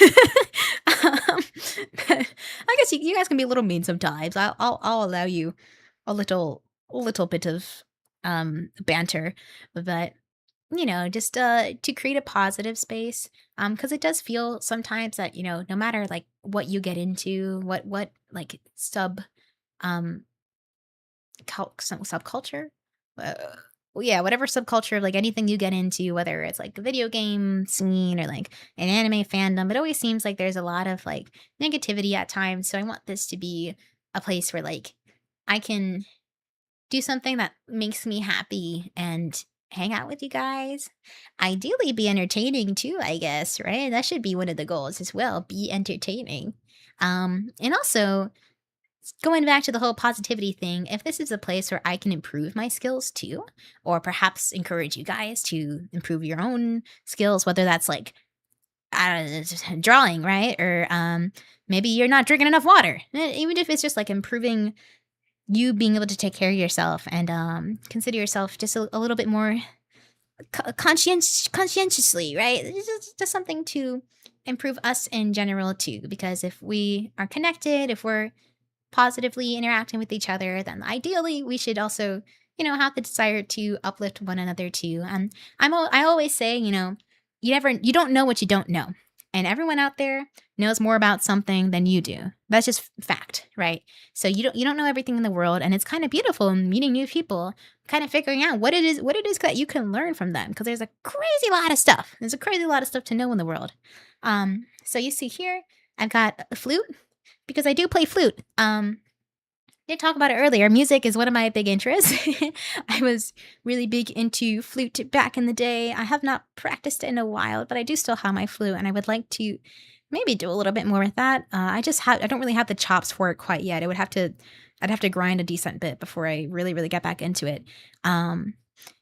I guess you guys can be a little mean sometimes. I'll allow you a little bit of banter, but just to create a positive space. Because it does feel sometimes that no matter like what you get into, what like um some subculture. Uh, well, yeah, whatever subculture, like anything you get into, whether it's like a video game scene or like an anime fandom, it always seems like there's a lot of like negativity at times. So I want this to be a place where like I can do something that makes me happy and hang out with you guys. Ideally, be entertaining too, I guess, right? That should be one of the goals as well. Be entertaining. And also going back to the whole positivity thing, if this is a place where I can improve my skills too, or perhaps encourage you guys to improve your own skills, whether that's like drawing, right? Or maybe you're not drinking enough water. Even if it's just like improving you being able to take care of yourself and consider yourself just a little bit more conscientiously, right? It's just something to improve us in general too. Because if we are connected, if we're positively interacting with each other, then ideally we should also, have the desire to uplift one another too. And I always say, you don't know what you don't know. And everyone out there knows more about something than you do. That's just fact, right? So you don't know everything in the world, and it's kind of beautiful meeting new people, kind of figuring out what it is that you can learn from them, because there's a crazy lot of stuff. There's a crazy lot of stuff to know in the world. So you see here, I've got a flute because I do play flute. Did talk about it earlier. Music is one of my big interests. I was really big into flute back in the day. I have not practiced it in a while, but I do still have my flute, and I would like to maybe do a little bit more with that. I don't really have the chops for it quite yet. I'd have to grind a decent bit before I really, really get back into it.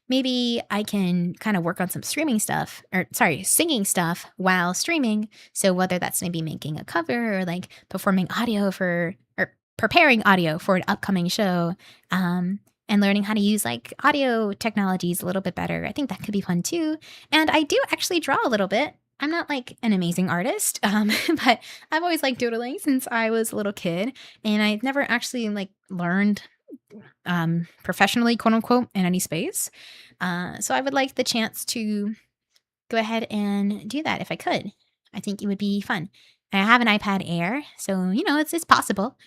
Maybe I can kind of work on some singing stuff while streaming. So whether that's maybe making a cover or like performing audio or preparing audio for an upcoming show, and learning how to use like audio technologies a little bit better. I think that could be fun too. And I do actually draw a little bit. I'm not like an amazing artist, but I've always liked doodling since I was a little kid, and I've never actually like learned professionally, quote unquote, in any space. So I would like the chance to go ahead and do that if I could. I think it would be fun. And I have an iPad Air, so it's possible.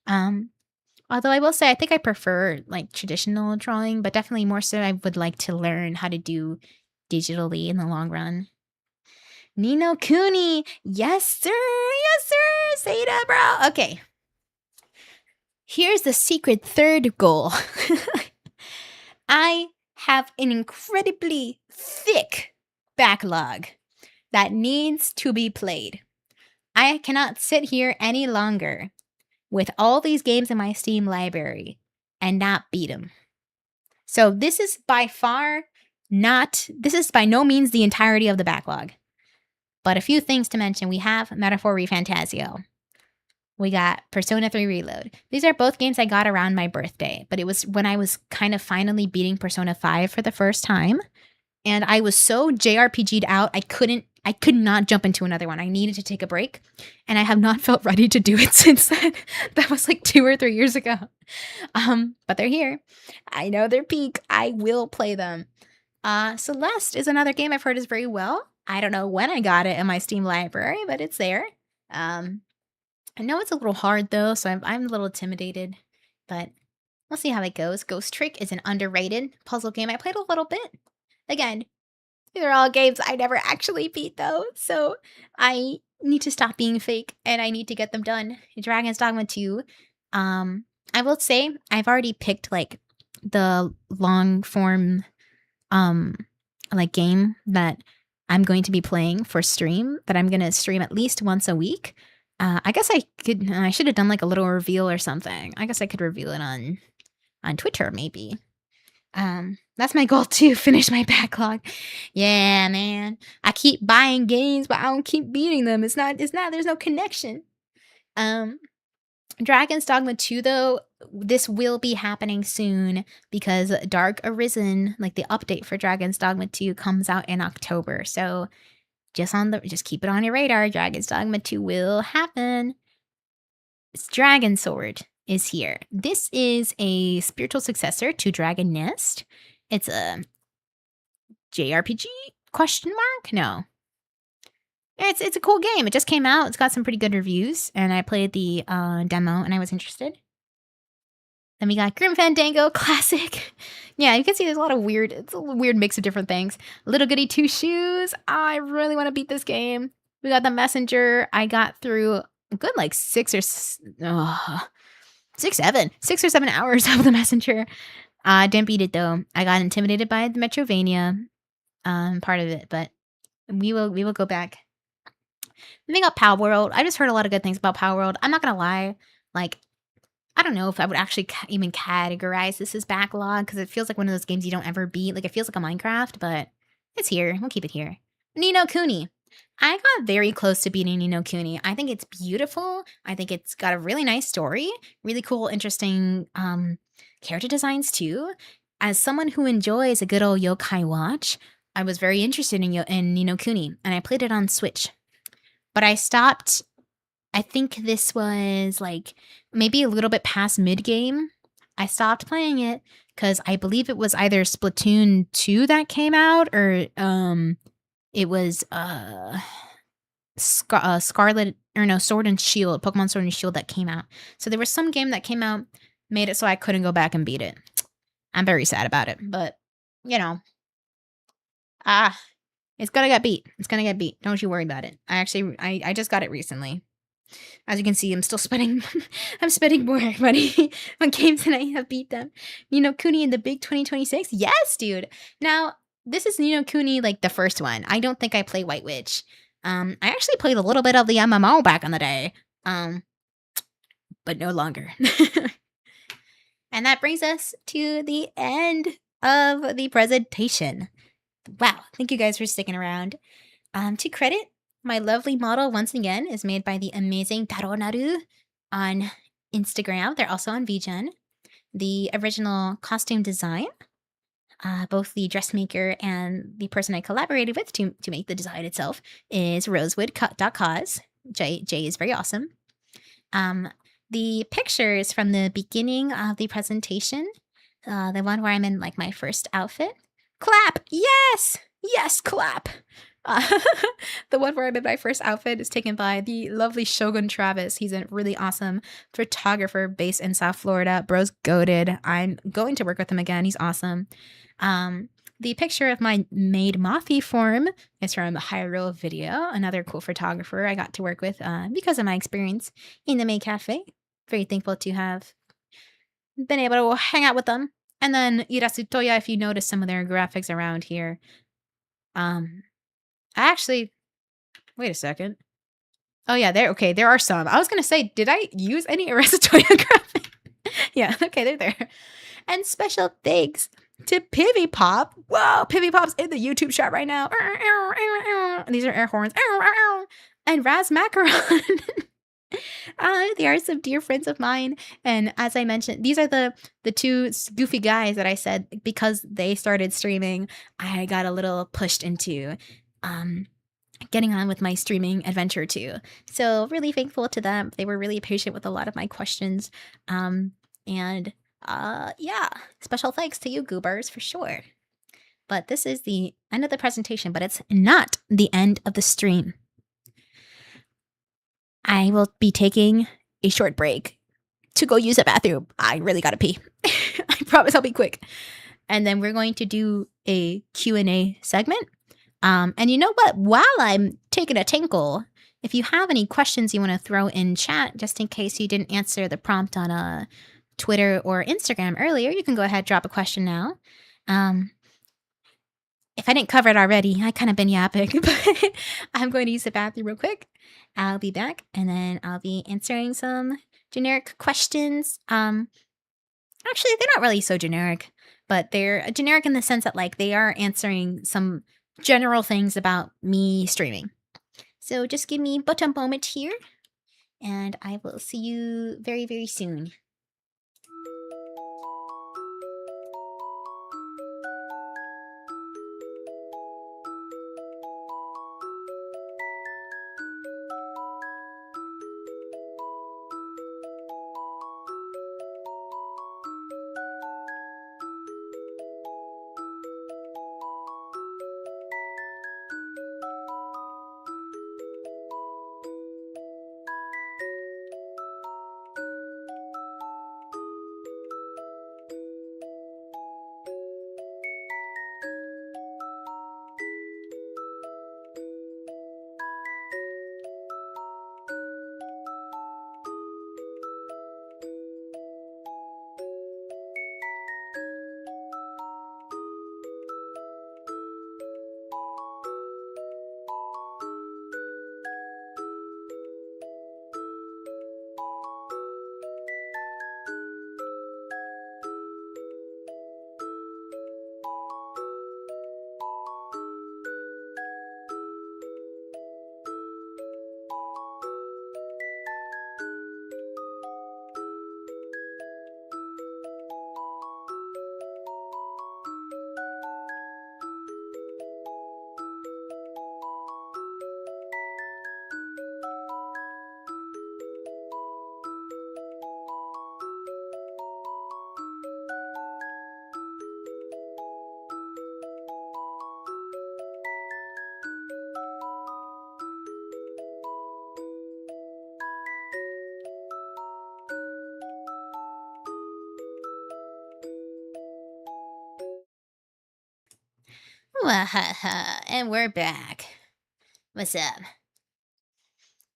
Although I will say I think I prefer like traditional drawing, but definitely more so I would like to learn how to do digitally in the long run. Nino Cooney, yes sir, say that, bro. Okay. Here's the secret third goal. I have an incredibly thick backlog. that needs to be played. I cannot sit here any longer with all these games in my Steam library and not beat them. So this is by no means the entirety of the backlog. But a few things to mention. We have Metaphor Refantasio. We got Persona 3 Reload. These are both games I got around my birthday, but it was when I was kind of finally beating Persona 5 for the first time. And I was so JRPG'd out, I could not jump into another one. I needed to take a break, and I have not felt ready to do it since then. That was like 2 or 3 years ago. But they're here. I know they're peak. I will play them. Celeste is another game I've heard is very well. I don't know when I got it in my Steam library, but it's there. I know it's a little hard though, so I'm a little intimidated, but we'll see how it goes. Ghost Trick is an underrated puzzle game. I played a little bit. Again, these are all games I never actually beat though, so I need to stop being fake and I need to get them done. Dragon's Dogma 2. I will say I've already picked like the long form like game that I'm going to be playing for stream, that I'm going to stream at least once a week. I guess I should have done like a little reveal or something. I guess I could reveal it on Twitter maybe. That's my goal to finish my backlog. Yeah, man. I keep buying games, but I don't keep beating them. There's no connection. Dragon's Dogma 2 though, this will be happening soon because Dark Arisen, like the update for Dragon's Dogma 2 comes out in October. So just keep it on your radar. Dragon's Dogma 2 will happen. Dragon Sword is here. This is a spiritual successor to Dragon Nest. It's a JRPG ? No. It's a cool game. It just came out. It's got some pretty good reviews, and I played the demo, and I was interested. Then we got Grim Fandango Classic. Yeah, you can see there's it's a weird mix of different things. Little Goody Two Shoes. I really want to beat this game. We got The Messenger. I got through a good like 6 or 7 hours of The Messenger. Didn't beat it though. I got intimidated by the Metrovania part of it, but we will go back. The thing about Power World, I just heard a lot of good things about Power World. I'm not gonna lie, like I don't know if I would actually even categorize this as backlog because it feels like one of those games you don't ever beat. Like it feels like a Minecraft, but it's here. We'll keep it here. Ni no Kuni. I got very close to beating Ni no Kuni. I think it's beautiful. I think it's got a really nice story, really cool, interesting character designs too. As someone who enjoys a good old yokai watch, I was very interested in Ni no Kuni, and I played it on Switch. But I stopped. I think this was like maybe a little bit past mid-game. I stopped playing it because I believe it was either Splatoon 2 that came out or it was Sword and Shield, Pokemon Sword and Shield that came out. So there was some game that came out, made it so I couldn't go back and beat it. I'm very sad about it, but you know. It's gonna get beat. It's gonna get beat. Don't you worry about it. I just got it recently. As you can see, I'm still spending I'm spending more money on games than I have beat them. Ni no Kuni in the big 2026? Yes, dude. Now, this is Ni no Kuni, like the first one. I don't think I play White Witch. I actually played a little bit of the MMO back in the day. But no longer. And that brings us to the end of the presentation. Wow, thank you guys for sticking around. To credit, my lovely model, once again, is made by the amazing Taronaru on Instagram. They're also on VGen. The original costume design, both the dressmaker and the person I collaborated with to make the design itself, is rosewood.cause. Jay is very awesome. The pictures from the beginning of the presentation, the one where I'm in like my first outfit. Clap! Yes! Yes, clap! The one where I'm in my first outfit is taken by the lovely Shogun Travis. He's a really awesome photographer based in South Florida. Bro's goated. I'm going to work with him again. He's awesome. The picture of my maid Mothi form is from Hyrule Video, another cool photographer I got to work with because of my experience in the Maid Cafe. Very thankful to have been able to hang out with them. And then Irasutoya, if you notice some of their graphics around here. I actually Wait a second. Oh yeah, there are some. I was gonna say, did I use any Aristotelian graphic? Yeah, okay, they're there. And special thanks to Pivy Pop. Whoa, Pivy Pop's in the YouTube shop right now. These are air horns. And Raz Macaron. They are some dear friends of mine. And as I mentioned, these are the two goofy guys that I said because they started streaming, I got a little pushed into getting on with my streaming adventure too. So really thankful to them. They were really patient with a lot of my questions. And yeah, special thanks to you goobers for sure. But this is the end of the presentation, but it's not the end of the stream. I will be taking a short break to go use a bathroom. I really gotta pee. I promise I'll be quick. And then we're going to do a Q&A segment. And you know what? While I'm taking a tinkle, if you have any questions you want to throw in chat, just in case you didn't answer the prompt on Twitter or Instagram earlier, you can go ahead, drop a question now. If I didn't cover it already, I kind of been yapping, but I'm going to use the bathroom real quick. I'll be back, and then I'll be answering some generic questions. Actually, they're not really so generic, but they're generic in the sense that, like, they are answering some general things about me streaming. So just give me but a moment here, and I will see you very, very soon. And we're back. What's up?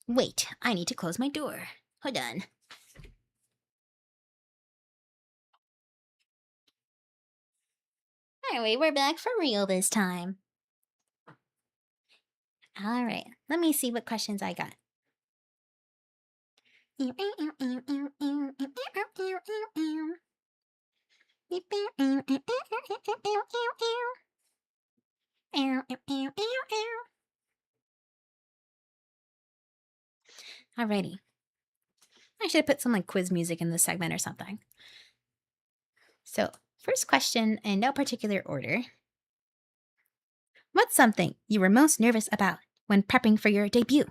Wait, I need to close my door. Hold on. Anyway, we're back for real this time. All right, let me see what questions I got. Alrighty. I should have put some like quiz music in this segment or something. So, first question in no particular order. What's something you were most nervous about when prepping for your debut?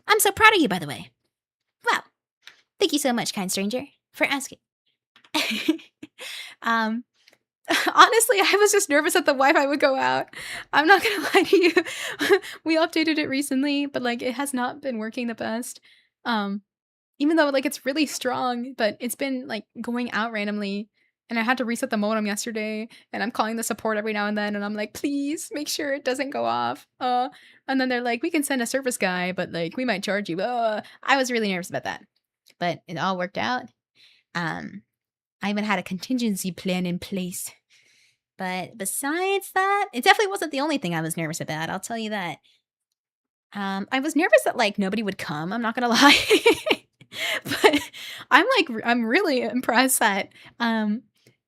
I'm so proud of you, by the way. Wow. Thank you so much, kind stranger, for asking. Honestly, I was just nervous that the Wi-Fi would go out. I'm not gonna lie to you. We updated it recently, but like it has not been working the best. Even though like it's really strong, but it's been like going out randomly. And I had to reset the modem yesterday, and I'm calling the support every now and then, and I'm like, please make sure it doesn't go off. And then they're like, we can send a service guy, but like we might charge you. I was really nervous about that, but it all worked out. I even had a contingency plan in place. But besides that, it definitely wasn't the only thing I was nervous about, I'll tell you that. I was nervous that, like, nobody would come, I'm not gonna lie. But I'm really impressed that,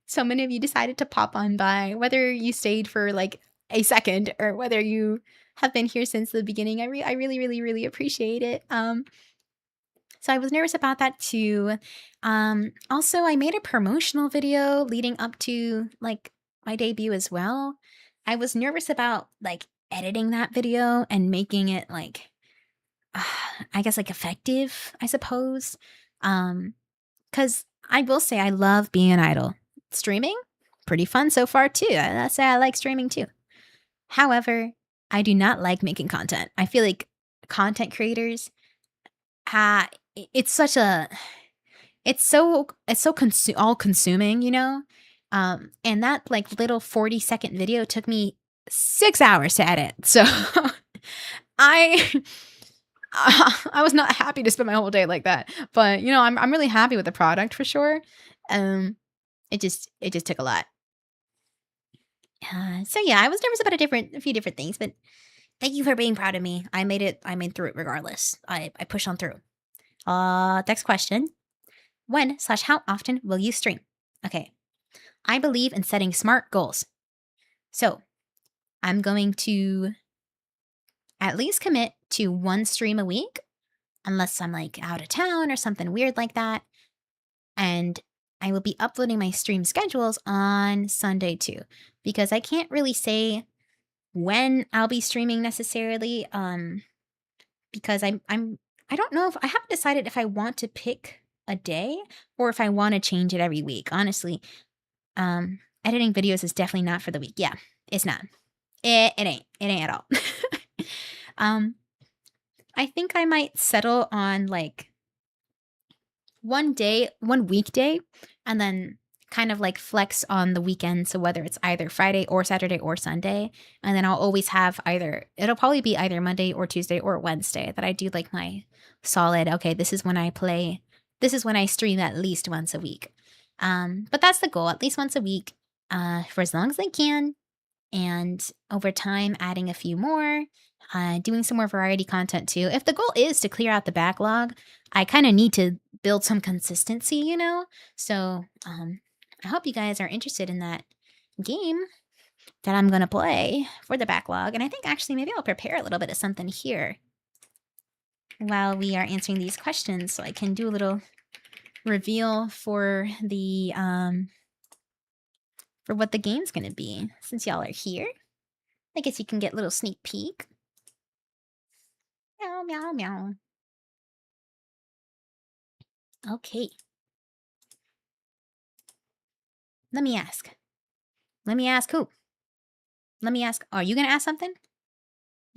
so many of you decided to pop on by, whether you stayed for, like, a second or whether you have been here since the beginning. I really, really, really appreciate it. So I was nervous about that too. Also, I made a promotional video leading up to, like, my debut as well. I was nervous about, like, editing that video and making it, like, I guess, like, effective, I suppose. Because I will say I love being an idol. Streaming, pretty fun so far too. Let's say I like streaming too. However, I do not like making content. I feel like content creators, it's such a it's so all consuming, you know? And that, like, little 40-second video took me 6 hours to edit. So I I was not happy to spend my whole day like that. But, you know, I'm really happy with the product for sure. It just took a lot. So yeah, I was nervous about a few different things, but thank you for being proud of me. I made through it regardless. I pushed on through. Next question. When/how often will you stream? Okay. I believe in setting smart goals. So I'm going to at least commit to 1 stream a week, unless I'm, like, out of town or something weird like that. And I will be uploading my stream schedules on Sunday too, because I can't really say when I'll be streaming necessarily. Because I don't know if I haven't decided if I want to pick a day or if I want to change it every week. Honestly, editing videos is definitely not for the week. Yeah, it's not. It ain't. It ain't at all. I think I might settle on, like, one weekday, and then kind of, like, flex on the weekend. So whether it's either Friday or Saturday or Sunday, and then I'll always have it'll probably be either Monday or Tuesday or Wednesday that I do, like, my solid, okay, this is when I stream at least once a week. But that's the goal, at least once a week, for as long as I can. And over time, adding a few more, doing some more variety content too. If the goal is to clear out the backlog, I kind of need to build some consistency, you know? So I hope you guys are interested in that game that I'm going to play for the backlog. And I think actually maybe I'll prepare a little bit of something here while we are answering these questions, so I can do a little reveal for the for what the game's gonna be. Since y'all are here, I guess you can get a little sneak peek. Meow, meow, meow. Okay. Let me ask. Let me ask who? Let me ask. Are you gonna ask something?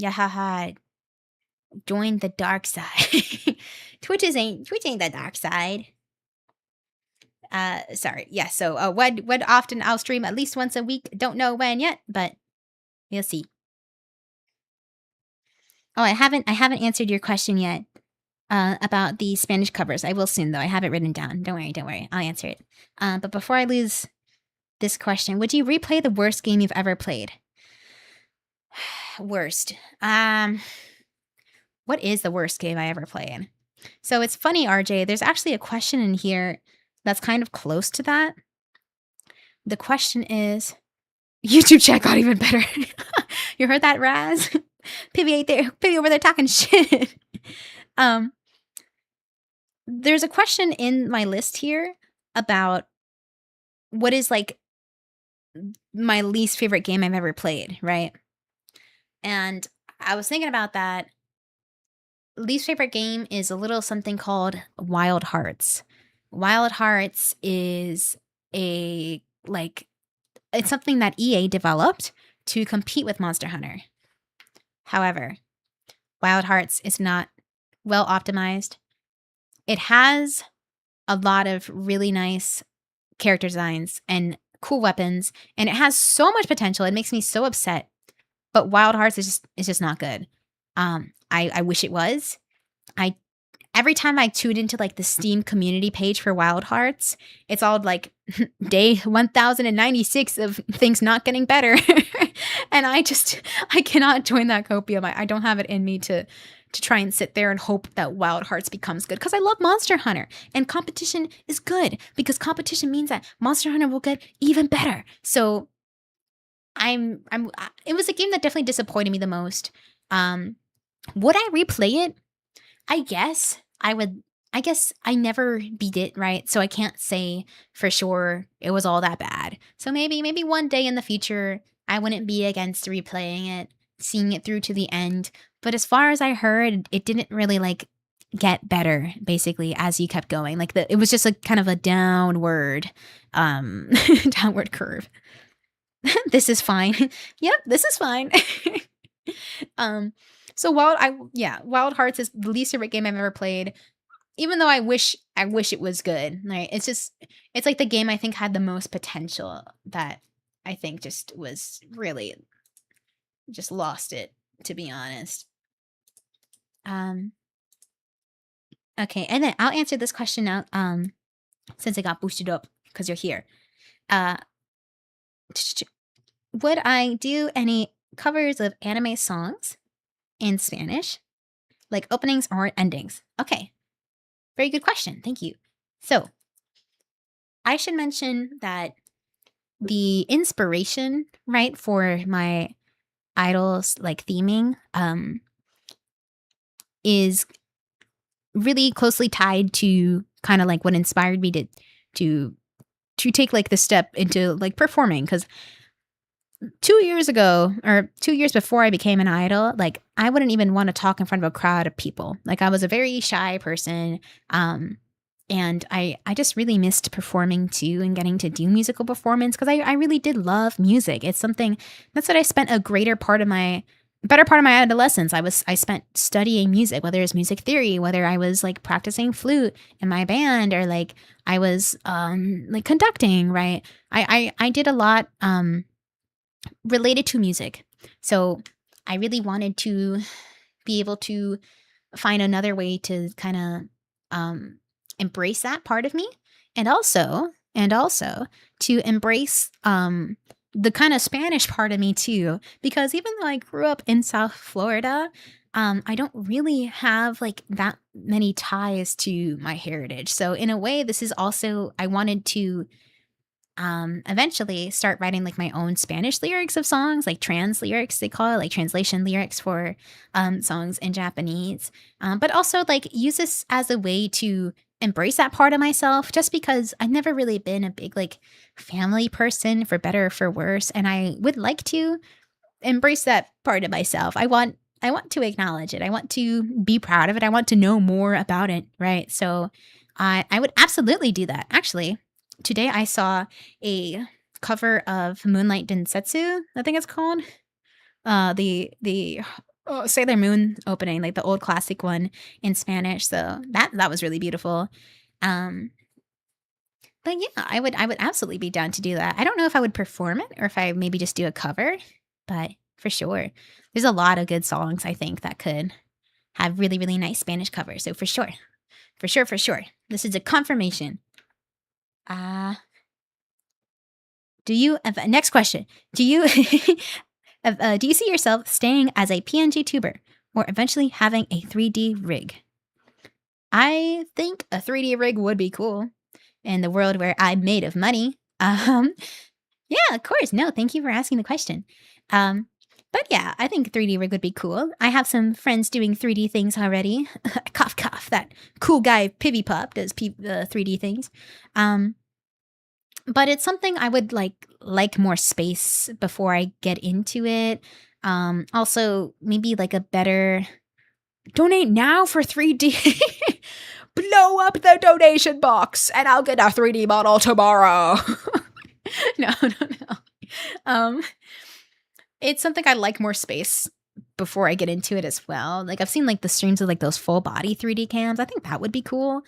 Yahaha. Join the dark side. Twitch ain't the dark side. Sorry. Yeah. So, when often I'll stream at least once a week. Don't know when yet, but we'll see. Oh, I haven't answered your question yet. About the Spanish covers. I will soon though. I have it written down. Don't worry. I'll answer it. But before I lose this question, would you replay the worst game you've ever played? Worst. What is the worst game I ever played? So it's funny, RJ. There's actually a question in here that's kind of close to that. The question is, YouTube chat got even better. You heard that, Raz? Pivy over there talking shit. There's a question in my list here about what is, like, my least favorite game I've ever played, right? And I was thinking about that. Least favorite game is a little something called Wild Hearts. Wild Hearts is it's something that EA developed to compete with Monster Hunter. However, Wild Hearts is not well optimized. It has a lot of really nice character designs and cool weapons, and it has so much potential. It makes me so upset. But Wild Hearts is just not good. I wish it was. every time I tune into like the Steam community page for Wild Hearts, it's all like day 1096 of things not getting better. And I cannot join that copium. I don't have it in me to try and sit there and hope that Wild Hearts becomes good, because I love Monster Hunter and competition is good because competition means that Monster Hunter will get even better. So it was a game that definitely disappointed me the most. Would I replay it? I guess I would. I guess I never beat it, right? So I can't say for sure it was all that bad. So maybe one day in the future, I wouldn't be against replaying it, seeing it through to the end. But as far as I heard, it didn't really like get better basically as you kept going. Like it was just a kind of a downward downward curve. This is fine. Yep, this is fine. So Wild Hearts is the least favorite game I've ever played. Even though I wish it was good. Right? It's like the game I think had the most potential that I think just was really just lost it, to be honest. Okay, and then I'll answer this question now. Since it got boosted up because you're here. Would I do any covers of anime songs in Spanish, like openings or endings? Okay, very good question. Thank you. So, I should mention that the inspiration, right, for my idols like theming, is really closely tied to kind of like what inspired me to take like the step into like performing, because 2 years ago, or 2 years before I became an idol, like I wouldn't even want to talk in front of a crowd of people. Like I was a very shy person. And I just really missed performing too and getting to do musical performance, because I really did love music. It's something that's what I spent a better part of my adolescence. I spent studying music, whether it's music theory, whether I was like practicing flute in my band, or like I was like conducting, right? I did a lot related to music. So I really wanted to be able to find another way to kind of embrace that part of me, and also to embrace the kind of Spanish part of me too, because even though I grew up in South Florida, I don't really have like that many ties to my heritage. So in a way, this is also, I wanted to eventually start writing like my own Spanish lyrics of songs, like trans lyrics, they call it, like translation lyrics for songs in Japanese. But also like use this as a way to embrace that part of myself, just because I've never really been a big like family person, for better or for worse. And I would like to embrace that part of myself. I want to acknowledge it. I want to be proud of it. I want to know more about it. Right. So I would absolutely do that. Actually, today I saw a cover of Moonlight Densetsu, I think it's called. The Sailor Moon opening, like the old classic one in Spanish. So that was really beautiful. But yeah, I would absolutely be down to do that. I don't know if I would perform it or if I maybe just do a cover, but for sure. There's a lot of good songs I think that could have really, really nice Spanish covers. So for sure. This is a confirmation. Next question. Do you see yourself staying as a PNGtuber or eventually having a 3D rig? I think a 3D rig would be cool in the world where I'm made of money. Yeah, of course. No, thank you for asking the question. But yeah, I think 3D rig would be cool. I have some friends doing 3D things already. Cough, cough. That cool guy Pivy Pop does 3D things. But it's something I would like more space before I get into it. Also, maybe like a better donate now for 3D. Blow up the donation box and I'll get a 3D model tomorrow. No. It's something I like more space before I get into it as well. Like I've seen like the streams of like those full body 3D cams. I think that would be cool.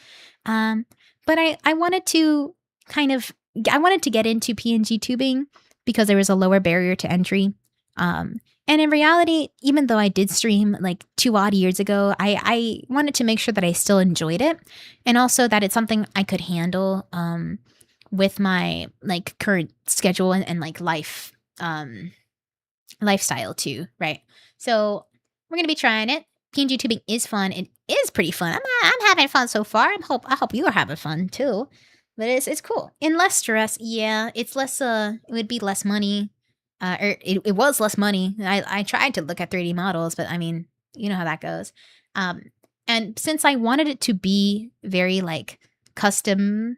But I wanted to get into PNG tubing because there was a lower barrier to entry. And in reality, even though I did stream like 2 odd years ago, I wanted to make sure that I still enjoyed it and also that it's something I could handle with my like current schedule and like lifestyle too, right? So we're gonna be trying it. PNG tubing is fun. It is pretty fun. I'm having fun so far. I hope you are having fun too. But it's cool and less stress. Yeah, it's less. It would be less money. It was less money. I tried to look at 3D models, but I mean, you know how that goes. Um, and since I wanted it to be very like customized,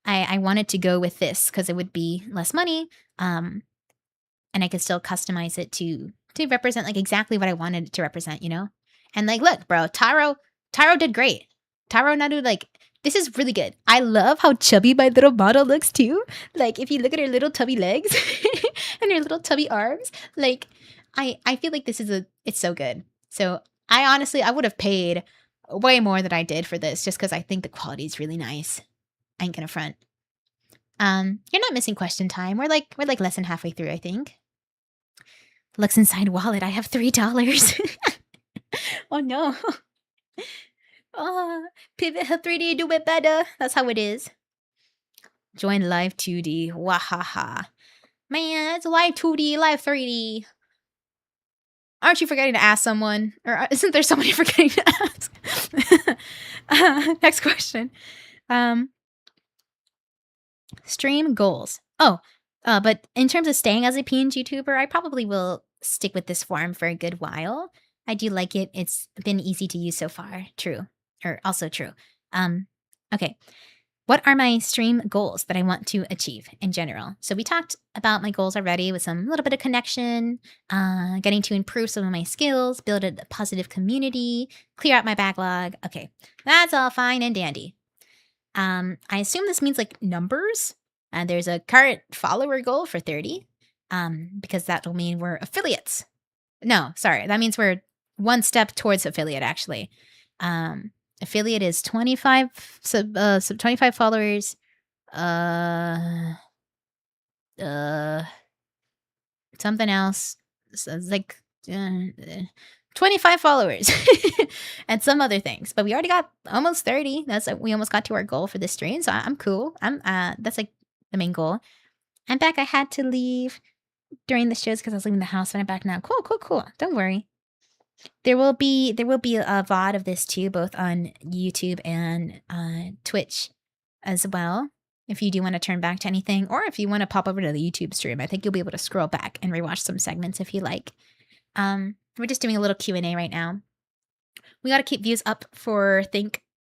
I wanted to go with this because it would be less money. Um, and I could still customize it to represent like exactly what I wanted it to represent, you know? And like, look, bro, Tyro did great. Tyro Nadu, like, this is really good. I love how chubby my little model looks too. Like, if you look at her little tubby legs and her little tubby arms, like, I feel like it's so good. So I honestly, I would have paid way more than I did for this just because I think the quality is really nice. I ain't gonna front. You're not missing question time. We're like less than halfway through, I think. Looks inside wallet. I have $3. Oh no. Oh, pivot her 3D, do it better. That's how it is. Join live 2D. Wahaha. Man, it's live 2D, live 3D. Aren't you forgetting to ask someone? Or isn't there someone you're forgetting to ask? Next question. Stream goals. Oh, but in terms of staying as a PNGtuber, I probably will stick with this form for a good while. I do like it. It's been easy to use so far. True. Or also true. Okay. What are my stream goals that I want to achieve in general? So we talked about my goals already with some little bit of connection, getting to improve some of my skills, build a positive community, clear out my backlog. Okay, that's all fine and dandy. I assume this means like numbers. There's a current follower goal for 30, because that will mean we're affiliates. No, sorry, that means we're one step towards affiliate actually. Affiliate is 25 25 followers. Something else. So it's like 25 followers and some other things. But we already got almost 30. We almost got to our goal for this stream. So I'm cool. That's like the main goal. I'm back. I had to leave during the shows because I was leaving the house, but I'm back now. Cool. Don't worry. There will be a VOD of this too, both on YouTube and Twitch as well. If you do want to turn back to anything, or if you want to pop over to the YouTube stream, I think you'll be able to scroll back and rewatch some segments if you like. We're just doing a little Q&A right now. We got to keep views up for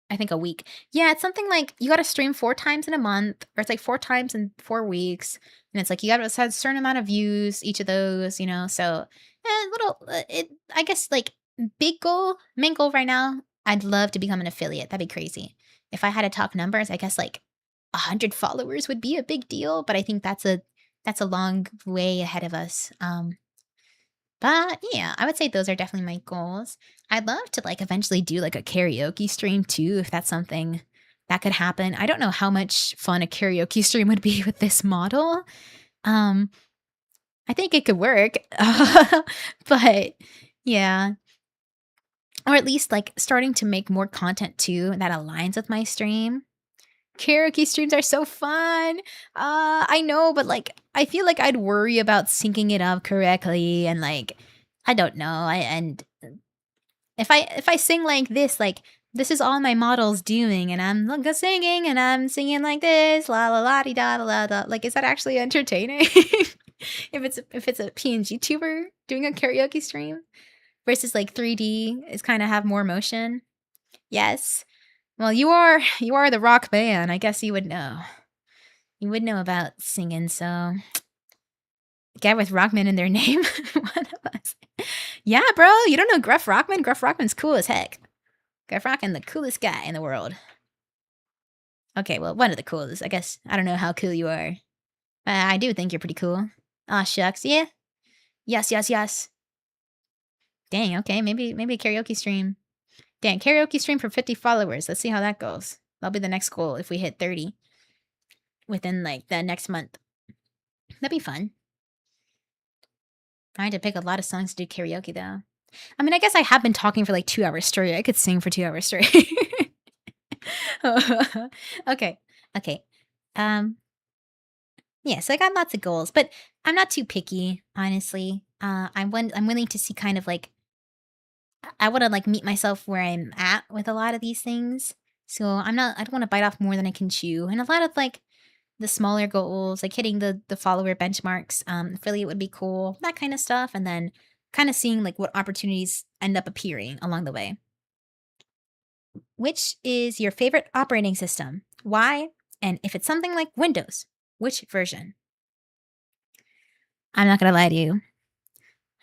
I think a week. Yeah, it's something like you got to stream 4 times in a month, or it's like 4 times in 4 weeks, and it's like you got to have a certain amount of views each of those, you know. So I guess like main goal right now, I'd love to become an affiliate. That'd be crazy. If I had to talk numbers, I guess like 100 followers would be a big deal, but I think that's a long way ahead of us. But yeah, I would say those are definitely my goals. I'd love to like eventually do like a karaoke stream too, if that's something that could happen. I don't know how much fun a karaoke stream would be with this model. I think it could work. But yeah. Or at least like starting to make more content too that aligns with my stream. Karaoke streams are so fun. I know, but like I feel like I'd worry about syncing it up correctly and like I don't know. And if I sing like this is all my models doing and I'm like singing and I'm singing like this, la la la di da la da. Like, is that actually entertaining? if it's a PNGtuber doing a karaoke stream versus like 3D is kind of have more motion. Yes. Well, you are the rock band. I guess you would know. You would know about singing, so guy with Rockman in their name. One of us. Yeah, bro. You don't know Gruff Rockman? Gruff Rockman's cool as heck. Gruff Rockman, the coolest guy in the world. Okay, well, one of the coolest. I guess I don't know how cool you are. I do think you're pretty cool. Aw, shucks. Yeah. Yes. Dang. Okay, maybe a karaoke stream. Dang, karaoke stream for 50 followers. Let's see how that goes. That'll be the next goal if we hit 30 within like the next month. That'd be fun. I had to pick a lot of songs to do karaoke, though. I mean, I guess I have been talking for like 2 hours straight. I could sing for 2 hours straight. Okay, okay. Um, yeah, so I got lots of goals, but I'm not too picky, honestly. I'm willing to see kind of like I wanna, like, meet myself where I'm at with a lot of these things. So I don't wanna bite off more than I can chew, and a lot of, like, the smaller goals, like hitting the follower benchmarks, affiliate would be cool, that kinda stuff, and then kinda seeing, like, what opportunities end up appearing along the way. Which is your favorite operating system? Why? And if it's something like Windows, which version? I'm not gonna lie to you.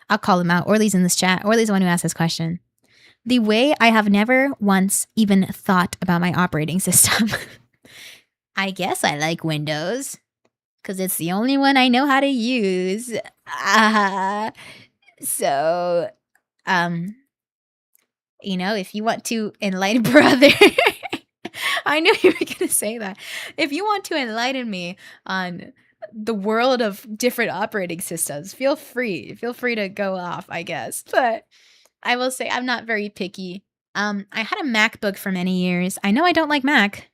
I'll call him out. Orly's in this chat. Orly's the one who asked this question. The way I have never once even thought about my operating system. I guess I like Windows because it's the only one I know how to use. So, um, if you want to enlighten brother, I knew you were gonna say that. If you want to enlighten me on the world of different operating systems, feel free. Feel free to go off, I guess. But I will say I'm not very picky. I had a MacBook for many years. I know I don't like Mac.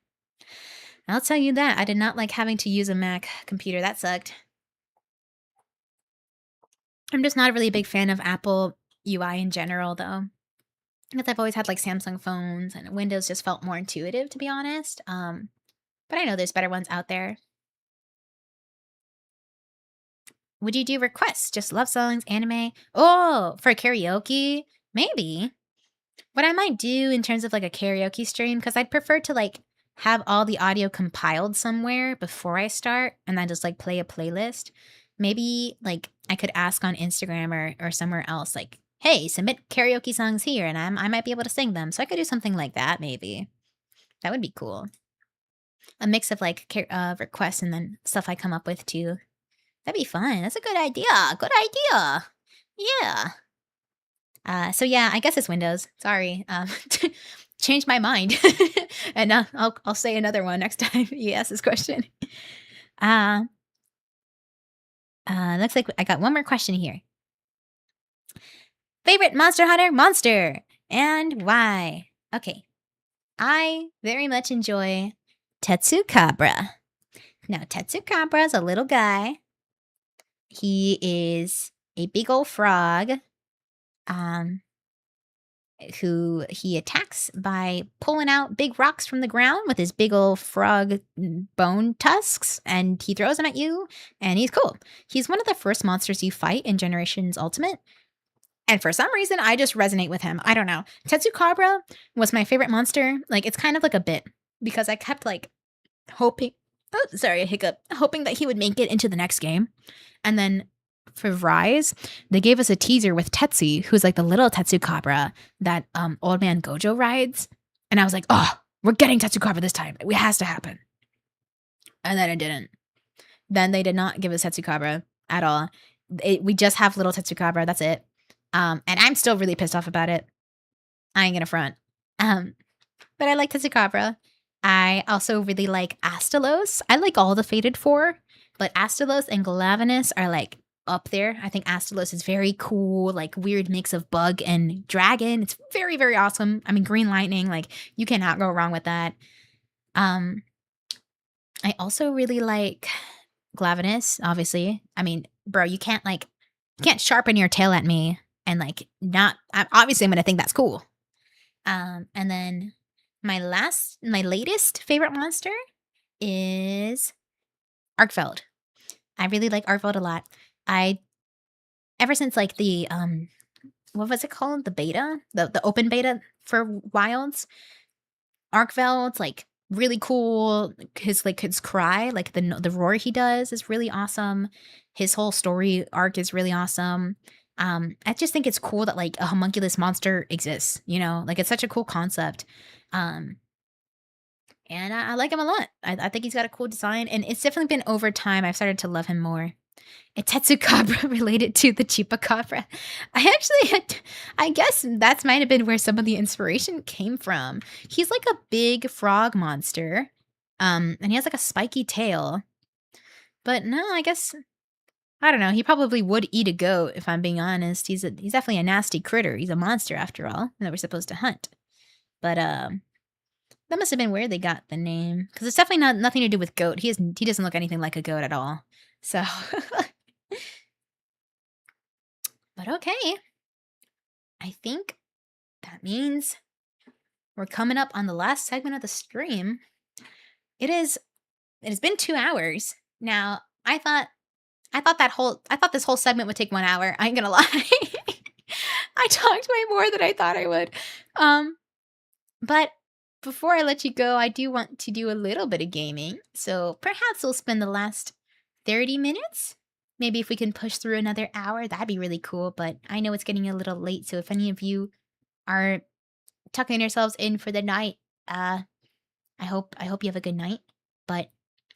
I'll tell you that. I did not like having to use a Mac computer. That sucked. I'm just not a really big fan of Apple UI in general, though. Because I've always had like Samsung phones and Windows just felt more intuitive, to be honest. But I know there's better ones out there. Would you do requests? Just love songs, anime? Oh, for karaoke? Maybe. What I might do in terms of like a karaoke stream, because I'd prefer to like have all the audio compiled somewhere before I start and then just like play a playlist. Maybe like I could ask on Instagram or somewhere else, like, hey, submit karaoke songs here and I might be able to sing them. So I could do something like that maybe. That would be cool. A mix of like requests and then stuff I come up with too. That'd be fun. That's a good idea. Good idea. Yeah. So yeah, I guess it's Windows. Sorry. Changed my mind. And I'll say another one next time you ask this question. Uh, looks like I got one more question here. Favorite Monster Hunter monster and why? Okay. I very much enjoy Tetsucabra. Now, Tetsucabra is a little guy. He is a big old frog. Who he attacks by pulling out big rocks from the ground with his big old frog bone tusks, and he throws them at you, and he's cool. He's one of the first monsters you fight in Generations Ultimate, and for some reason, I just resonate with him. I don't know. Tetsucabra was my favorite monster. Like, it's kind of like a bit, because I kept, like, hoping... Oh, sorry, a hiccup. Hoping that he would make it into the next game. And then for Rise, they gave us a teaser with Tetsu, who's like the little Tetsucabra that Old Man Gojo rides. And I was like, oh, we're getting Tetsucabra this time. It has to happen. And then it didn't. Then they did not give us Tetsucabra at all. We just have little Tetsucabra. That's it. And I'm still really pissed off about it. I ain't gonna front. But I like Tetsucabra. I also really like Astalos. I like all the Fated Four, but Astalos and Glavenus are like up there. I think Astalos is very cool, like weird mix of bug and dragon. It's very, very awesome. I mean, Green Lightning, like you cannot go wrong with that. I also really like Glavenus, obviously. I mean, bro, you can't sharpen your tail at me and like not, obviously I'm going to think that's cool. And then my latest favorite monster is Arkfeld. I really like Arkfeld a lot. Ever since like the what was it called? The beta? The open beta for Wilds. Arkfeld's like really cool. His cry, like the roar he does is really awesome. His whole story arc is really awesome. I just think it's cool that like a homunculus monster exists, like it's such a cool concept. And I like him a lot. I think he's got a cool design, and it's definitely been over time I've started to love him more. A Tetsucabra related to the Chupacabra. I guess that might have been where some of the inspiration came from. He's like a big frog monster, and he has like a spiky tail. But no, I guess I don't know. He probably would eat a goat, if I'm being honest. He's definitely a nasty critter. He's a monster, after all, that we're supposed to hunt. But, that must have been where they got the name. Because it's definitely nothing to do with goat. He doesn't look anything like a goat at all. So, but okay. I think that means we're coming up on the last segment of the stream. It has been 2 hours. Now, I thought this whole segment would take 1 hour. I ain't gonna lie. I talked way more than I thought I would. But before I let you go, I do want to do a little bit of gaming. So perhaps we'll spend the last 30 minutes. Maybe if we can push through another hour, that'd be really cool. But I know it's getting a little late, so if any of you are tucking yourselves in for the night, I hope you have a good night. But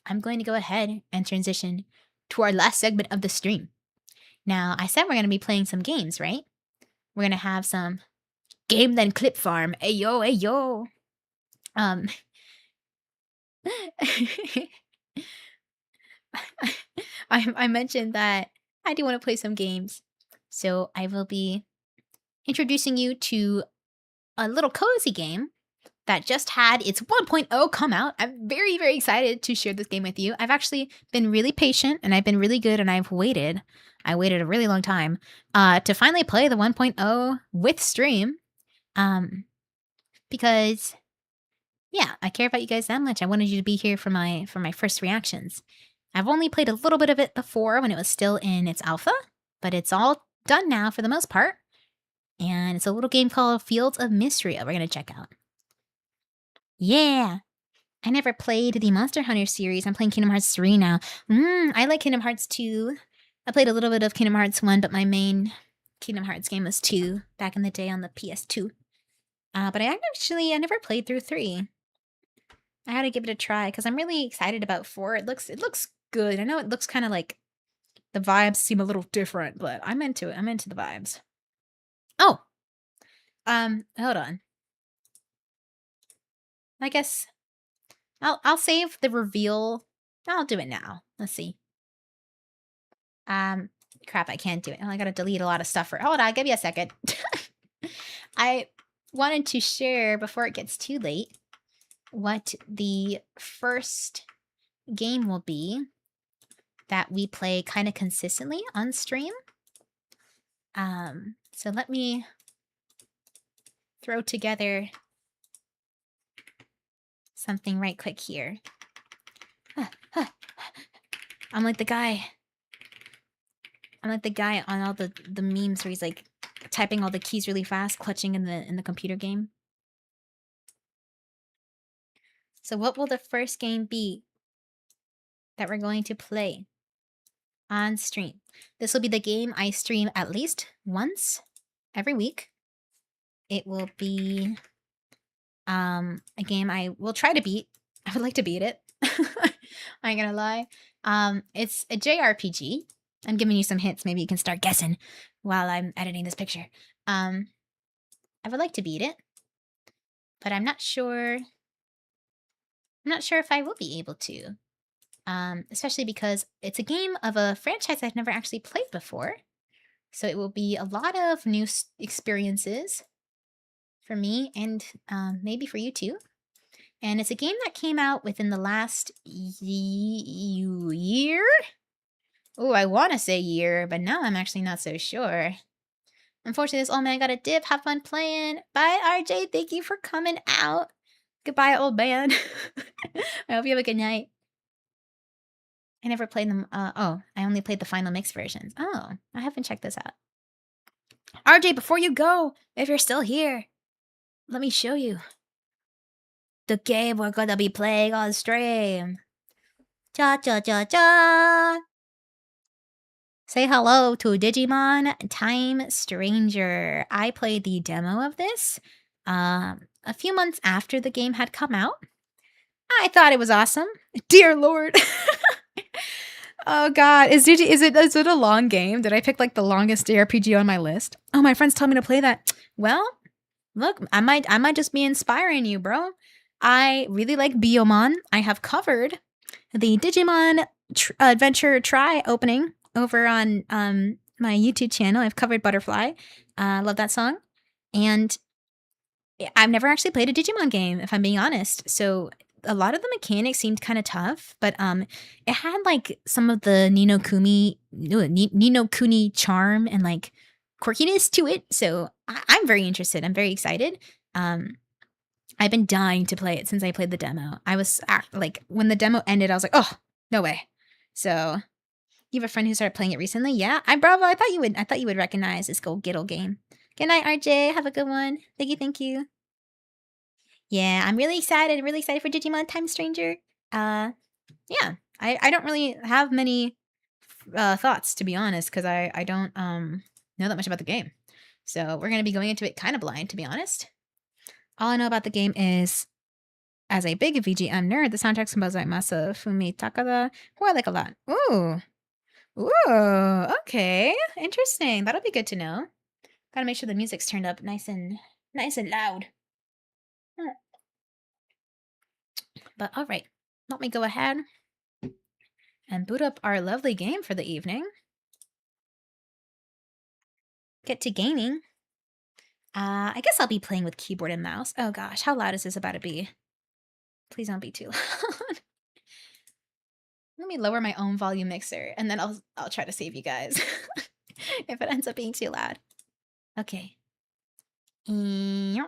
I'm going to go ahead and transition to our last segment of the stream. Now, I said we're going to be playing some games, right? We're going to have some Game Then Clip Farm. Ayo, ayo. I mentioned that I do want to play some games. So I will be introducing you to a little cozy game that just had its 1.0 come out. I'm very, very excited to share this game with you. I've actually been really patient and I've been really good and I've waited. I waited a really long time to finally play the 1.0 with stream. Because yeah, I care about you guys that much. I wanted you to be here for my first reactions. I've only played a little bit of it before when it was still in its alpha, but it's all done now for the most part. And it's a little game called Fields of Mystery that we're going to check out. Yeah. I never played the Monster Hunter series. I'm playing Kingdom Hearts 3 now. I like Kingdom Hearts 2. I played a little bit of Kingdom Hearts 1, but my main Kingdom Hearts game was 2 back in the day on the PS2. But I never played through 3. I had to give it a try because I'm really excited about 4. It looks good. I know it looks kind of like the vibes seem a little different, but I'm into it. I'm into the vibes. Oh, hold on. I guess I'll save the reveal. I'll do it now. Let's see. Crap, I can't do it. Oh, I gotta delete a lot of stuff. Hold on, give me a second. I wanted to share before it gets too late what the first game will be that we play kind of consistently on stream. So let me throw together something right quick here. I'm like the guy on all the memes where he's like typing all the keys really fast, clutching in the computer game. So what will the first game be that we're going to play on stream? This will be the game I stream at least once every week. It will be a game I will try to beat. I would like to beat it. I ain't gonna lie. It's a JRPG. I'm giving you some hints. Maybe you can start guessing while I'm editing this picture. I would like to beat it, but I'm not sure. I'm not sure if I will be able to. Especially because it's a game of a franchise I've never actually played before. So it will be a lot of new experiences for me and maybe for you too. And it's a game that came out within the last year. Oh, I want to say year, but now I'm actually not so sure. Unfortunately, this old man got a dip. Have fun playing. Bye, RJ. Thank you for coming out. Goodbye, old man. I hope you have a good night. I never played them. I only played the final mix versions. Oh, I haven't checked this out. RJ, before you go, if you're still here, let me show you the game we're gonna be playing on stream. Cha cha cha cha. Say hello to Digimon Time Stranger. I played the demo of this a few months after the game had come out. I thought it was awesome. Dear Lord. Oh God, is it a long game? Did I pick like the longest JRPG on my list? Oh, my friends told me to play that. Well, look, I might just be inspiring you, bro. I really like Biyomon. I have covered the Digimon Adventure Try opening over on my YouTube channel. I've covered Butterfly. Love that song. And I've never actually played a Digimon game, if I'm being honest. So a lot of the mechanics seemed kind of tough, but it had like some of the Nino Kuni charm and like quirkiness to it. So I'm very interested. I'm very excited. I've been dying to play it since I played the demo. I was like, when the demo ended, I was like, oh, no way. So you have a friend who started playing it recently? Yeah, Bravo. I thought you would recognize this Go Giddle game. Good night, RJ. Have a good one. Thank you. Yeah, I'm really excited for Digimon Time Stranger. Yeah, I don't really have many thoughts, to be honest, because I don't know that much about the game. So we're gonna be going into it kind of blind, to be honest. All I know about the game is, as a big VGM nerd, the soundtrack's composed by Masafumi Takada, who I like a lot. Ooh, okay, interesting. That'll be good to know. Gotta make sure the music's turned up nice and loud. But all right, let me go ahead and boot up our lovely game for the evening. Get to gaming. I guess I'll be playing with keyboard and mouse. Oh gosh, how loud is this about to be? Please don't be too loud. Let me lower my own volume mixer, and then I'll try to save you guys if it ends up being too loud. Okay. Gaming.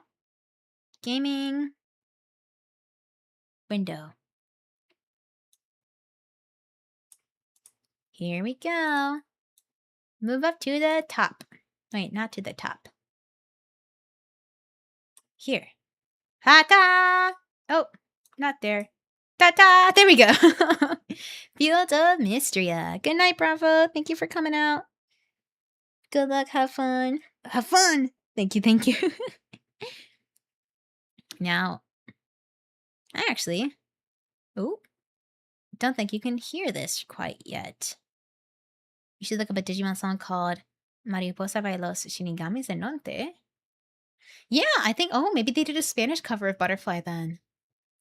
Window. Here we go. Move up to the top. Wait, not to the top. Here. Ha-ta! Oh, not there. Ta-ta! There we go. Field of Mystria. Good night, Bravo. Thank you for coming out. Good luck. Have fun. Have fun! Thank you. Now, don't think you can hear this quite yet. You should look up a Digimon song called Mariposa by los Shinigamis del Norte. Yeah, I think, maybe they did a Spanish cover of Butterfly then.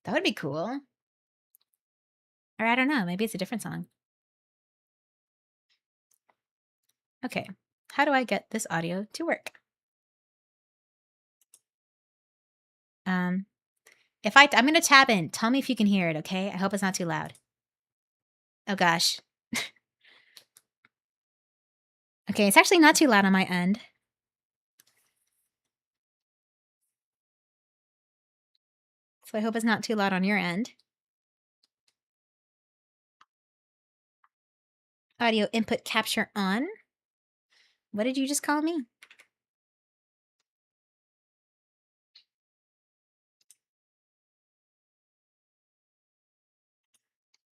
That would be cool. Or I don't know, maybe it's a different song. Okay, how do I get this audio to work? I'm gonna tab in. Tell me if you can hear it, okay? I hope it's not too loud. Oh gosh. Okay, it's actually not too loud on my end. So I hope it's not too loud on your end. Audio input capture on. What did you just call me?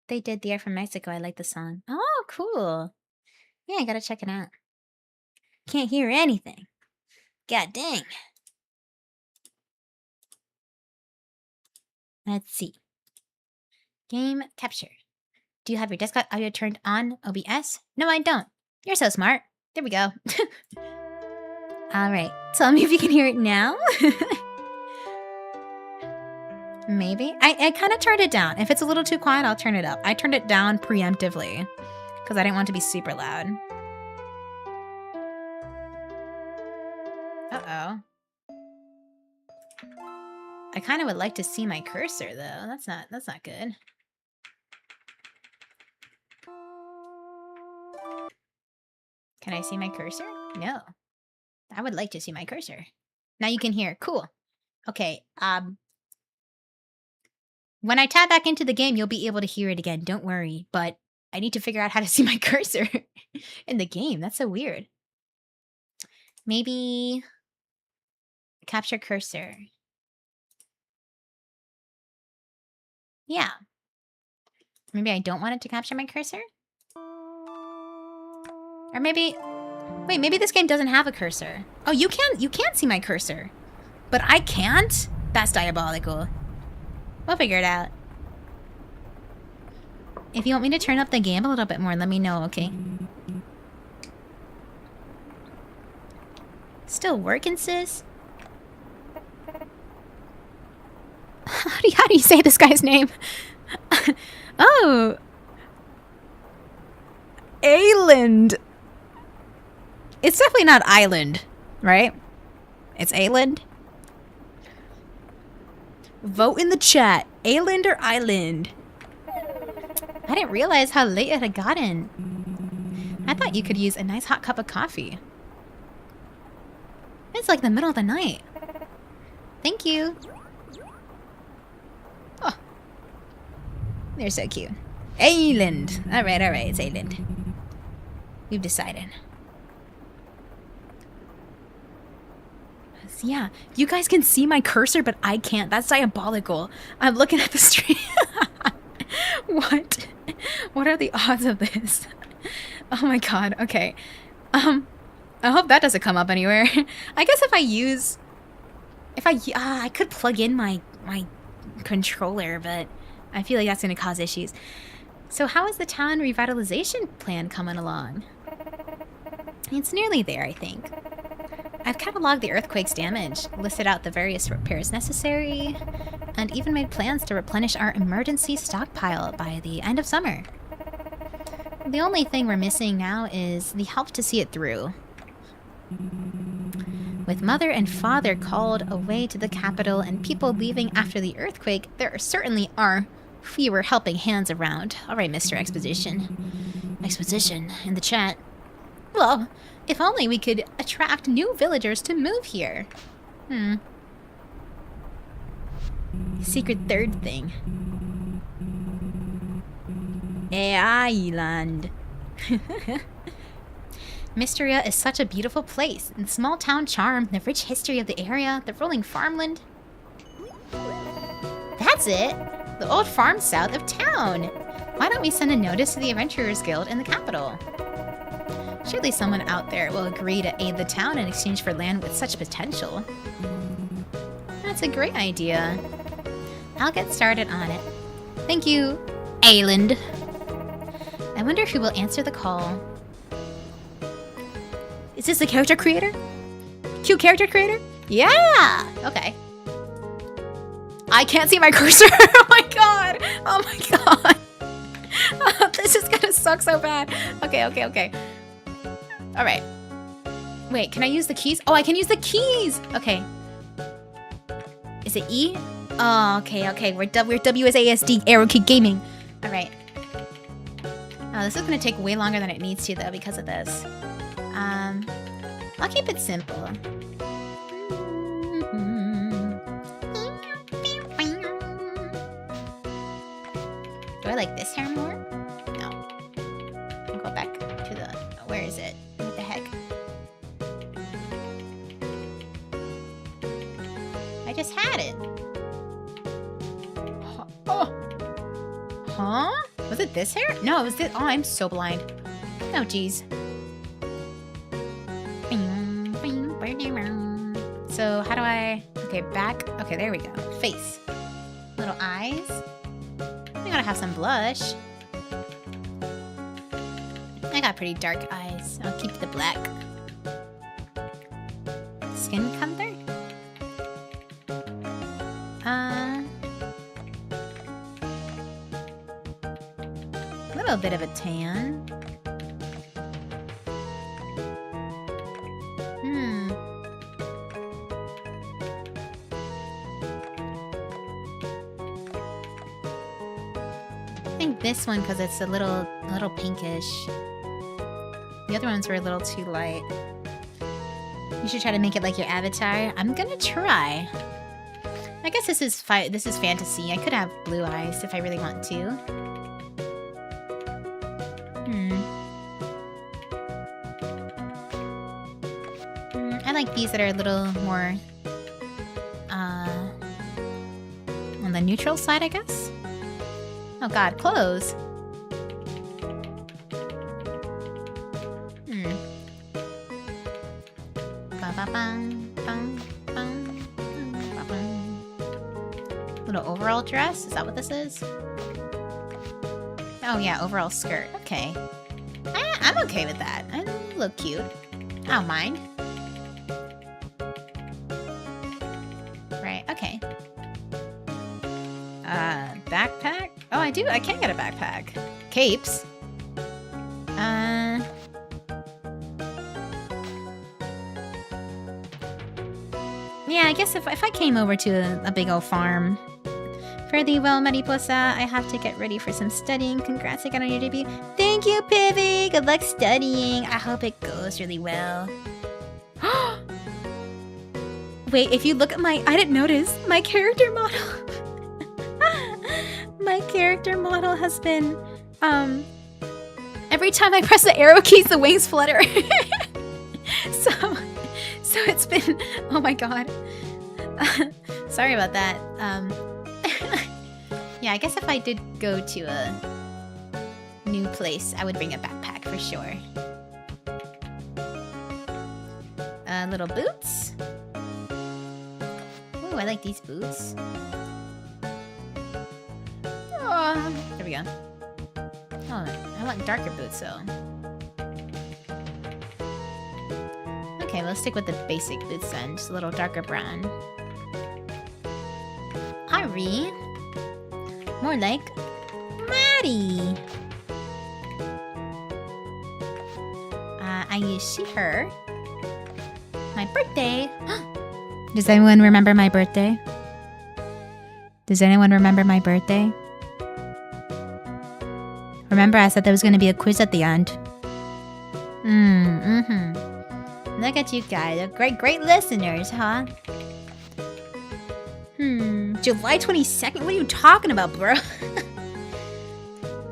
They did The Air from Mexico. I like the song. Oh, cool. Yeah, I gotta check it out. Can't hear anything. God dang. Let's see. Game capture. Do you have your desktop audio turned on OBS? No, I don't. You're so smart. There we go. All right. Tell me if you can hear it now. Maybe. I kind of turned it down. If it's a little too quiet, I'll turn it up. I turned it down preemptively because I didn't want it to be super loud. Uh-oh. I kind of would like to see my cursor though. That's not good. Can I see my cursor? No. I would like to see my cursor. Now you can hear. Cool. Okay. When I tab back into the game, you'll be able to hear it again. Don't worry. But I need to figure out how to see my cursor in the game. That's so weird. Maybe capture cursor. Yeah. Maybe I don't want it to capture my cursor? Or maybe... Wait, maybe this game doesn't have a cursor. Oh, you can see my cursor. But I can't? That's diabolical. We'll figure it out. If you want me to turn up the game a little bit more, let me know, okay? Still working, sis? How do you say this guy's name? Oh. Ayland. It's definitely not island, right? It's Ayland. Vote in the chat. Ayland or island? I didn't realize how late it had gotten. I thought you could use a nice hot cup of coffee. It's like the middle of the night. Thank you. Oh. They're so cute. Ayland. Alright, it's Ayland. We've decided. Yeah, you guys can see my cursor, but I can't. That's diabolical. I'm looking at the stream. What? What are the odds of this? Oh my god, okay. I hope that doesn't come up anywhere. I guess I could plug in my controller, but I feel like that's going to cause issues. So how is the town revitalization plan coming along? It's nearly there, I think. I've cataloged the earthquake's damage, listed out the various repairs necessary, and even made plans to replenish our emergency stockpile by the end of summer. The only thing we're missing now is the help to see it through. With Mother and Father called away to the capital and people leaving after the earthquake, there certainly are fewer helping hands around. Alright, Mr. Exposition. Exposition in the chat. Well, if only we could attract new villagers to move here. Secret third thing. Island. Mysteria is such a beautiful place. The small town charm, the rich history of the area, the rolling farmland. That's it! The old farm south of town! Why don't we send a notice to the Adventurers Guild in the capital? Surely someone out there will agree to aid the town in exchange for land with such potential. That's a great idea. I'll get started on it. Thank you, Ayland. I wonder who will answer the call. Is this the character creator? Cute character creator? Yeah! Okay. I can't see my cursor! Oh my god! Oh my god! Oh, this is gonna suck so bad. Okay. Alright. Wait, can I use the keys? Oh, I can use the keys! Okay. Is it E? Oh, okay. We're WSASD Arrow Key Gaming. Alright. Oh, this is gonna take way longer than it needs to, though, because of this. I'll keep it simple. Do I like this hair more? No. I'll go back to the... Where is it? What the heck? I just had it. Oh. Huh? Was it this hair? No, it was this. Oh, I'm so blind. Oh, jeez. So, how do I... Okay, back. Okay, there we go. Face. Little eyes. I gotta have some blush. I got pretty dark eyes. I'll keep the black. Skin color? A little bit of a tan. I think this one, because it's a little pinkish. The other ones were a little too light. You should try to make it like your avatar. I'm gonna try. I guess this is fantasy. I could have blue eyes if I really want to. I like these that are a little more on the neutral side, I guess. Oh god, clothes. Little overall dress? Is that what this is? Oh yeah, overall skirt. Okay. I'm okay with that. I look cute. I don't mind. Right, okay. Backpack? Oh, I do. I can get a backpack. Capes. guess if I came over to a big old farm. Fare thee well, Mariposa. I have to get ready for some studying. Congrats again on your debut. Thank you, Pivy. Good luck studying. I hope it goes really well. Wait, if you look at my... I didn't notice. My character model. My character model has been... Every time I press the arrow keys, the wings flutter. So it's been... Oh my god. Sorry about that. Yeah, I guess if I did go to a new place, I would bring a backpack for sure. Little boots. Ooh, I like these boots. Oh, there we go. Oh, I want darker boots though. Okay, let's stick with the basic boots then. Just a little darker brown. Ari. More like Maddie. I use she, her. My birthday. Does anyone remember my birthday? Does anyone remember my birthday? Remember I said there was going to be a quiz at the end. Look at you guys. Great listeners, huh? July 22nd? What are you talking about, bro?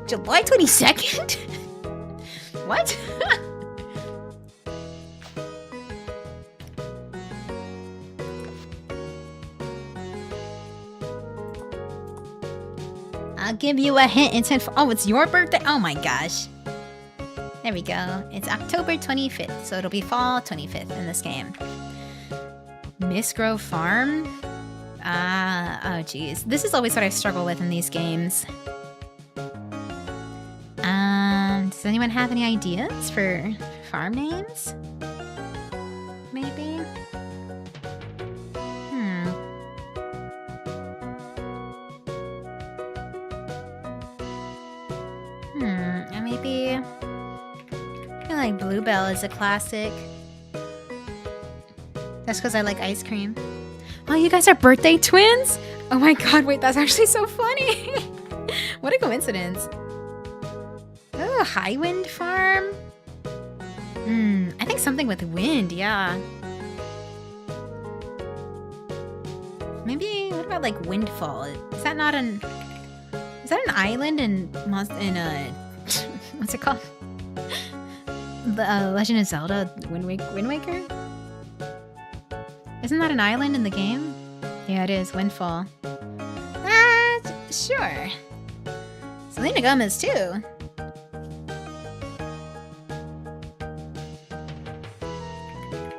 July 22nd? What? I'll give you a hint. Oh, it's your birthday? Oh my gosh. There we go. It's October 25th, so it'll be fall 25th in this game. Miss Grove Farm? Oh geez. This is always what I struggle with in these games. Does anyone have any ideas for farm names? Maybe? Maybe... I feel like Bluebell is a classic. That's because I like ice cream. Oh, you guys are birthday twins? Oh my god, wait, that's actually so funny. What a coincidence. Oh, Highwind Farm? I think something with wind, yeah. Maybe, what about like Windfall? Is that not an... Is that an island in what's it called? The Legend of Zelda Wind Waker? Isn't that an island in the game? Yeah, it is. Windfall. Sure. Selena Gomez, too.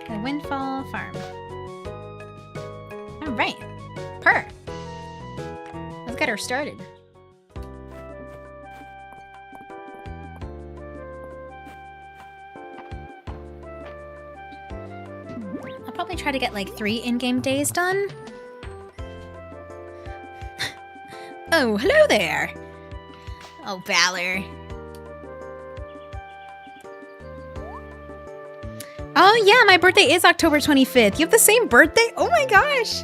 The Windfall Farm. Alright. Purr. Let's get her started. I'll probably try to get like 3 in-game days done. Oh, hello there! Oh, Valor. Oh yeah, my birthday is October 25th. You have the same birthday? Oh my gosh!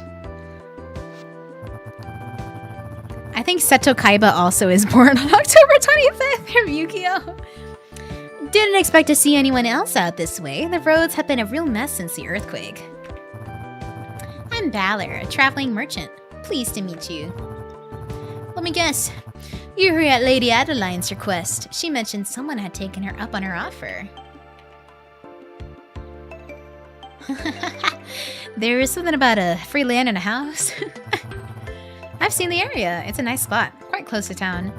I think Seto Kaiba also is born on October 25th from Yu-Gi-Oh! Didn't expect to see anyone else out this way. The roads have been a real mess since the earthquake. I'm Valor, a traveling merchant. Pleased to meet you. Let me guess. You're here at Lady Adeline's request. She mentioned someone had taken her up on her offer. There is something about a free land and a house. I've seen the area. It's a nice spot, quite close to town.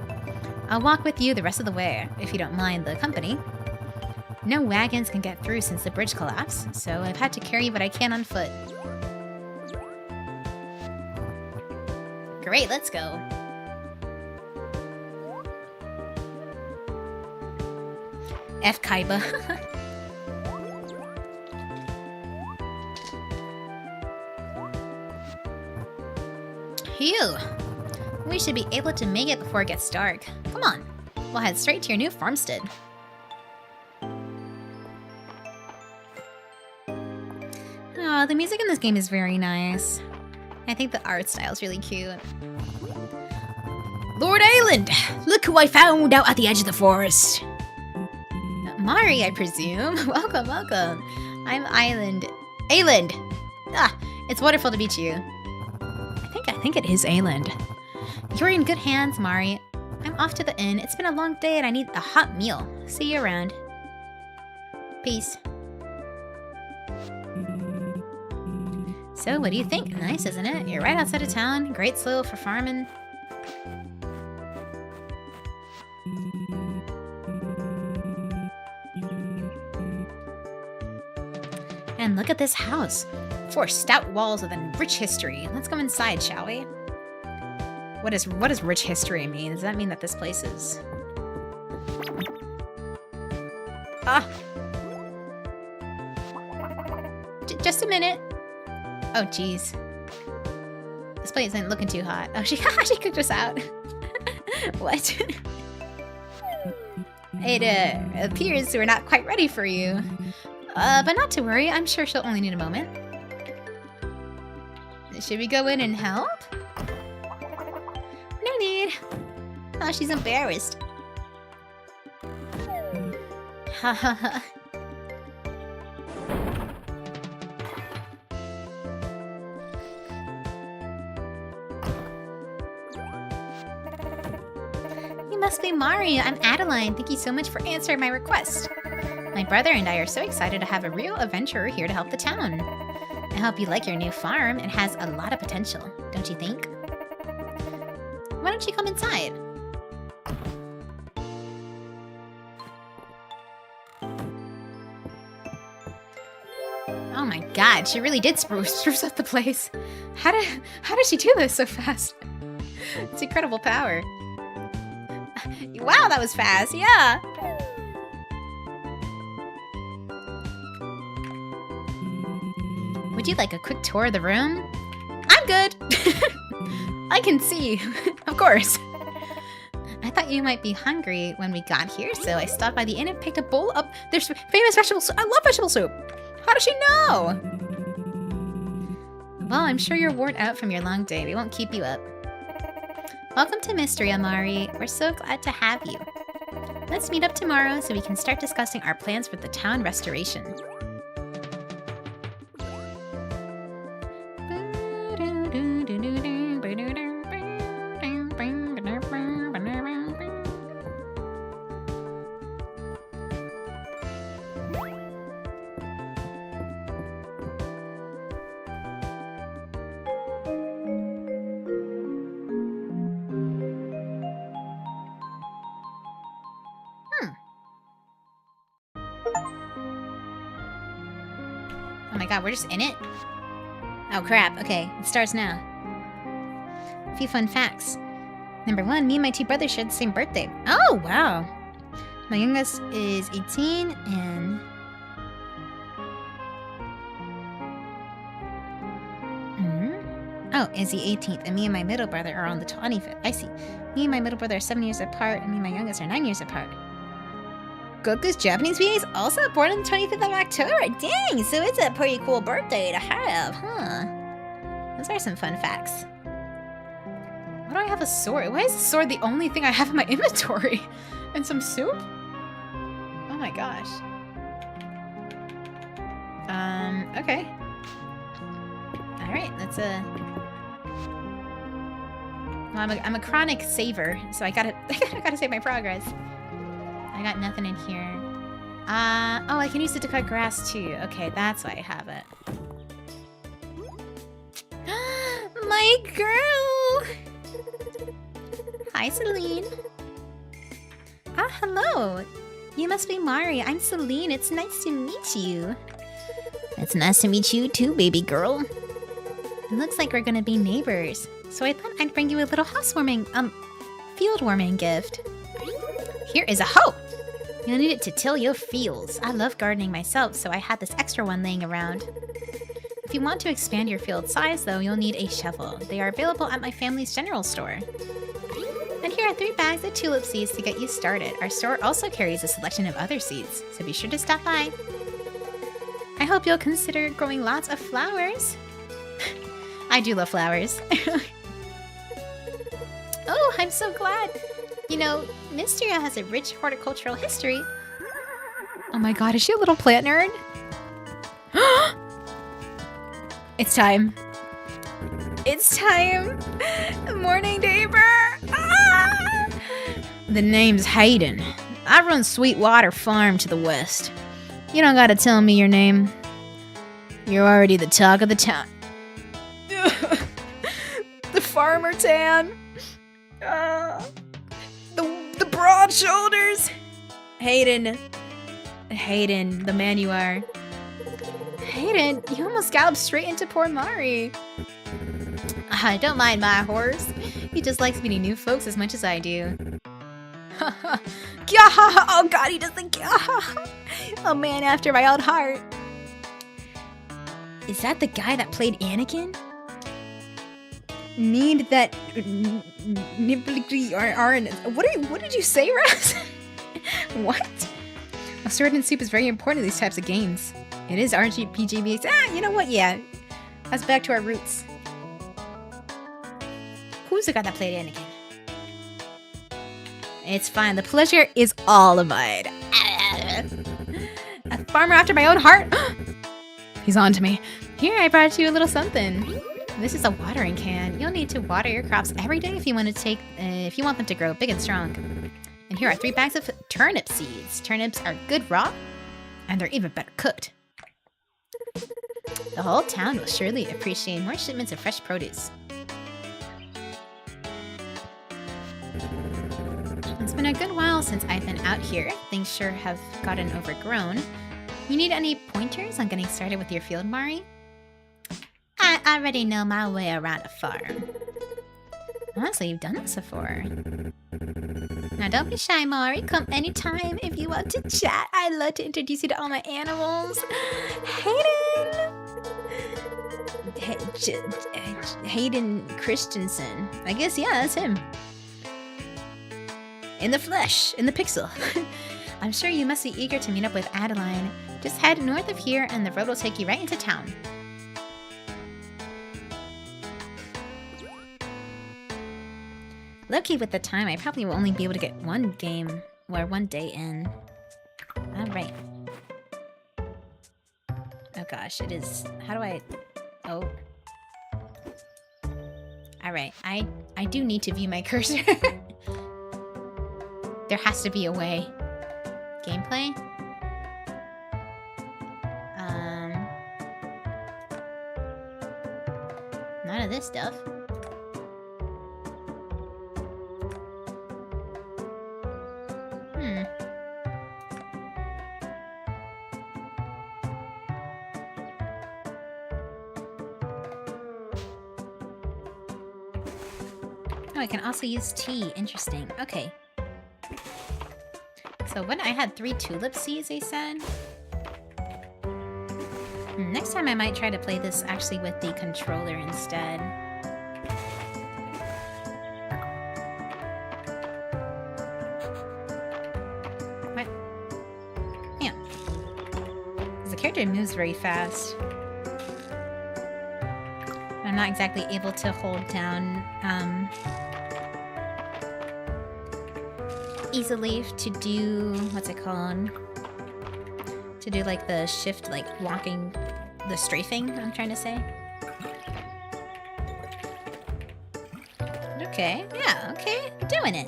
I'll walk with you the rest of the way, if you don't mind the company. No wagons can get through since the bridge collapsed, so I've had to carry what I can on foot. Great, let's go. F. Kaiba. Phew. We should be able to make it before it gets dark. Come on. We'll head straight to your new farmstead. Oh, the music in this game is very nice. I think the art style is really cute. Lord Ayland, look who I found out at the edge of the forest. Mari, I presume. Welcome, welcome. I'm Ayland. Ah, it's wonderful to meet you. I think it is Ayland. You're in good hands, Mari. I'm off to the inn. It's been a long day and I need a hot meal. See you around. Peace. So, what do you think? Nice, isn't it? You're right outside of town. Great soil for farming. And look at this house. 4 stout walls with a rich history. Let's go inside, shall we? What does rich history mean? Does that mean that this place is... Ah! Just a minute. Oh, jeez. This place isn't looking too hot. Oh, she cooked us out. What? It appears we're not quite ready for you. But not to worry. I'm sure she'll only need a moment. Should we go in and help? No need. Oh, she's embarrassed. Ha ha ha. You must be Mari. I'm Adeline. Thank you so much for answering my request. My brother and I are so excited to have a real adventurer here to help the town. I hope you like your new farm. It has a lot of potential, don't you think? Why don't you come inside? Oh my god, she really did spruce up the place. How did she do this so fast? It's incredible power. Wow, that was fast, yeah! Would you like a quick tour of the room? I'm good! I can see, of course. I thought you might be hungry when we got here, so I stopped by the inn and picked a bowl up. There's famous vegetable soup. I love vegetable soup! How does she know? Well, I'm sure you're worn out from your long day. We won't keep you up. Welcome to Mystery, Amari. We're so glad to have you. Let's meet up tomorrow so we can start discussing our plans for the town restoration. Oh my god, we're just in it? Oh crap, okay, it starts now. A few fun facts. Number 1, me and my 2 brothers share the same birthday. Oh, wow. My youngest is 18 and... Oh, is the 18th, and me and my middle brother are on the 25th. I see. Me and my middle brother are 7 years apart, and me and my youngest are 9 years apart. Goku's Japanese baby is also born on the 25th of October. Dang, so it's a pretty cool birthday to have, huh? Those are some fun facts. Why do I have a sword? Why is the sword the only thing I have in my inventory? And some soup? Oh my gosh. Okay. Alright, that's a... Well, I'm a chronic saver, so I gotta save my progress. I got nothing in here. Oh, I can use it to cut grass too. Okay, that's why I have it. My girl! Hi, Celine. Ah, hello. You must be Mari. I'm Celine. It's nice to meet you. It's nice to meet you too, baby girl. It looks like we're gonna be neighbors. So I thought I'd bring you a little field warming gift. Here is a hoe! You'll need it to till your fields. I love gardening myself, so I had this extra one laying around. If you want to expand your field size, though, you'll need a shovel. They are available at my family's general store. And here are 3 bags of tulip seeds to get you started. Our store also carries a selection of other seeds, so be sure to stop by. I hope you'll consider growing lots of flowers. I do love flowers. Oh, I'm so glad. You know, Mystria has a rich horticultural history. Oh my god, is she a little plant nerd? It's time. It's time. Morning, neighbor. Ah! The name's Hayden. I run Sweetwater Farm to the west. You don't gotta tell me your name. You're already the talk of the town. The farmer tan. The broad shoulders. Hayden, the man you are. Hayden, you almost galloped straight into poor Mari. I don't mind my horse. He just likes meeting new folks as much as I do. Oh god, he does the a man after my own heart. Is that the guy that played Anakin? Need that what did you say, Raz? What? A sword and soup is very important in these types of games. It is RPG based. You know what? Yeah. That's back to our roots. Who's the guy that played Anakin? It's fine. The pleasure is all of mine. A farmer after my own heart. He's on to me. Here, I brought you a little something. This is a watering can. You'll need to water your crops every day if you want them to grow big and strong. And here are 3 bags of turnip seeds. Turnips are good raw, and they're even better cooked. The whole town will surely appreciate more shipments of fresh produce. It's been a good while since I've been out here. Things sure have gotten overgrown. You need any pointers on getting started with your field, Mari? I already know my way around a farm. Honestly, you've done this before. Now don't be shy, Mari. Come anytime if you want to chat. I'd love to introduce you to all my animals. Hayden! Hayden Christensen. I guess, yeah, that's him. In the flesh, in the pixel. I'm sure you must be eager to meet up with Adeline. Just head north of here and the road will take you right into town. Low-key with the time, I probably will only be able to get one game or one day in. Alright. Oh gosh, it is... How do I... Oh. Alright, I do need to view my cursor. There has to be a way. Gameplay? None of this stuff. Oh, I can also use tea. Interesting. Okay. So when I had 3 tulip seeds, they said. Next time I might try to play this actually with the controller instead. What? Yeah. Because the character moves very fast. I'm not exactly able to hold down easily to do, what's it called? To do like the shift, like walking, the strafing, I'm trying to say. Okay, yeah, okay, doing it.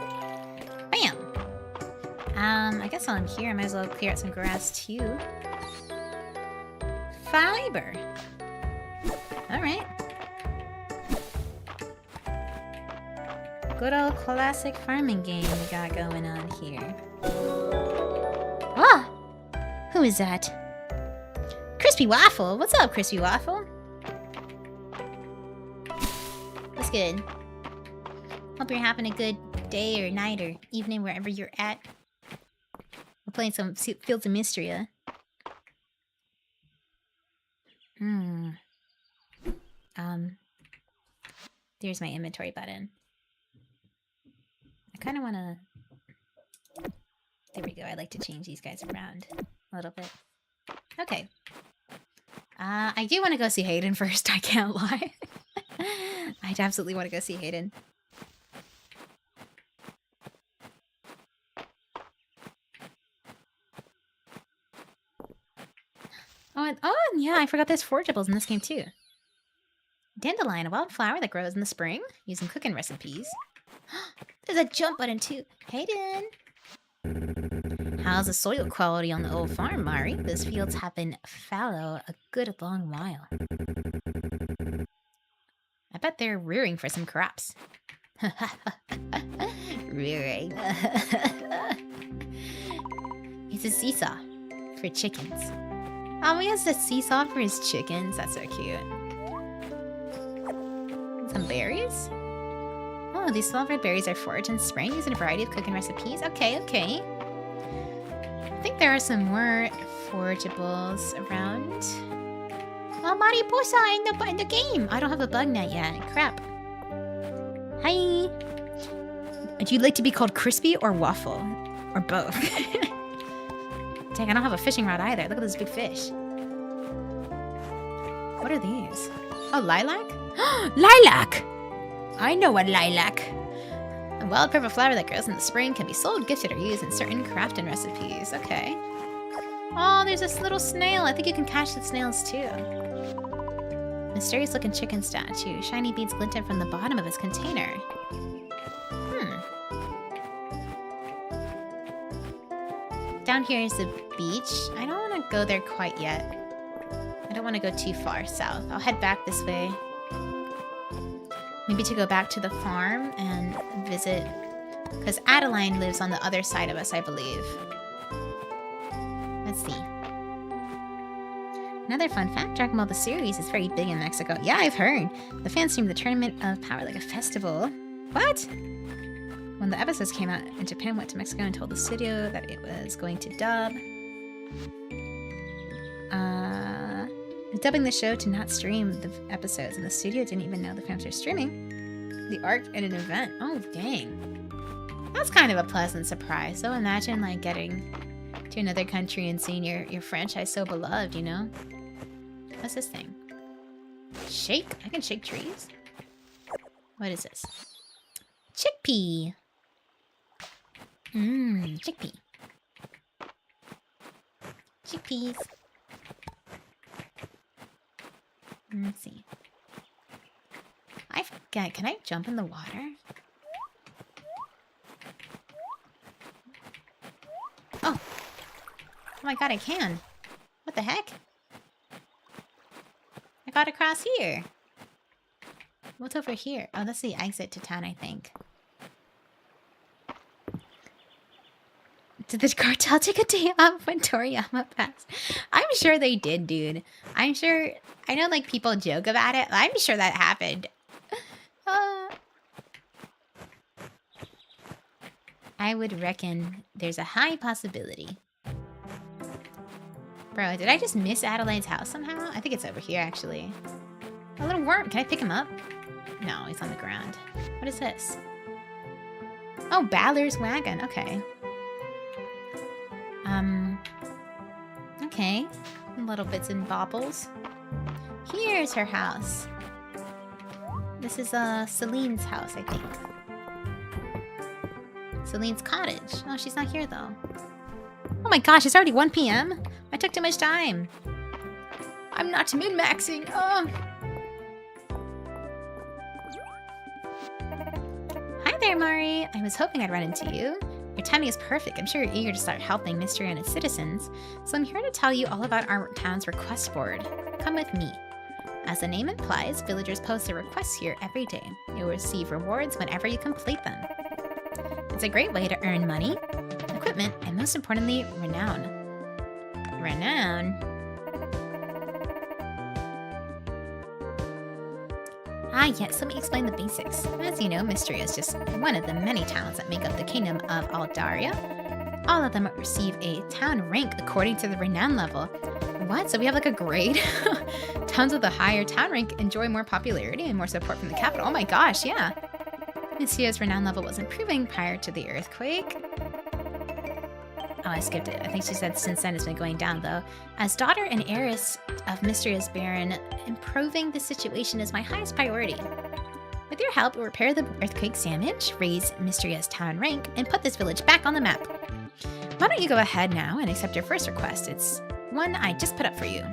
Bam! I guess while I'm here, I might as well clear out some grass too. Fiber! Alright. Good old classic farming game we got going on here. Ah! Who is that? Crispy Waffle! What's up, Crispy Waffle? What's good? Hope you're having a good day or night or evening wherever you're at. We're playing some Fields of Mystria. There's my inventory button. I kind of want to... There we go. I like to change these guys around a little bit. Okay. I do want to go see Hayden first, I can't lie. I'd absolutely want to go see Hayden. Oh, yeah, I forgot there's forageables in this game too. Dandelion, a wildflower that grows in the spring, using cooking recipes. There's a jump button too. Hayden! How's the soil quality on the old farm, Mari? Those fields have been fallow a good long while. I bet they're rearing for some crops. Rearing. It's a seesaw for chickens. Oh, he has a seesaw for his chickens. That's so cute. Some berries? Oh, these small red berries are foraged in spring using a variety of cooking recipes. Okay, okay. I think there are some more forageables around. Oh, Mariposa in the game! I don't have a bug net yet. Crap. Hi! Would you like to be called Crispy or Waffle? Or both? Dang, I don't have a fishing rod either. Look at this big fish. What are these? Oh, lilac? Lilac! I know a lilac. A wild purple flower that grows in the spring can be sold, gifted, or used in certain crafting recipes. Okay. Oh, there's this little snail. I think you can catch the snails too. Mysterious looking chicken statue. Shiny beads glinting from the bottom of its container. Down here is the beach. I don't want to go there quite yet. I don't want to go too far south. I'll head back this way. Maybe to go back to the farm and visit. Because Adeline lives on the other side of us, I believe. Let's see. Another fun fact, Dragon Ball the series is very big in Mexico. Yeah, I've heard. The fans streamed the Tournament of Power like a festival. What? When the episodes came out in Japan, went to Mexico and told the studio that it was going to dub. Dubbing the show to not stream the episodes, and the studio didn't even know the fans were streaming the arc at an event. Oh, dang. That's kind of a pleasant surprise. So imagine, like, getting to another country and seeing your franchise so beloved, you know? What's this thing? Shake? I can shake trees? What is this? Chickpea! Chickpea. Chickpeas. Let's see. I forget. Can I jump in the water? Oh! Oh my god, I can. What the heck? I got across here. What's over here? Oh, that's the exit to town, I think. Did the cartel take a day off when Toriyama passed? I'm sure they did, dude. I'm sure... I know, like, people joke about it. I'm sure that happened. I would reckon there's a high possibility. Bro, did I just miss Adelaide's house somehow? I think it's over here, actually. A little worm. Can I pick him up? No, he's on the ground. What is this? Oh, Balor's wagon. Okay. Okay. Little bits and bobbles. Here's her house. This is Celine's house, I think. Celine's cottage. Oh, she's not here though. Oh my gosh, it's already 1 p.m. I took too much time. I'm not min-maxing. Oh. Hi there, Mari. I was hoping I'd run into you. Your timing is perfect. I'm sure you're eager to start helping Mystery and its citizens, so I'm here to tell you all about our town's request board. Come with me. As the name implies, villagers post their requests here every day. You'll receive rewards whenever you complete them. It's a great way to earn money, equipment, and most importantly, renown. Renown? Ah, yes, let me explain the basics. As you know, Mystery is just one of the many towns that make up the kingdom of Aldaria. All of them receive a town rank according to the renown level. What? So we have like a grade? Towns with a higher town rank enjoy more popularity and more support from the capital. Oh my gosh, yeah. Mystia's renown level was improving prior to the earthquake. Oh, I skipped it. I think she said since then it's been going down, though. As daughter and heiress fate of Mysterious Baron. Improving the situation is my highest priority. With your help, we'll repair the earthquake's damage, raise Mysterious town rank, and put this village back on the map. Why don't you go ahead now and accept your first request? It's one I just put up for you.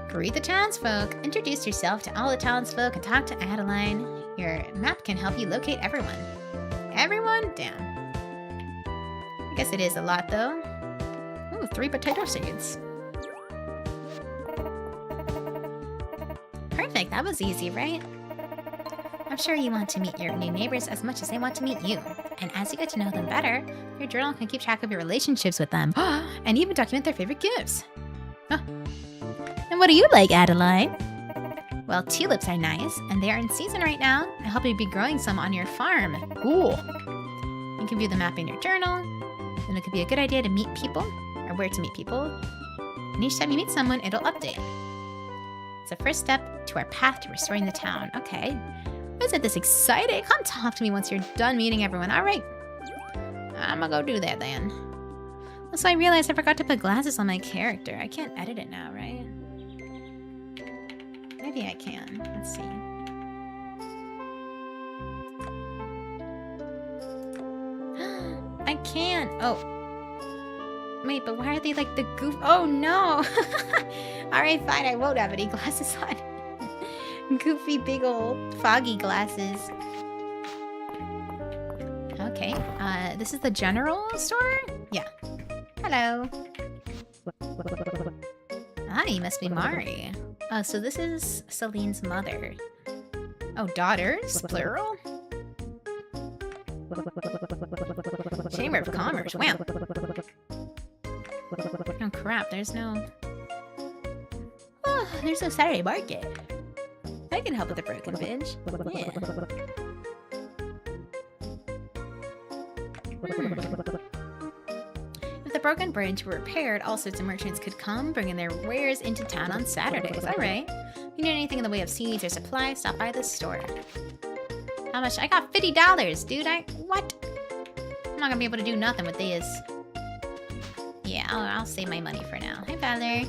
Greet the townsfolk. Introduce yourself to all the townsfolk and talk to Adeline. Your map can help you locate everyone. Everyone? Damn. I guess it is a lot, though. Ooh, 3 potato seeds. Perfect, that was easy, right? I'm sure you want to meet your new neighbors as much as they want to meet you. And as you get to know them better, your journal can keep track of your relationships with them and even document their favorite gifts. Huh. And what do you like, Adeline? Well, tulips are nice, and they are in season right now. I hope you'll be growing some on your farm. Cool. You can view the map in your journal, and it could be a good idea to meet people, or where to meet people. And each time you meet someone, it'll update. It's the first step to our path to restoring the town. Okay. Isn't this exciting? Come talk to me once you're done meeting everyone. All right. I'm gonna go do that then. Also, I realized I forgot to put glasses on my character. I can't edit it now, right? Maybe I can. Let's see. I can't. Oh. Wait, but why are they like the goof? Oh, no. Alright, fine. I won't have any glasses on. Goofy, big old, foggy glasses. Okay. This is the general store? Yeah. Hello. Ah, you must be Mari. Oh, so this is Celine's mother. Oh, daughters? Plural? Chamber of Commerce. Wow. Oh, crap. There's no Saturday market. I can help with the broken binge. Yeah. If the broken bridge were repaired, all sorts of merchants could come, bringing their wares into town on Saturdays. Alright. If you need anything in the way of seeds or supplies, stop by the store. How much? I got $50, dude. What? I'm not gonna be able to do nothing with this. Yeah, I'll save my money for now. Hi, Valerie.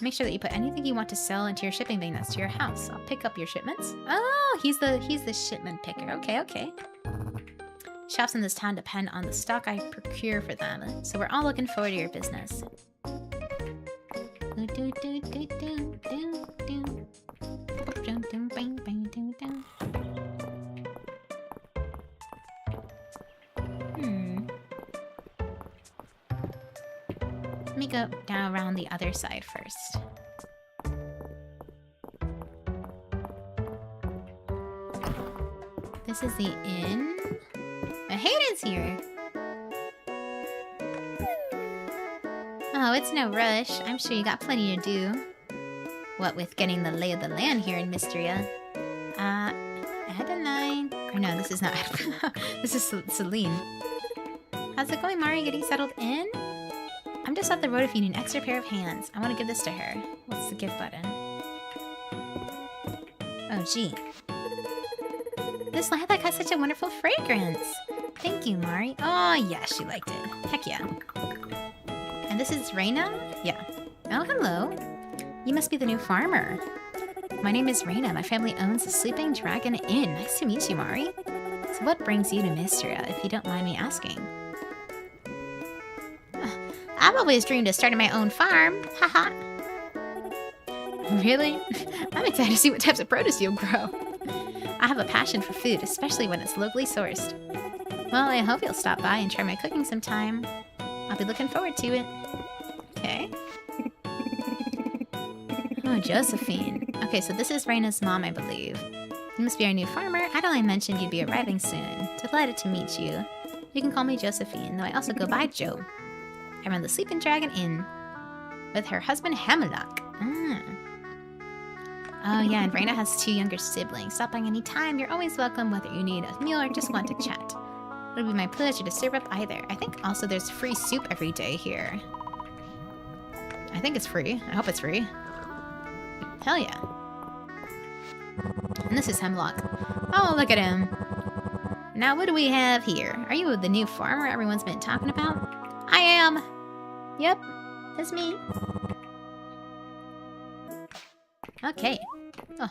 Make sure that you put anything you want to sell into your shipping bin that's to your house. I'll pick up your shipments. Oh, he's the shipment picker. Okay. Shops in this town depend on the stock I procure for them, so we're all looking forward to your business. Let me go down around the other side first. This is the inn. Hayden's here. Oh, it's no rush. I'm sure you got plenty to do. What with getting the lay of the land here in Mysteria. Adeline. Or no, this is not Adeline. This is Celine. How's it going, Mari? Getting settled in? I'm just up the road if you need an extra pair of hands. I want to give this to her. What's the gift button? Oh, gee. This lilac has such a wonderful fragrance. Thank you, Mari. Oh, yeah, she liked it. Heck yeah. And this is Reina? Yeah. Oh, hello. You must be the new farmer. My name is Reina. My family owns the Sleeping Dragon Inn. Nice to meet you, Mari. So what brings you to Mysteria, if you don't mind me asking? I've always dreamed of starting my own farm. Haha. Really? I'm excited to see what types of produce you'll grow. I have a passion for food, especially when it's locally sourced. Well, I hope you'll stop by and try my cooking sometime. I'll be looking forward to it. Okay. Oh, Josephine. Okay, so this is Reina's mom, I believe. You must be our new farmer. Adeline mentioned you'd be arriving soon. Delighted to meet you. You can call me Josephine, though I also go by Jo. I run the Sleeping Dragon Inn with her husband Hamlock. Oh yeah, and Reina has 2 younger siblings. Stop by any time. You're always welcome, whether you need a meal or just want to chat. It'll be my pleasure to serve up either. I think also there's free soup every day here. I think it's free. I hope it's free. Hell yeah. And this is Hemlock. Oh, look at him. Now what do we have here? Are you the new farmer everyone's been talking about? I am. Yep, that's me. Okay. Oh.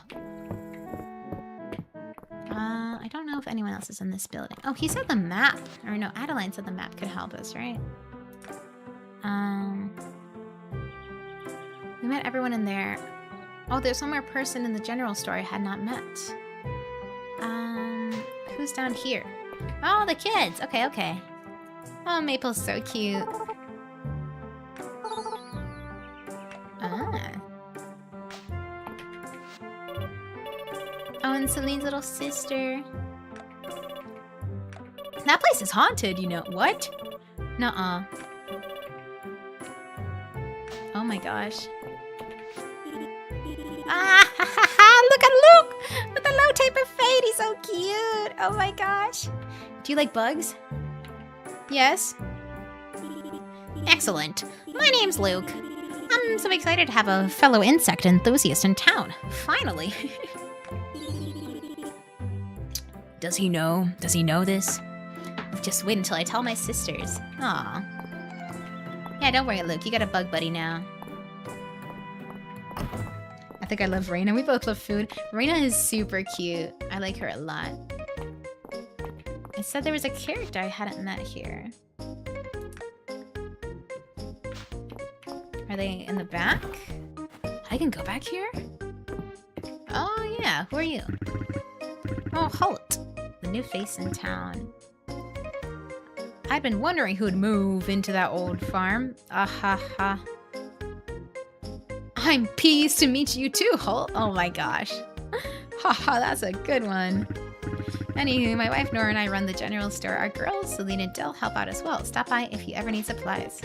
I don't know if anyone else is in this building. Oh, he said the map. Or no, Adeline said the map could help us, right? We met everyone in there. Oh, there's one more person in the general store I had not met. Who's down here? Oh, the kids. Okay, okay. Oh, Maple's so cute. Oh, and Celine's little sister. That place is haunted, you know. What? Nuh-uh. Oh my gosh. Ah, ha, ha, ha, look at Luke with the low taper fade. He's so cute. Oh my gosh. Do you like bugs? Yes. Excellent. My name's Luke. I'm so excited to have a fellow insect enthusiast in town. Finally. Does he know? Does he know this? Just wait until I tell my sisters. Aw. Yeah, don't worry, Luke. You got a bug buddy now. I think I love Raina. We both love food. Raina is super cute. I like her a lot. I said there was a character I hadn't met here. Are they in the back? I can go back here? Oh, yeah. Who are you? Oh, Holt. The new face in town. I'd been wondering who'd move into that old farm. Ah ha ha. I'm pleased to meet you too, Holt. Oh my gosh. Haha, that's a good one. Anywho, my wife Nora and I run the general store. Our girls, Celine and Dell, help out as well. Stop by if you ever need supplies.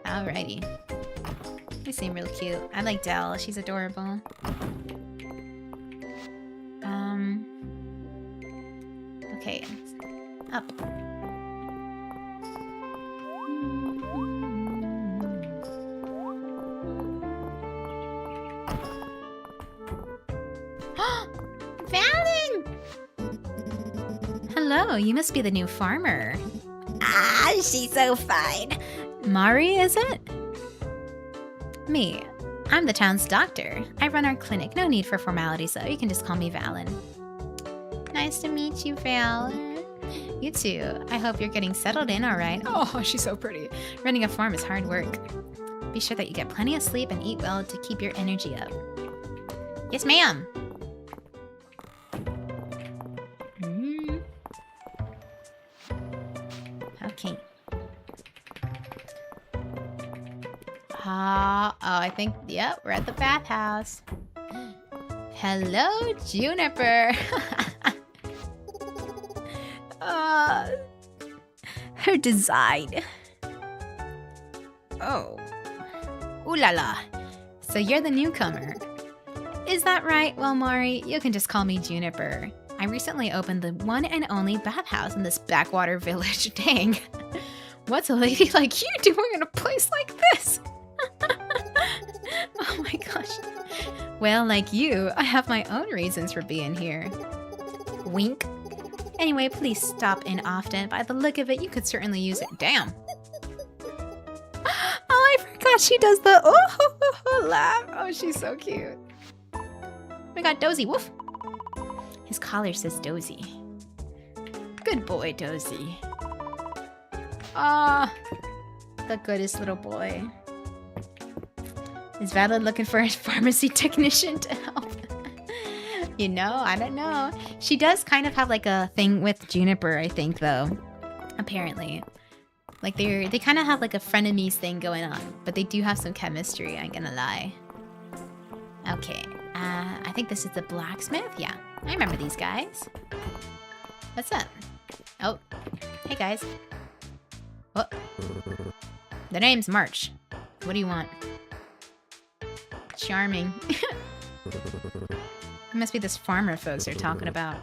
Alrighty. They seem real cute. I like Dell. She's adorable. Okay. Up. Valen! Hello, you must be the new farmer. Ah, she's so fine. Mari, is it? Me. I'm the town's doctor. I run our clinic. No need for formalities, though. You can just call me Valen. Nice to meet you, Valen. You too. I hope you're getting settled in all right. Oh, she's so pretty. Running a farm is hard work. Be sure that you get plenty of sleep and eat well to keep your energy up. Yes, ma'am. Okay. Oh, I think, yep, we're at the bathhouse. Hello, Juniper. Her design. Oh. Ooh la la. So you're the newcomer. Is that right? Well, Mari, you can just call me Juniper. I recently opened the one and only bathhouse in this backwater village. Dang. What's a lady like you doing in a place like this? Oh my gosh. Well, like you, I have my own reasons for being here. Wink. Anyway, please stop in often. By the look of it, you could certainly use it. Damn. Oh, I forgot she does the laugh. Oh, she's so cute. We got Dozy. Woof. His collar says Dozy. Good boy, Dozy. Ah, the goodest little boy. Is Valen looking for a pharmacy technician to help? You know, I don't know. She does kind of have like a thing with Juniper, I think, though. Apparently. Like they kind of have like a frenemies thing going on. But they do have some chemistry, I ain't gonna lie. Okay. I think this is the blacksmith. Yeah, I remember these guys. What's up? Oh, hey guys. Oh, the name's March. What do you want? Charming. It must be this farmer folks they're talking about.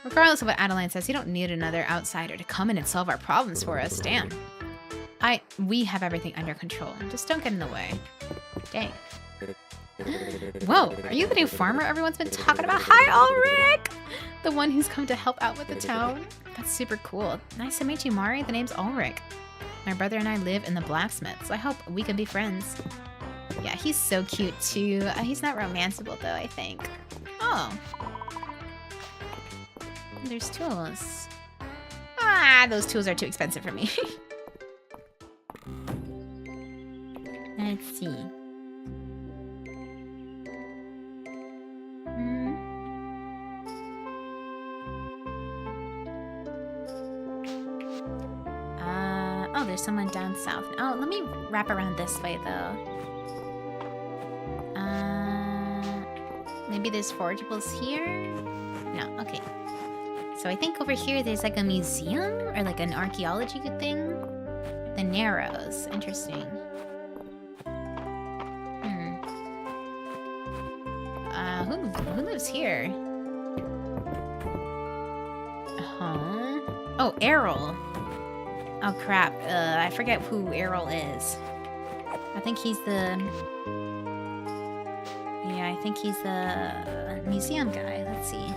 Regardless of what Adeline says, you don't need another outsider to come in and solve our problems for us. Damn. We have everything under control. Just don't get in the way. Dang. Whoa, are you the new farmer everyone's been talking about? Hi, Ulrich! The one who's come to help out with the town. That's super cool. Nice to meet you, Mari. The name's Ulrich. My brother and I live in the blacksmith, so I hope we can be friends. Yeah, he's so cute too. He's not romanceable though, I think. Oh. There's tools. Ah, those tools are too expensive for me. Let's see. Oh, there's someone down south. Oh, let me wrap around this way though. Maybe there's forageables here? No, okay. So I think over here there's like a museum or like an archaeology thing. The Narrows, interesting. Who lives here? Huh? Oh, Errol. Oh crap, I forget who Errol is. I think he's the... Yeah, I think he's the museum guy. Let's see.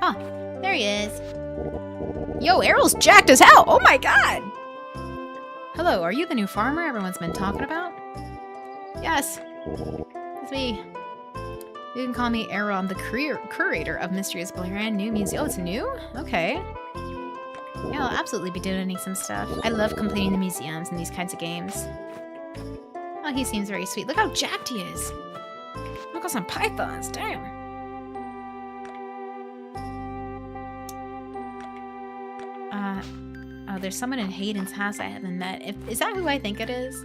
Oh, there he is. Yo, Errol's jacked as hell! Oh my god! Hello, are you the new farmer everyone's been talking about? Yes, it's me. You can call me Errol. I'm the curator of Mysterious brand new museum. Oh, it's new? Okay. Yeah, I'll absolutely be donating some stuff. I love completing the museums and these kinds of games. Oh, he seems very sweet. Look how jacked he is. Look at some pythons, damn. Oh, there's someone in Hayden's house I haven't met. Is that who I think it is?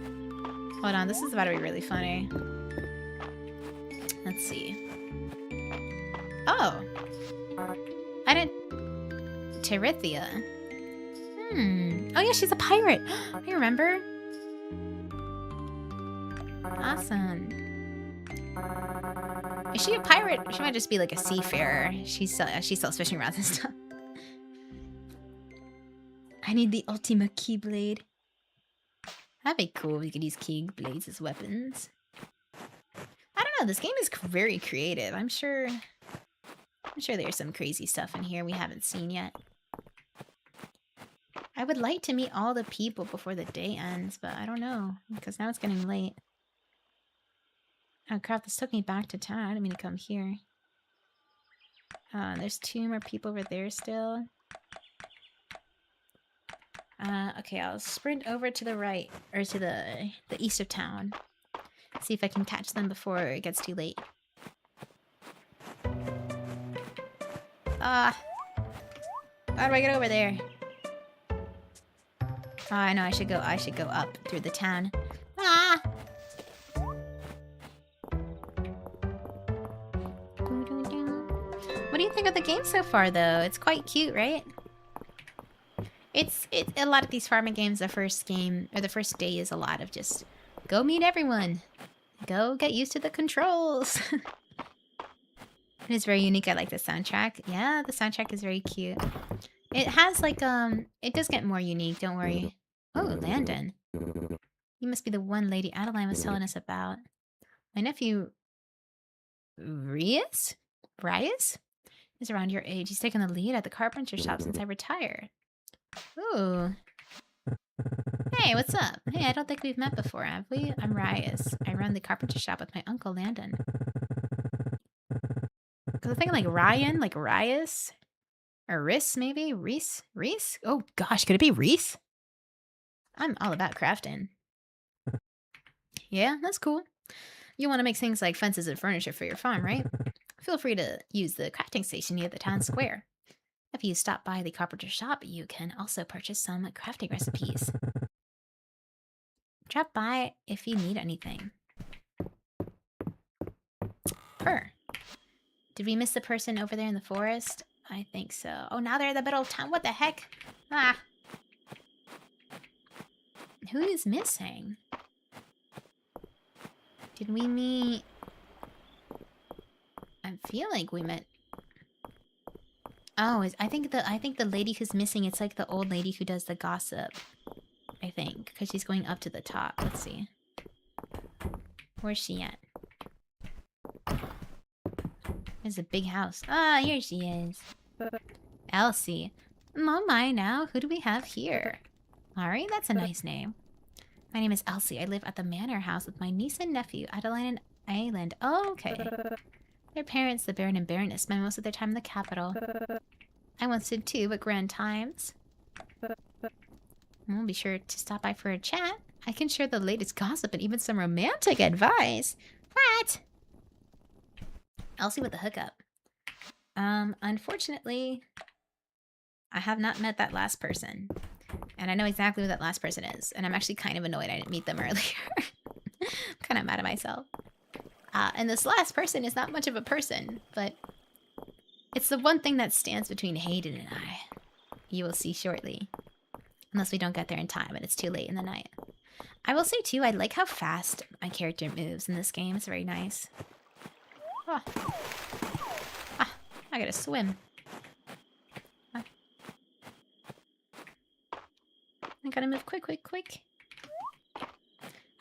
Hold on, this is about to be really funny. Let's see. Oh. I didn't... Terithia. Oh yeah, she's a pirate. I remember. Awesome. Is she a pirate? She might just be like a seafarer. She sells fishing rods and stuff. I need the ultimate keyblade. That'd be cool if we could use keyblades as weapons. I don't know, this game is very creative. I'm sure there's some crazy stuff in here we haven't seen yet. I would like to meet all the people before the day ends, but I don't know, because now it's getting late. Oh crap, this took me back to town. I didn't mean to come here. There's 2 more people over there still. Okay, I'll sprint over to the right, or to the east of town. See if I can catch them before it gets too late. How do I get over there? Oh, I know, I should go up through the town. Ah! What do you think of the game so far, though? It's quite cute, right? It's a lot of these farming games, the first game, or the first day is a lot of just, go meet everyone. Go get used to the controls. It is very unique. I like the soundtrack. Yeah, the soundtrack is very cute. It has like, it does get more unique, don't worry. Oh, Landon. You must be the one Lady Adeline was telling us about. My nephew, Rias, is around your age. He's taken the lead at the carpenter shop since I retired. Ooh. Hey, what's up? Hey, I don't think we've met before, have we? I'm Rias. I run the carpenter shop with my uncle Landon. Because I'm thinking like Ryan, like Rias? Or Riss, maybe? Reese? Oh gosh, could it be Reese? I'm all about crafting. Yeah, that's cool. You want to make things like fences and furniture for your farm, right? Feel free to use the crafting station near the town square. If you stop by the carpenter shop, you can also purchase some crafting recipes. Drop by if you need anything. Purr. Did we miss the person over there in the forest? I think so. Oh, now they're in the middle of town. What the heck? Ah. Who is missing? Did we meet... I feel like we met... Oh, I think the lady who's missing, it's like the old lady who does the gossip. I think, because she's going up to the top. Let's see. Where's she at? There's a big house. Ah, here she is. Elsie. Oh my, now, who do we have here? Alright, that's a nice name. My name is Elsie. I live at the manor house with my niece and nephew, Adeline and Island. Oh, okay. Their parents, the Baron and Baroness, spend most of their time in the capital. I once did too, but grand times. We'll be sure to stop by for a chat. I can share the latest gossip and even some romantic advice. What? Elsie with the hookup. Unfortunately, I have not met that last person. And I know exactly who that last person is. And I'm actually kind of annoyed I didn't meet them earlier. I'm kind of mad at myself. And this last person is not much of a person, but it's the one thing that stands between Hayden and I. You will see shortly. Unless we don't get there in time and it's too late in the night. I will say too, I like how fast my character moves in this game. It's very nice. Oh. I gotta swim. I gotta move quick, quick, quick.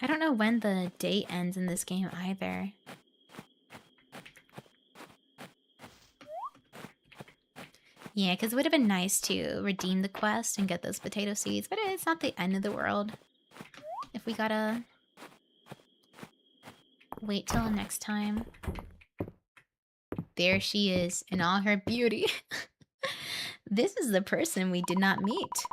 I don't know when the day ends in this game either. Yeah, because it would have been nice to redeem the quest and get those potato seeds, but it's not the end of the world. If we gotta wait till next time. There she is in all her beauty. This is the person we did not meet.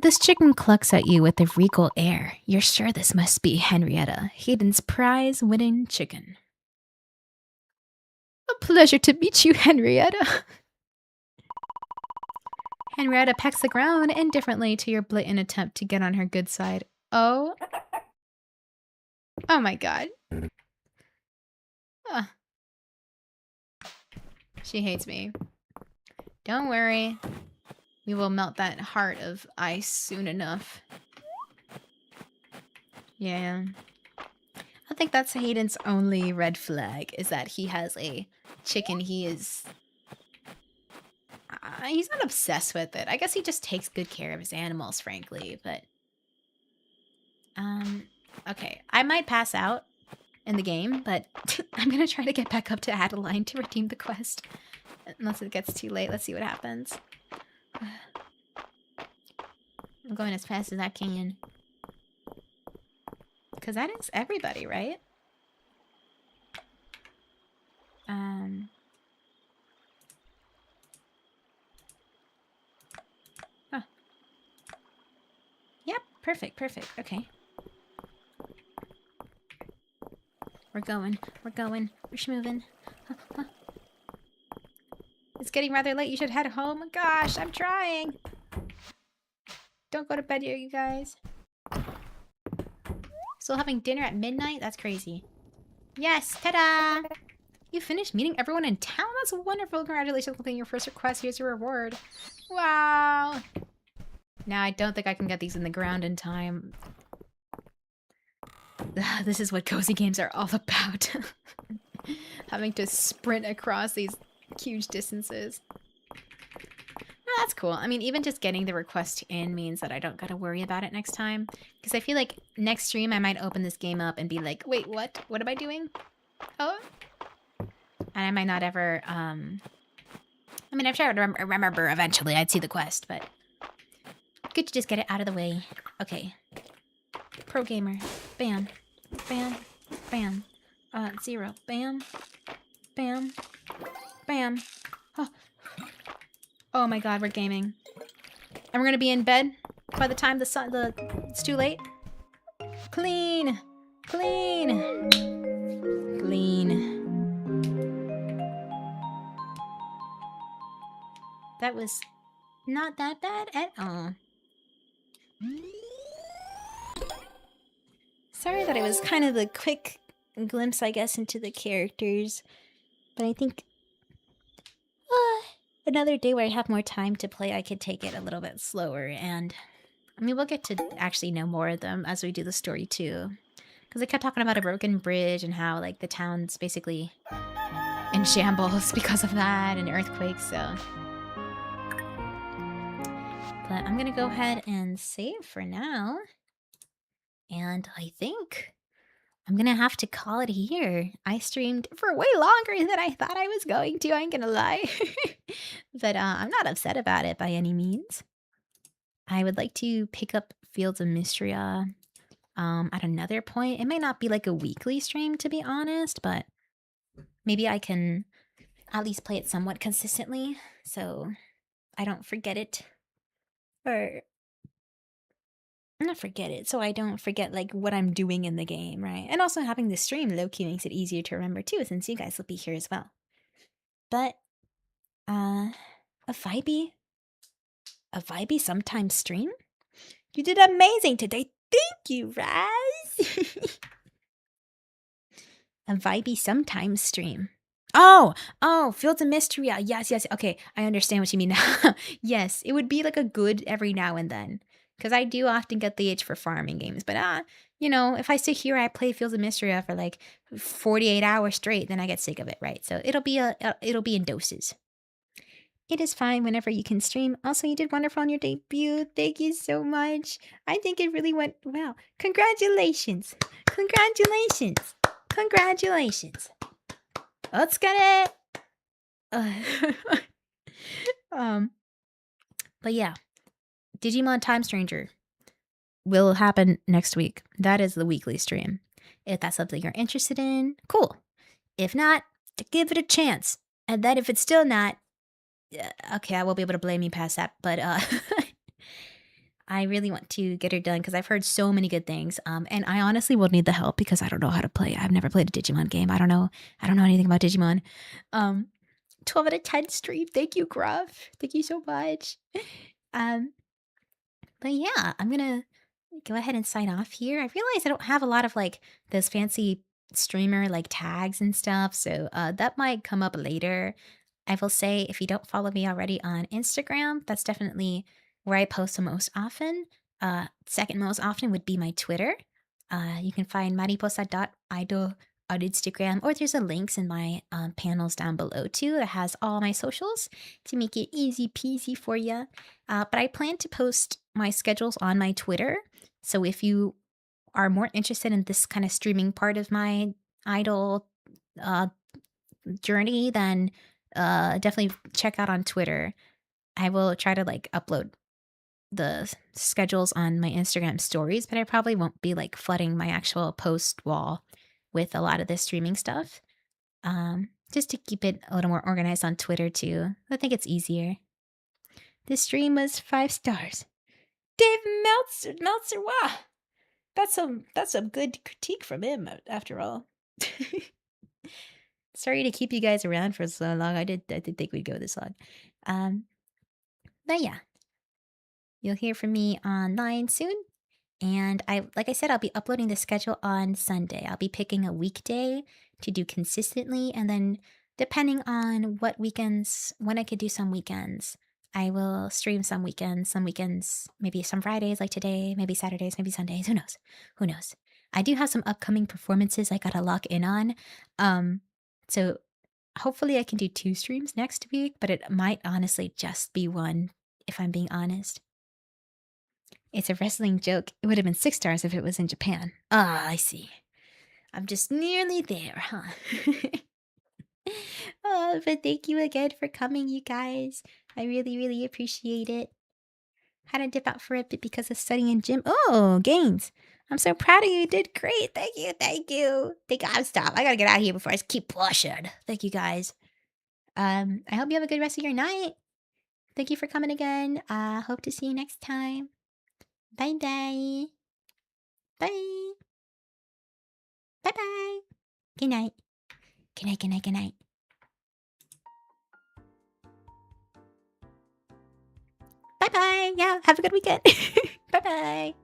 This chicken clucks at you with a regal air. You're sure this must be Henrietta, Hayden's prize-winning chicken. A pleasure to meet you, Henrietta. Henrietta pecks the ground indifferently to your blatant attempt to get on her good side. Oh. Oh my god. She hates me. Don't worry. We will melt that heart of ice soon enough. Yeah. I think that's Hayden's only red flag, is that he has a chicken he is... he's not obsessed with it. I guess he just takes good care of his animals, frankly, but... okay. I might pass out in the game, but I'm gonna try to get back up to Adeline to redeem the quest. Unless it gets too late. Let's see what happens. I'm going as fast as I can. Because that is everybody, right? Huh. Yep, perfect, perfect. Okay. We're going, we're schmoving. Huh, huh. It's getting rather late. You should head home. Gosh, I'm trying. Don't go to bed yet, you guys. Still having dinner at midnight? That's crazy. Yes, ta-da! You finished meeting everyone in town? That's wonderful. Congratulations on completing your first request. Here's your reward. Wow. Now, I don't think I can get these in the ground in time. This is what cozy games are all about. Having to sprint across these huge distances. Well, that's cool. I mean, even just getting the request in means that I don't gotta worry about it next time. Because I feel like next stream I might open this game up and be like, wait, what? What am I doing? Oh. And I might not ever, I mean, I'm sure I would remember eventually I'd see the quest, but good to just get it out of the way. Okay. Pro gamer. Bam. Bam. Bam. 0. Bam. Bam. Bam. Oh. Oh my god, we're gaming. And we're gonna be in bed by the time it's too late. Clean. Clean. Clean. That was not that bad at all. Sorry that it was kind of a quick glimpse, I guess, into the characters. But I think another day where I have more time to play, I could take it a little bit slower. And I mean, we'll get to actually know more of them as we do the story too. Because I kept talking about a broken bridge and how like the town's basically in shambles because of that and earthquakes, so... But I'm gonna go ahead and save for now. And I think I'm gonna have to call it here. I streamed for way longer than I thought I was going to, I ain't gonna lie. But I'm not upset about it by any means. I would like to pick up Fields of Mystria at another point. It might not be like a weekly stream, to be honest, but maybe I can at least play it somewhat consistently so I don't forget it. Or not forget it, so I don't forget like what I'm doing in the game, right? And also having the stream low-key makes it easier to remember too, since you guys will be here as well. But a vibey sometimes stream? You did amazing today. Thank you, Raz. A vibey sometimes stream. Oh, Fields of Mystery. Yes. Okay, I understand what you mean now. Yes, it would be like a good every now and then. Because I do often get the itch for farming games. But, if I sit here and I play Fields of Mystery for like 48 hours straight, then I get sick of it, right? So it'll be in doses. It is fine whenever you can stream. Also, you did wonderful on your debut. Thank you so much. I think it really went well. Congratulations. Let's get it. But yeah, Digimon Time Stranger will happen next week. That is the weekly stream. If that's something you're interested in, cool. If not, give it a chance. And then if it's still not, okay, I won't be able to blame you past that. But I really want to get her done because I've heard so many good things. And I honestly will need the help because I don't know how to play. I've never played a Digimon game. I don't know anything about Digimon. 12 out of 10 stream. Thank you, Gruff. Thank you so much. But yeah, I'm gonna go ahead and sign off here. I realize I don't have a lot of like those fancy streamer like tags and stuff, so that might come up later. I will say if you don't follow me already on Instagram, that's definitely where I post the most often. Second most often would be my Twitter. You can find mariposa.idol on Instagram, or there's a links in my panels down below too that has all my socials to make it easy peasy for you. But I plan to post my schedules on my Twitter. So if you are more interested in this kind of streaming part of my idol journey, then definitely check out on Twitter. I will try to like upload the schedules on my Instagram stories, but I probably won't be like flooding my actual post wall with a lot of this streaming stuff. Just to keep it a little more organized on Twitter too. I think it's easier. This stream was 5 stars. Dave Meltzer, wow. That's a good critique from him after all. Sorry to keep you guys around for so long. I did think we'd go this long. But yeah. You'll hear from me online soon. And like I said, I'll be uploading the schedule on Sunday. I'll be picking a weekday to do consistently, and then depending on what weekends, when I could do some weekends, I will stream some weekends, maybe some Fridays like today, maybe Saturdays, maybe Sundays. Who knows? I do have some upcoming performances I gotta lock in on. So hopefully I can do 2 streams next week, but it might honestly just be 1, if I'm being honest. It's a wrestling joke. It would have been 6 stars if it was in Japan. Ah, I see. I'm just nearly there, huh? Oh, but thank you again for coming, you guys. I really, really appreciate it. Had to dip out for a bit because of studying in gym. Oh, Gaines. I'm so proud of you. You did great. Thank you. Stop. I gotta get out of here before I keep blushing. Thank you, guys. I hope you have a good rest of your night. Thank you for coming again. Hope to see you next time. Bye-bye. Bye. Bye-bye. Good night. Good night. Bye-bye. Yeah, have a good weekend. Bye-bye.